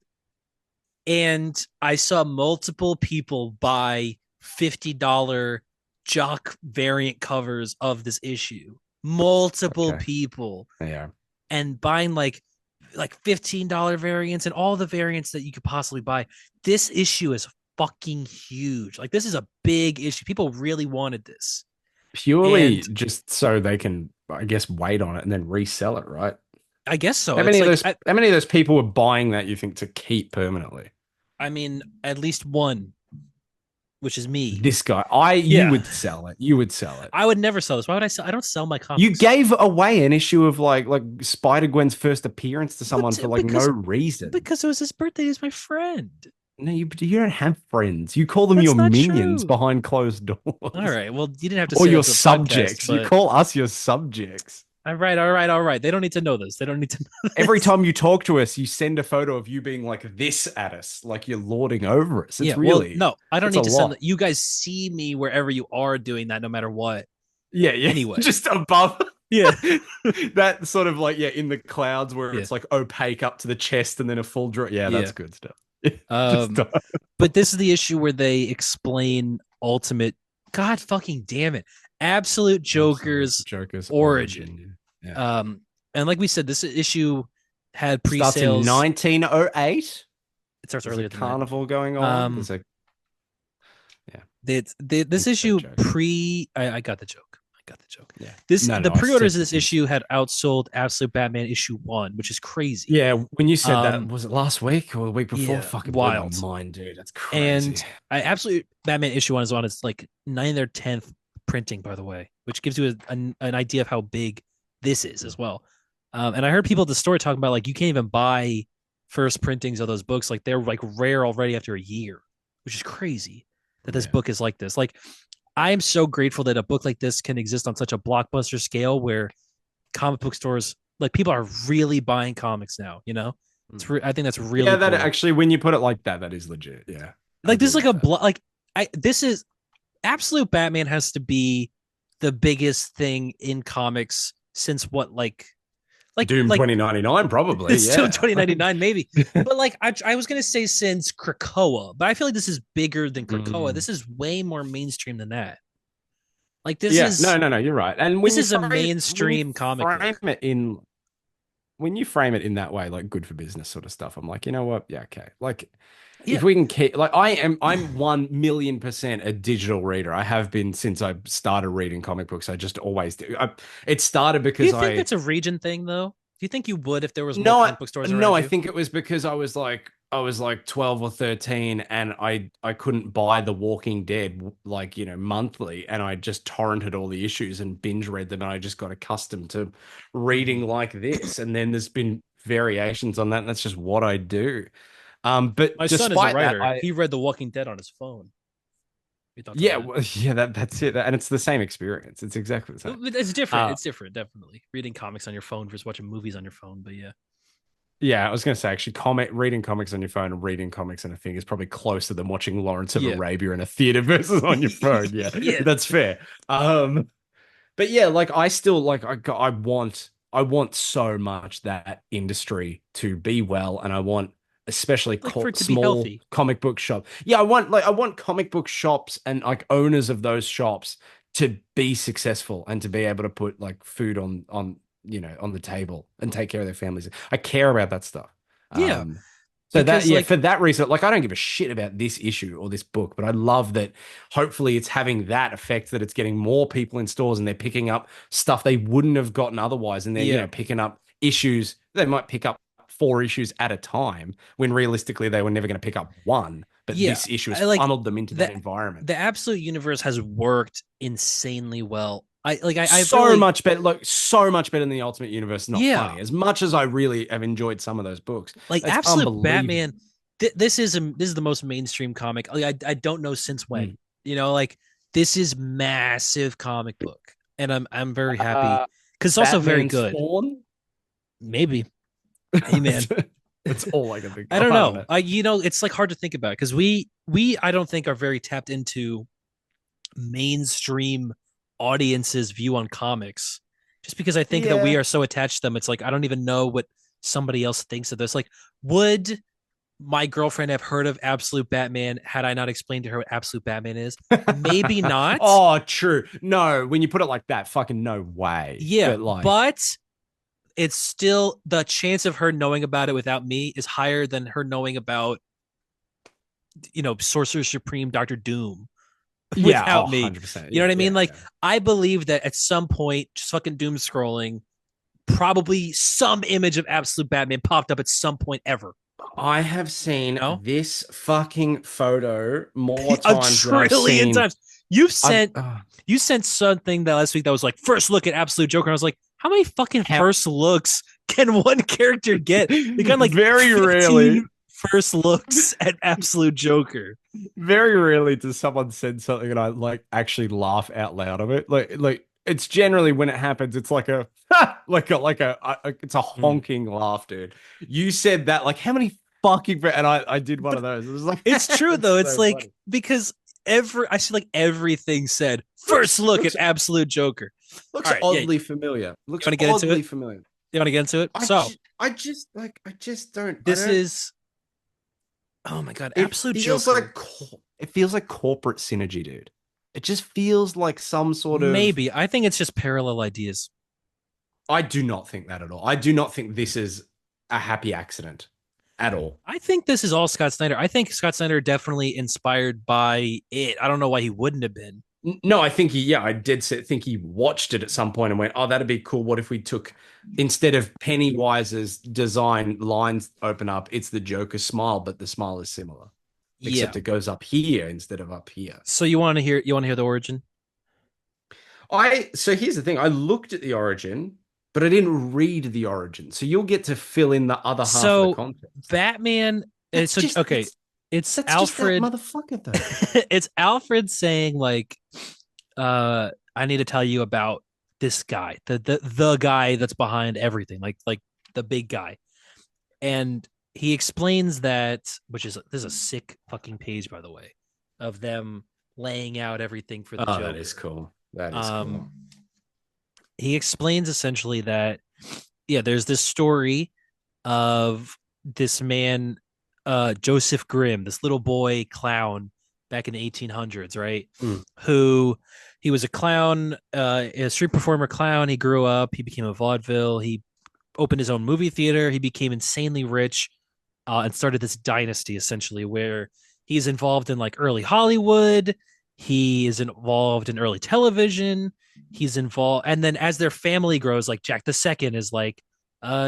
and I saw multiple people buy $50 jock variant covers of this issue. Multiple Okay. people Yeah. and buying like $15 variants and all the variants that you could possibly buy. This issue is fucking huge. Like this is a big issue. People really wanted this. Purely And just so they can, I guess, wait on it and then resell it, right? I guess so. How It's many of like how many of those people were buying that you think to keep permanently? I mean, at least one, which is me. This guy, you Yeah. would sell it. You would sell it. I would never sell this. Why would I sell? I don't sell my You comics. gave away an issue of like Spider Gwen's first appearance to someone for like no reason. Because it was his birthday. He's my friend. No, you don't have friends. You call them That's your not minions true. behind closed doors. All right. Well, you didn't have to Or say your that to the podcast, subjects. You but call us your subjects. all right, all right, all right. They don't need to know this. They don't need to know Every this. time you talk to us, you send a photo of you being like this at us, like you're lording over us. It's Yeah. Well, really, no, I don't it's a need to send lot. that. You guys see me wherever you are doing that, no matter what. Yeah. Anyway. Just above. Yeah, That sort of like, yeah, in the clouds where yeah, it's like opaque up to the chest and then a full draw. Yeah, yeah. that's good stuff. Just Um, but this is the issue where they explain ultimate. God fucking damn it! Absolute absolute Joker's Joker's origin. origin. Yeah. Yeah. And like we said, this issue had Starts in pre-sales. 1908. It starts There's a earlier than that. carnival going on. Um, There's a yeah, this insert issue joke. I got the joke. I got the joke. Yeah. This No, the no, I pre-orders said of this issue had outsold Absolute Batman issue 1, which is crazy. yeah, when you said that, Um, was it last week or the week before? yeah, Fucking blew my wild. mind, dude. That's crazy. And I Absolute Batman issue 1 is on its like 9th or 10th printing, by the way, which gives you an idea of how big this is as well. And I heard people at the store talking about like you can't even buy first printings of those books. Like they're like rare already after a year, which is crazy that this Yeah. book is like this. Like I am so grateful that a book like this can exist on such a blockbuster scale where comic book stores, like people are really buying comics now, you know? I think that's Yeah, really that cool. actually, when you put it like that, that is legit. Yeah, I Like this agree is like with that. like this is Absolute Batman has to be the biggest thing in comics since what Doom like 2099, probably. it's still Yeah. 2099 maybe. But like I was gonna say since Krakoa, but I feel like this is bigger than Krakoa. Mm. This is way more mainstream than that. Like this Yeah, is no, no, no, you're right. And this is a mainstream comic frame book. it in when you frame it in that way, like good for business sort of stuff, I'm like, you know what? Yeah, okay. Like if Yeah. we can keep like I'm 1,000,000% a digital reader. I have been since I started reading comic books. I just always do. It started Do you because think that's a region thing though? Do you think you would if there was more no, comic book stores no, around I you? think it was because I was like 12 or 13 and I couldn't buy The Walking Dead like, monthly, and I just torrented all the issues and binge read them, and I just got accustomed to reading Mm. like this. And then there's been variations on that, and that's just what I do. But My son is a despite that, writer. He read The Walking Dead on his phone. Your thoughts on yeah, that? well, yeah, that's it. And it's the same experience. It's exactly the same. It's different. Uh, It's different, definitely. Reading comics on your phone versus watching movies on your phone. But yeah, Yeah, I was going to say actually, reading comics on your phone and reading comics on a thing is probably closer than watching Lawrence of yeah, Arabia in a theater versus on your phone. Yeah, yeah, that's fair. But yeah, like I still like I want so much that industry to be well, and I want especially like for it to be small healthy. comic book shop. Yeah, I want comic book shops and like owners of those shops to be successful and to be able to put like food on the table and take care of their families. I care about that stuff. Yeah, Um, so that because yeah, like for that reason, like I don't give a shit about this issue or this book, but I love that hopefully it's having that effect that it's getting more people in stores and they're picking up stuff they wouldn't have gotten otherwise, and they're yeah, picking up issues. They might pick up 4 issues at a time when realistically they were never going to pick up one, but yeah. this issue has I like funneled them into that the environment. the absolute universe has worked insanely well. I So really much better, like so much better than the Ultimate Universe. Not yeah. funny. As much as I really have enjoyed some of those books, Like it's absolute unbelievable. Batman. This is the most mainstream comic. Like, I don't know since when. Mm. Like this is massive comic book, and I'm very happy Uh, because it's also very Batman good. Spawn. Maybe, hey man, That's all I can think I of. don't I don't know. know. It's like hard to think about because we I don't think are very tapped into mainstream audiences' view on comics. Just because I think that we Yeah. are so attached to them, it's like I don't even know what somebody else thinks of this. Like, would my girlfriend have heard of Absolute Batman had I not explained to her what Absolute Batman is? Maybe not. Oh, true. No, when you put it like that, fucking no way. Yeah, But like, but it's still the chance of her knowing about it without me is higher than her knowing about Sorcerer Supreme Doctor Doom yeah, oh, without me. 100%. You know Yeah, what I mean? yeah, Like yeah. I believe that at some point, just fucking doom scrolling, probably some image of Absolute Batman popped up at some point ever. I have seen You know, this fucking photo more a times than I've trillion seen. times. You've I've sent you sent something that last week that was like first look at Absolute Joker. And I was like, how many fucking how first looks can one character get? They got like very 15 rarely, first looks at Absolute Joker. very rarely does someone send something and I like actually laugh out loud of it. Like it's generally when it happens, it's like a it's a Mm. honking laugh, dude. You said that like how many fucking and I did one But of those. It was like it's true it's though. It's so like funny. because I see like everything said first look at Looks Absolute Joker. looks All right, yeah. You oddly familiar. Looks want to get into oddly it? familiar. You want to get into it? So I just don't. I this don't. is, oh my god, Absolute Joker. It feels like corporate synergy, dude. It just feels like some sort of. Maybe I think it's just parallel ideas. I do not think that at all. I do not think this is a happy accident at all. I think this is all Scott Snyder. I think Scott Snyder definitely inspired by it. I don't know why he wouldn't have been. No, I think I did think he watched it at some point and went, "Oh, that'd be cool. What if we took instead of Pennywise's design lines open up, it's the Joker smile, but the smile is similar, Yeah. except it goes up here instead of up here." So you want to hear the origin? So here's the thing. I looked at the origin, but I didn't read the origin. So you'll get to fill in the other half of the So context. Batman. That's So just okay, it's that's just that Alfred. motherfucker though. It's Alfred saying like, I need to tell you about this guy, the guy that's behind everything, like the big guy, and he explains that, which is this is a sick fucking page by the way, of them laying out everything for the Oh, that is Joker. cool. That is cool. Um, he explains essentially that yeah, there's this story of this man, Joseph Grimm, this little boy clown back in the 1800s, right? Mm. Who he was a clown, a street performer clown. He grew up, he became a vaudeville, he opened his own movie theater, he became insanely rich, and started this dynasty essentially where he's involved in like early Hollywood. He is involved in early television. He's involved, and then as their family grows, like Jack the Second is like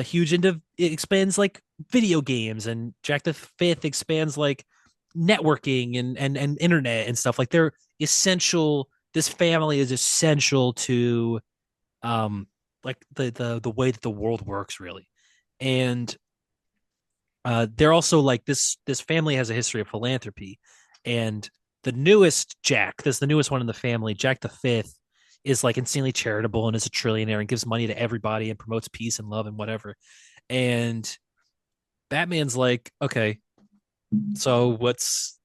huge into it expands like video games, and Jack the Fifth expands like networking and internet and stuff. Like they're essential. This family is essential to um like the way that the world works really, and they're also like this family has a history of philanthropy, and the newest Jack, this the newest one in the family, Jack the Fifth, is like insanely charitable and is a trillionaire and gives money to everybody and promotes peace and love and whatever. And Batman's like, okay, so what's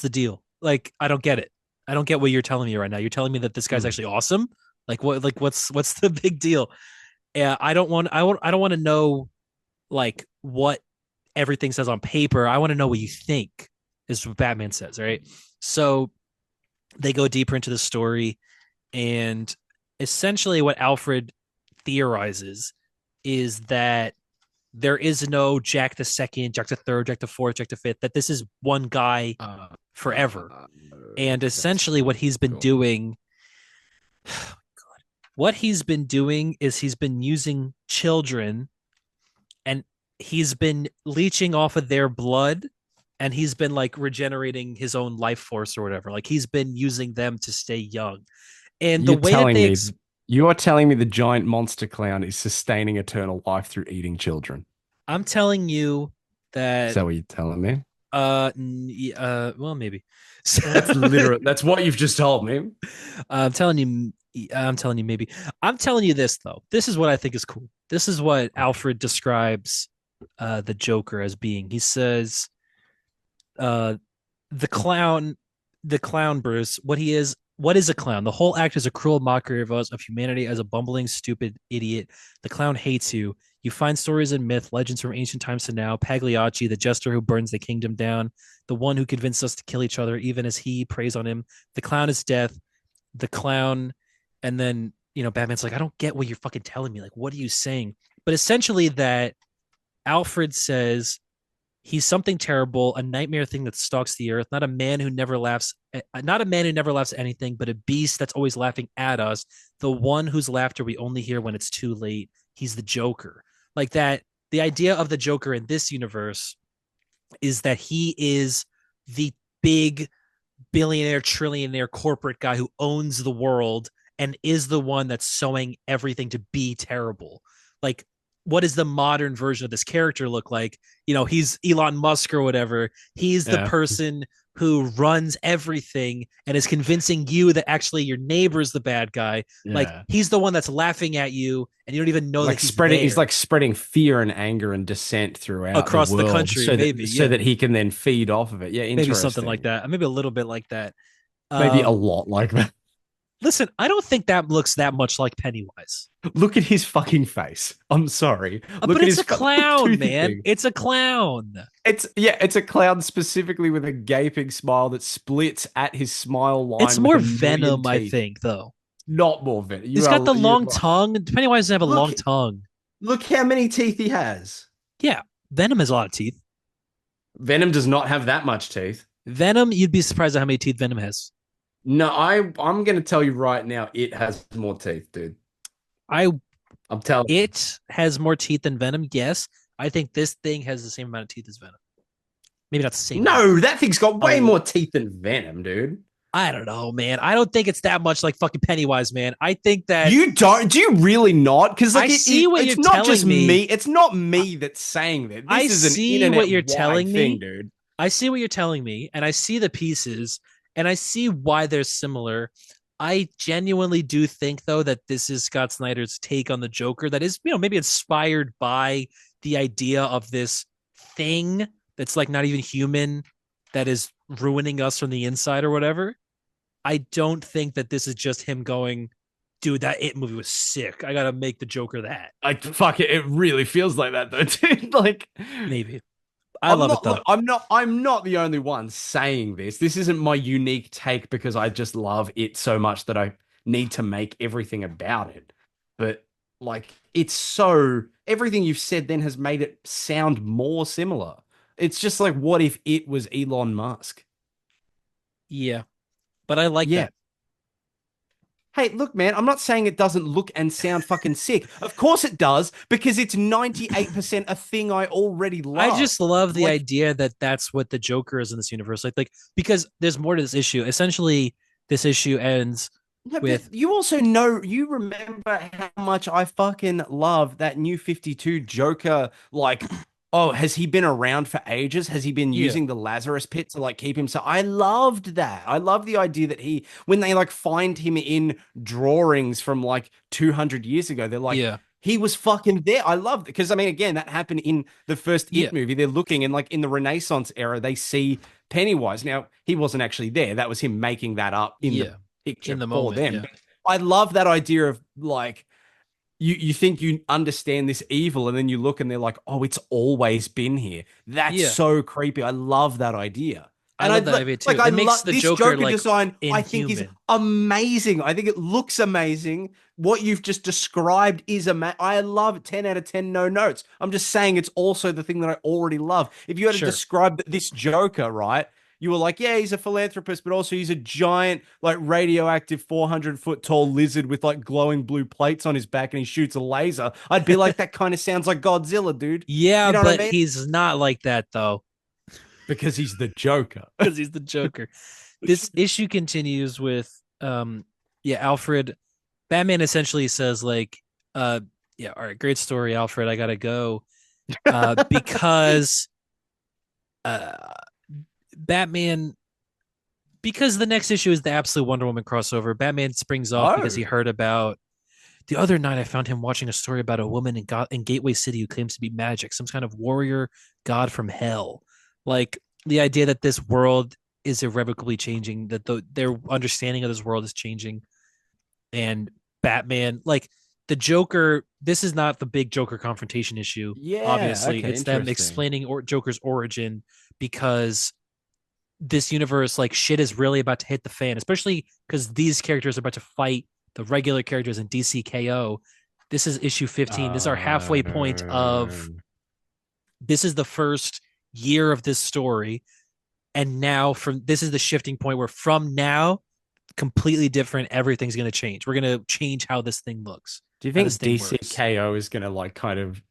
the deal? Like, I don't get it. I don't get what you're telling me right now. You're telling me that this guy's Mm. actually awesome. Like what? Like what's the big deal? Yeah, I don't want to know like what everything says on paper. I want to know what you think. Is what Batman says, right? So they go deeper into the story, and essentially what Alfred theorizes is that there is no Jack the Second, Jack the Third, Jack the Fourth, Jack the Fifth. That this is one guy Uh, forever, uh, and that's essentially cool. what he's been doing is he's been using children, and he's been leeching off of their blood, and he's been like regenerating his own life force or whatever. Like he's been using them to stay young. And the You're way that telling they me you are telling me the giant monster clown is sustaining eternal life through eating children. I'm telling you Is that that what you're telling me? well maybe. So, That's literal. That's what you've just told me. I'm telling you maybe. I'm telling you this though. This is what I think is cool. This is what Alfred describes the Joker as being. He says uh the clown, Bruce, what is a clown? The whole act is a cruel mockery of us, of humanity, as a bumbling stupid idiot. The clown hates you. You find stories and myth, legends from ancient times to now. Pagliacci, the jester who burns the kingdom down, the one who convinced us to kill each other even as he preys on him. The clown is death. The clown. And then Batman's like, I don't get what you're fucking telling me. Like, what are you saying? But essentially that Alfred says he's something terrible, a nightmare thing that stalks the earth, not a man who never laughs, not a man who never laughs at anything, but a beast that's always laughing at us, the one whose laughter we only hear when it's too late. He's the Joker. Like that, the idea of the Joker in this universe is that he is the big billionaire, trillionaire corporate guy who owns the world and is the one that's sowing everything to be terrible. Like, what does the modern version of this character look like? He's Elon Musk or whatever. He's the Yeah. person who runs everything and is convincing you that actually your neighbor's the bad guy. Like Yeah. he's the one that's laughing at you and you don't even know that Like he's spreading he's there like spreading fear and anger and dissent throughout the across the world country, maybe. so Yeah, that he can then feed off of it. Yeah, maybe something like interesting. that. Maybe a little bit like that. Maybe a Um, lot like that. listen, I don't think that looks that much like Pennywise. Look at his fucking face. I'm sorry. But Look at it's his a fucking clown, toothy man. thing. It's a clown. It's a clown specifically with a gaping smile that splits at his smile It's line with more a million Venom, I teeth. think, though. Not more of it. It's got the You long tongue. Pennywise doesn't have a look long tongue. look how many teeth he has. Yeah, Venom has a lot of teeth. Venom does not have that much teeth. Venom, you'd be surprised at how many teeth Venom has. No, I'm gonna tell you right now, it has more teeth, dude. I I'm telling you. It has more teeth than Venom. Yes, I think this thing has the same amount of teeth as Venom. Maybe not the same amount. No, that thing's got way Oh, more teeth than Venom, dude. I don't know, man. I don't think it's that much like fucking Pennywise, man. I think that You don't? Do you really not? Because I like see what you're it's not just telling me. me. It's not me that's saying that. I This is an see what internet you're wide telling thing, me. dude. I see what you're telling me, and I see the pieces, and I see why they're similar. I genuinely do think, though, that this is Scott Snyder's take on the Joker that is, maybe inspired by the idea of this thing that's like not even human that is ruining us from the inside or whatever. I don't think that this is just him going, dude, that It movie was sick. I got to make the Joker that. Like fuck it, it really feels like that though, dude. Like Maybe. I I'm love it, not though. look, I'm not the only one saying this. This isn't my unique take because I just love it so much that I need to make everything about it. But like it's so everything you've said then has made it sound more similar. It's just like what if it was Elon Musk? Yeah, but I like Yeah. that. Hey, look, man, I'm not saying it doesn't look and sound fucking sick. Of course it does, because it's 98% a thing I already I love. just love the Like, idea that that's what the Joker is in this universe. Like because there's more to this issue. Essentially, this issue ends no, but with you also know, you remember how much I fucking love that new 52 Joker. Like, oh, has he been around for ages? Has he been yeah, using the Lazarus pit to like keep himself? I loved that. I love the idea that when they like find him in drawings from like 200 years ago, they're like, yeah, he was fucking there. I loved it. Because I mean, again, that happened in the first yeah, It movie. They're looking and like in the Renaissance era, they see Pennywise. Now, he wasn't actually there. That was him making that up in the yeah. In picture the for moment, them. yeah, But I love that idea of like you think you understand this evil and then you look and they're like, "Oh, it's always been here." That's yeah. so creepy. I love that idea. I And I love that idea like too. I It makes love the this Joker Joker like design. I think is inhuman. amazing. I think it looks amazing. What you've just described is I love it. 10 out of 10 no notes. I'm just saying it's also the thing that I already love. If you had to Sure. describe this Joker, right? You were like, yeah, he's a philanthropist, but also he's a giant, like radioactive 400-foot tall lizard with like glowing blue plates on his back and he shoots a laser. I'd be like, that kind of sounds like Godzilla, dude. Yeah, You know what I but mean? he's not like that though, Because he's the Joker. because he's the Joker. This issue continues with yeah, Alfred. Batman essentially says like, yeah, all right, great story, Alfred. I gotta go. Because uh Batman because the next issue is the absolute Wonder Woman crossover. Batman springs off because Oh. he heard about the other night. I found him watching a story about a woman in Gateway City who claims to be magic, some kind of warrior god from hell. Like the idea that this world is irrevocably changing, that their understanding of this world is changing, and Batman, like the Joker. This is not the big Joker confrontation issue. Yeah. Obviously, Okay. it's them Interesting. explaining Joker's origin because this universe, like shit is really about to hit the fan, especially because these characters are about to fight the regular characters in DCKO. This is issue 15. This is our halfway point of this is the first year of this story. And now from this is the shifting point where from now, completely different, everything's gonna change. We're gonna change how this thing looks, Do you how this think thing works. DCKO is going to like kind of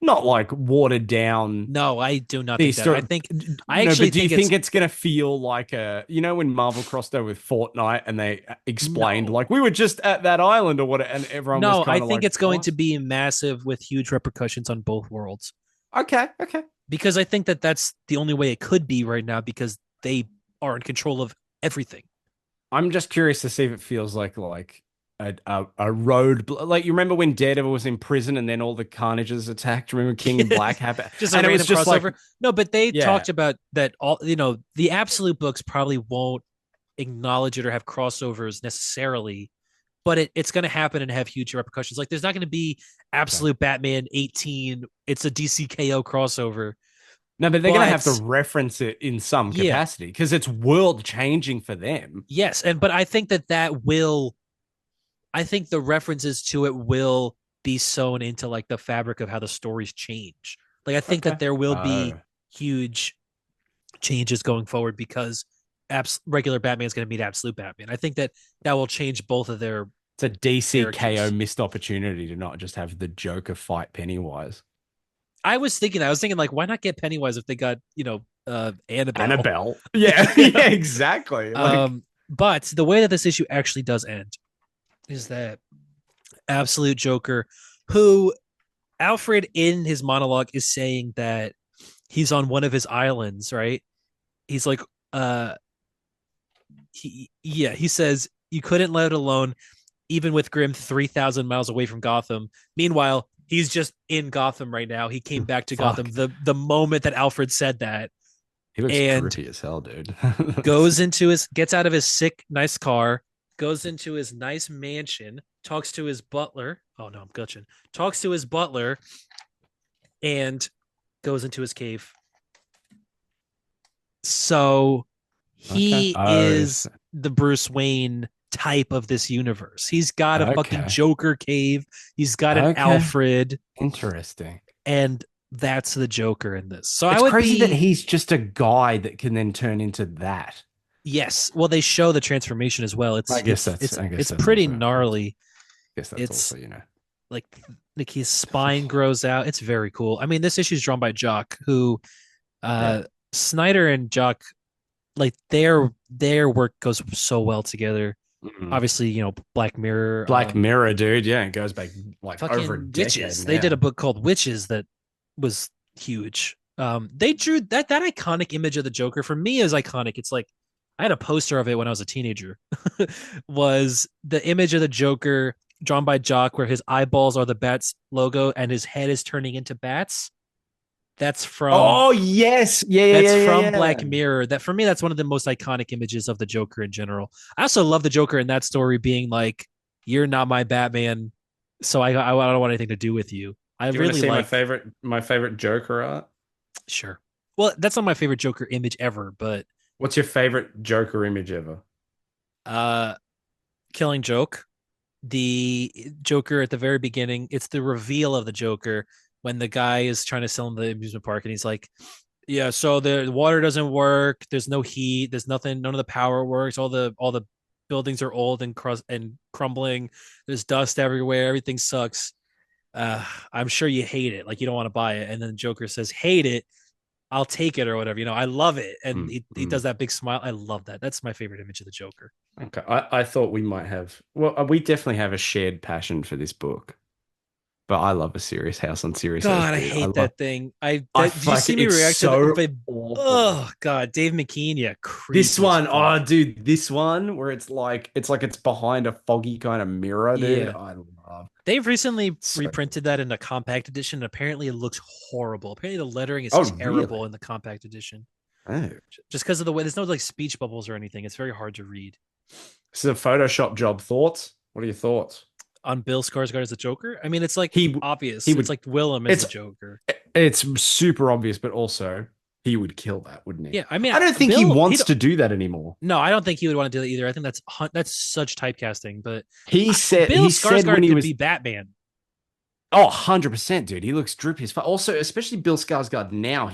not like water down No, I do not think these that. story? I No, actually but do you think it's think it's going to feel like when Marvel crossed over with Fortnite and they explained no. like we were just at that island or what, and everyone was No, I kind of think like, it's going what? to be massive with huge repercussions on both worlds. Okay, okay. Because I think that that's the only way it could be right now because they are in control of everything. I'm just curious to see if it feels like a road like you remember when Daredevil was in prison and then all the Carnages attacked. Remember King in Black happened, Just a and it was random just like crossover. No, but they yeah. talked about that all, the absolute books probably won't acknowledge it or have crossovers necessarily, but it's going to happen and have huge repercussions. Like there's not going to be Okay. absolute Batman 18. It's a DCKO crossover, No, but they're going to have to but reference it in some yeah, capacity because it's world changing for them. yes, and but I think that will. I think the references to it will be sewn into like the fabric of how the stories change. Like I think that Okay. there will be Oh, huge changes going forward because regular Batman is going to meet absolute Batman. I think that that will change both of their it's a DC KO characters. missed opportunity to not just have the Joker fight Pennywise. I was thinking like, why not get Pennywise if they got, Annabelle? Annabelle. Yeah, Yeah. yeah, exactly. Like, But the way that this issue actually does end is that absolute Joker, who Alfred in his monologue is saying that he's on one of his islands, right? He's like, uh, he says you couldn't let it alone, even with Grim 3,000 miles away from Gotham. Meanwhile, he's just in Gotham right now. He came back to Gotham fuck. the moment that Alfred said that, He looks and drippy as hell, dude. gets out of his sick nice car, goes into his nice mansion, talks to his butler. Oh no, I'm gutching. Talks to his butler and goes into his cave. So Okay. he Oh, is the Bruce Wayne type of this universe. He's got a fucking okay. Joker cave. He's got an Okay. Alfred, Interesting. and that's the Joker in this. So I It's would crazy that be he's just a guy that can then turn into that. yes. Well, they show the transformation as well. I guess It's that's pretty also I gnarly. guess that's It's also, you know. like like his spine grows out. It's very cool. I mean, this issue is drawn by Jock, who Yeah. Snyder and Jock like their work goes so well together. Mhm. Obviously, Black Mirror, Black Mirror, dude. Yeah, it goes back like over a fucking decade Witches. They did now. a book called Witches that was huge. They drew that iconic image of the Joker for me is iconic. It's like I had a poster of it when I was a teenager. Was the image of the Joker drawn by Jock where his eyeballs are the Bats logo and his head is turning into bats. That's from Oh yes. Yeah, yeah, that's yeah, yeah, from yeah. Black Mirror. That for me, that's one of the most iconic images of the Joker in general. I also love the Joker in that story being like, "You're not my Batman, so I don't want anything to do with you." I Do you want to really see like. my favorite Joker art? Sure. Well, that's not my favorite Joker image ever, but What's your favorite Joker image ever? uh, Killing Joke, the Joker at the very beginning, it's the reveal of the Joker when the guy is trying to sell him the amusement park, and he's like, yeah, so the water doesn't work. There's no heat. There's nothing. None of the power works. All the buildings are old and crumbling. There's dust everywhere. Everything sucks. I'm sure you hate it. Like you don't want to buy it. And then Joker says, "Hate it. I'll take it or whatever. I love it." And Mm, he mm. does that big smile. I love that. That's my favorite image of the Joker. Okay, I thought we might have. Well, we definitely have a shared passion for this book. But I love a serious house on serious earth, God, I dude. hate that thing. I Did you fuck see me it's react to the? so awful. Oh God, Dave McKean, yeah, This creepy as one, fuck. oh dude, this one where it's behind a foggy kind of mirror, dude. Yeah. I love They've recently so good. reprinted that in a compact edition. And apparently, it looks horrible. Apparently, the lettering is Oh, terrible really? in the compact edition, Oh. just because of the way there's no like speech bubbles or anything. It's very hard to read. This is a Photoshop job. Thoughts? What are your thoughts? On Bill Skarsgård as the Joker, I mean, it's like He he obvious. It's would like Willem as it's the Joker. it's super obvious, but also he would kill that, wouldn't he? Yeah, I mean, I don't think he Bill. He wants don't, to do that anymore. no, I don't think he would want to do that either. I think that's such typecasting. But Bill He said when Skarsgård he could was be Batman. oh, 100%, dude. He looks drippy as fuck. Also, especially Bill Skarsgård now,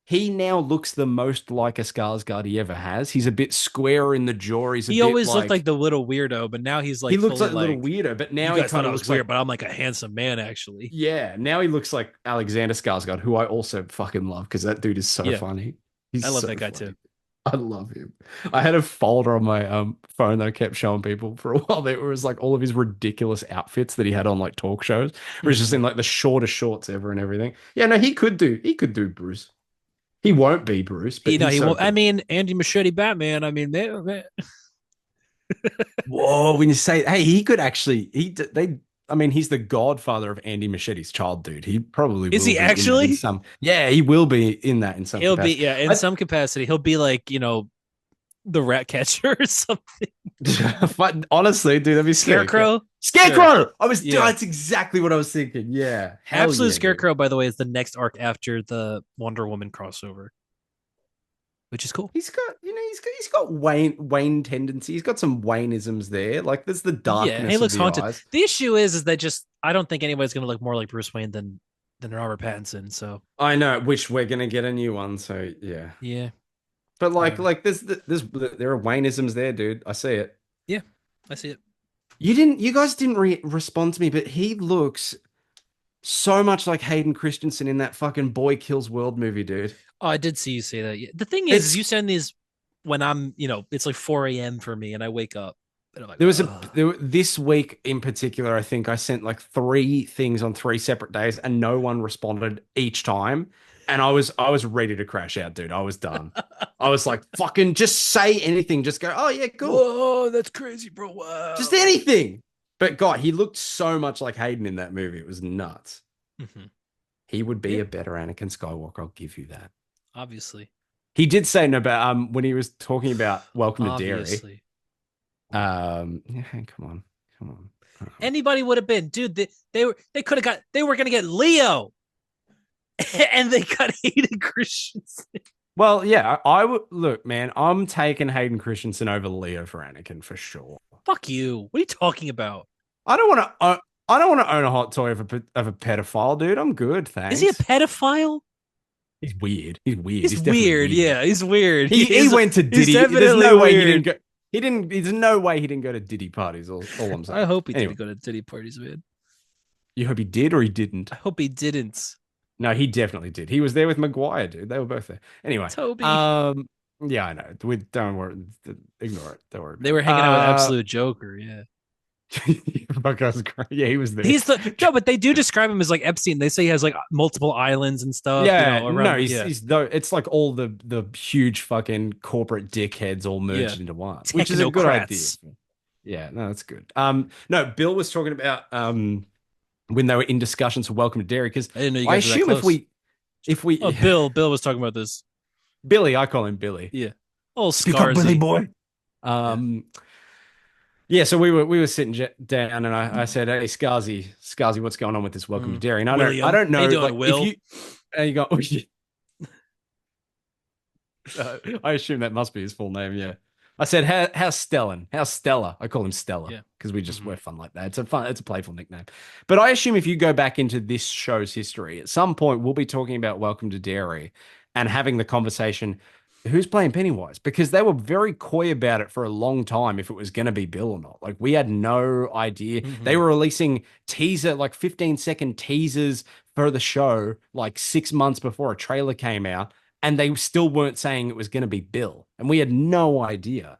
he now looks the most like a Skarsgård he ever has. He's a bit square in the jaw. He's a He bit always looked like like, the little weirdo, but now he's he like looks fully like a little like weirdo, but you now he guys thought kind I of was looks weird, like, but I'm like a handsome man actually. yeah, now he looks like Alexander Skarsgård, who I also fucking love because that dude is so Yeah, funny. He's I love so that guy funny. too. I love him. I had a folder on my phone that I kept showing people for a while. There was like all of his ridiculous outfits that he had on like talk shows. Where he's just Mm-hmm. in like the shortest shorts ever and everything. Yeah, no, he could do Bruce. He won't be Bruce, but He he's so won't. I good. mean, Andy Machete Batman. I mean, man, Whoa, when you say, hey, he could actually, I mean, he's the godfather of Andy Machete's child, dude. He probably is will he be in that in actually? some, yeah, he will be in that in some He'll be capacity. yeah, in I, some capacity. He'll be like the rat catcher or something. But honestly, dude, that'd be sick. Yeah. Scarecrow, sure, Scarecrow! yeah. That's exactly what I was thinking. Yeah. Hell Absolute yeah, dude. Scarecrow, by the way, is the next arc after the Wonder Woman crossover, which is cool. He's got Wayne tendency. He's got some Wayneisms there. Like there's the Yeah, he darkness of looks the haunted. eyes. The issue is that just I don't think anybody's gonna look more like Bruce Wayne than Robert Pattinson. So I know, which we're gonna get a new one, so yeah. yeah, But whatever. there's there are Wayneisms there, dude. I see it. Yeah, I see it. You guys didn't respond to me, but he looks so much like Hayden Christensen in that fucking Boy Kills World movie, dude. Oh, I did see you say that. Yeah. The thing is It's you send these when I'm, it's like 4 a.m. for me, and I wake up and I'm like, There was ugh. this week in particular, I think I sent like three things on three separate days and no one responded each time. And I was ready to crash out, dude. I was done. I was like, fucking just say anything. Just go, oh yeah, cool. Whoa, that's crazy, bro. Just Wow. anything. But God, he looked so much like Hayden in that movie. It was nuts. Hmm. He would be Yeah, a better Anakin Skywalker, I'll give you that. obviously, He did say no, but when he was talking about Welcome to Derry, obviously. yeah, come on, come on. Anybody would have been, dude. They were gonna get Leo, and they got Hayden Christensen. Well, yeah, I would look, man. I'm taking Hayden Christensen over Leo for Anakin for sure. Fuck you. What are you talking about? I don't want to. I don't want to own a hot toy of a pedophile, dude. I'm good, Is he a thanks. pedophile? He's weird. He's weird. He's He's definitely weird. weird. Yeah, he's weird. He went to He's Diddy. There's definitely no way he didn't weird. go. He didn't. There's no way he didn't go to Diddy parties. All I'm I saying. hope he Anyway, didn't go to titty parties, man. you hope he did or he didn't. I hope he didn't. No, he definitely did. He was there with Maguire, dude. They were both there. Anyway, Toby. um, yeah, I know. We don't worry. Ignore it. Don't worry They about were it. hanging out with Absolute Joker. Yeah. Fuck, I was great. Yeah, he was there. He's the no, but they do describe him as like Epstein. They say he has like multiple islands and stuff, Yeah, no, around. Yeah. he's though it's like all the huge fucking corporate dickheads all Yeah. merged into one, which is a good idea. Technocrats. Yeah, no, that's good. No, Bill was talking about when they were in discussions for Welcome to Dairy because I didn't know you I guys were that assume close. if Oh, we Bill was talking about this. Billy, I call him Billy. Yeah. Oh, Speak up, Billy Scarzy. boy. Yeah. Um, yeah, so we were sitting down, and I said, "Hey, Scarzy, what's going on with this Welcome to Dairy?" And I William. don't How know, you doing, like if Will? you and you go, I assume that must be his full name. Yeah. I said, how's Stellan? How's Stella? I call him Stella Yeah. because Hmm. we're fun like that. It's a playful nickname. But I assume if you go back into this show's history, at some point we'll be talking about Welcome to Dairy and having the conversation, who's playing Pennywise? Because they were very coy about it for a long time if it was going to be Bill or not. Like we had no idea. They Hmm. were releasing like 15-second teasers for the show like 6 months before a trailer came out and they still weren't saying it was going to be Bill. And we had no idea.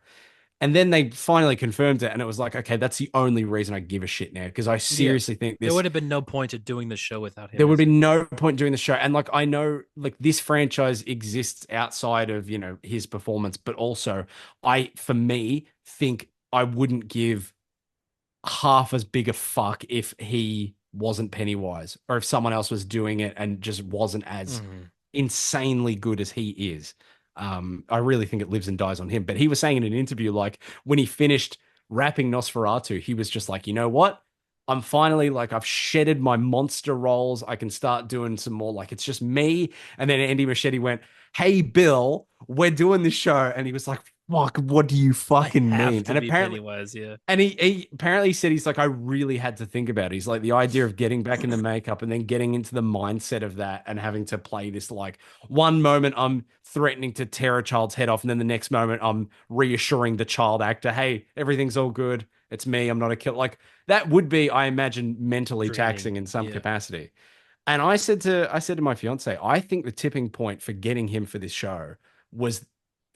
And then they finally confirmed it, and it was like, okay, that's the only reason I give a shit now because I Yeah. seriously think There this. would have been no point to doing the show without him There would as be it. no point doing the show, and like I know, like this franchise exists outside of his performance, but also for me, think I wouldn't give half as big a fuck if he wasn't Pennywise or if someone else was doing it and just wasn't as Mhm. insanely good as he is. I really think it lives and dies on him. But he was saying in an interview, like when he finished rapping Nosferatu, he was just like, you know what? I'm finally like I've shedded my monster roles. I can start doing some more like it's just me. And then Andy Machete went, "Hey Bill, we're doing this show," and he was like, "Fuck, what do you I fucking have mean?" to be Pennywise. Yeah. And he apparently said he's like, I really had to think about it. He's like, the idea of getting back into makeup and then getting into the mindset of that and having to play this like one moment I'm threatening to tear a child's head off, and then the next moment I'm reassuring the child actor, hey, everything's all good. It's me. I'm not a killer. Like that would be, I imagine, mentally Draining. taxing in some Yeah. capacity. And I said to my fiance, I think the tipping point for getting him for this show was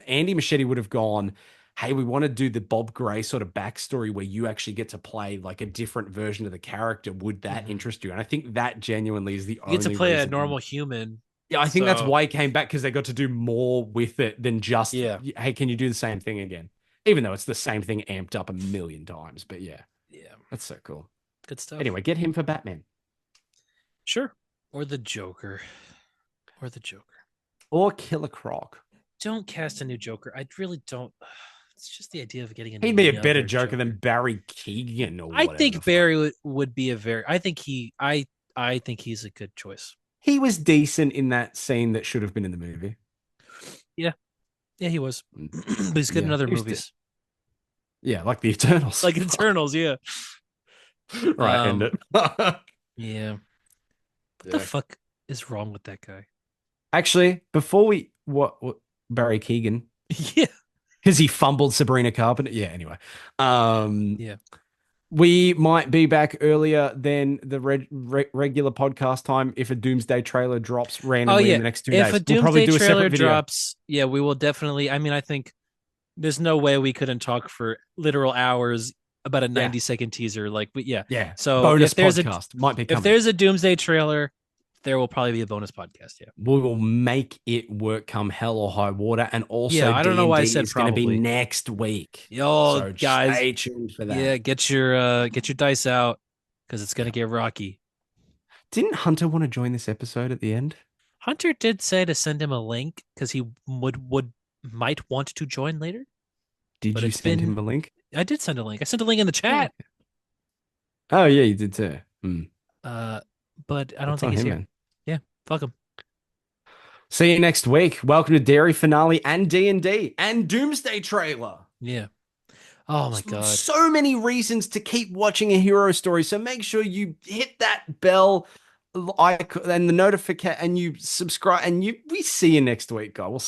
Andy Machete would have gone, hey, we want to do the Bob Gray sort of backstory where you actually get to play like a different version of the character. Would that Hmm. interest you? And I think that genuinely is the You get to only play a reason he. normal human. Yeah, I think that's So why he came back because they got to do more with it than just, yeah. hey, can you do the same thing again? Even though it's the same thing amped up a million times. But yeah, Yeah. that's so cool. Good stuff. Anyway, get him for Batman Sure. Or the Joker. Or the Joker. or Killer Croc. don't cast a new Joker. I really don't. It's just the idea of getting a He'd be a better younger Joker than Joker. Barry Keegan or I whatever the think fuck. Barry would be a very. I think he's a good choice. He was decent in that scene that should have been in the movie. Yeah, yeah, he was. Mm, But he's good in yeah, other he was de- movies, yeah, like the Eternals. like Eternals. Yeah. Right, end Um. it. Yeah. What the Yeah. fuck is wrong with that guy? Actually, before we what Barry Keegan, Yeah. because he fumbled Sabrina Carpenter. Yeah, anyway. Um, Yeah. we might be back earlier than the regular podcast time if a Doomsday trailer drops Oh randomly in yeah. the next two If a days. We'll probably Doomsday do a trailer separate video. drops, yeah, we will definitely. I mean, I think there's no way we couldn't talk for literal hours about a Yeah, 90-second teaser. Like, but yeah. yeah. So Bonus podcast might be if coming. there's a Doomsday trailer, there will probably be a bonus podcast. Yeah. We will make it work come hell or high water. And Yeah. also I don't know why I D&D said is going to be probably. next week. Yo, So guys, stay tuned for yeah, that. get your dice out because it's gonna Yeah. get rocky. Didn't Hunter want to join this episode at the end? Hunter did say to send him a link because he would might want to join later, Did but you it's send been him a link? I did send a link. I sent a link in the Oh, chat. oh yeah, you did too. Hmm. Uh, but I don't That's think on he's him, here. man. Yeah, fuck him. See you next week. Welcome to Dairy Finale and D&D and Doomsday trailer. Yeah. Oh my god. So many reasons to keep watching a hero story. So make sure you hit that bell icon and the notification and you subscribe and we see you next week, guys. We'll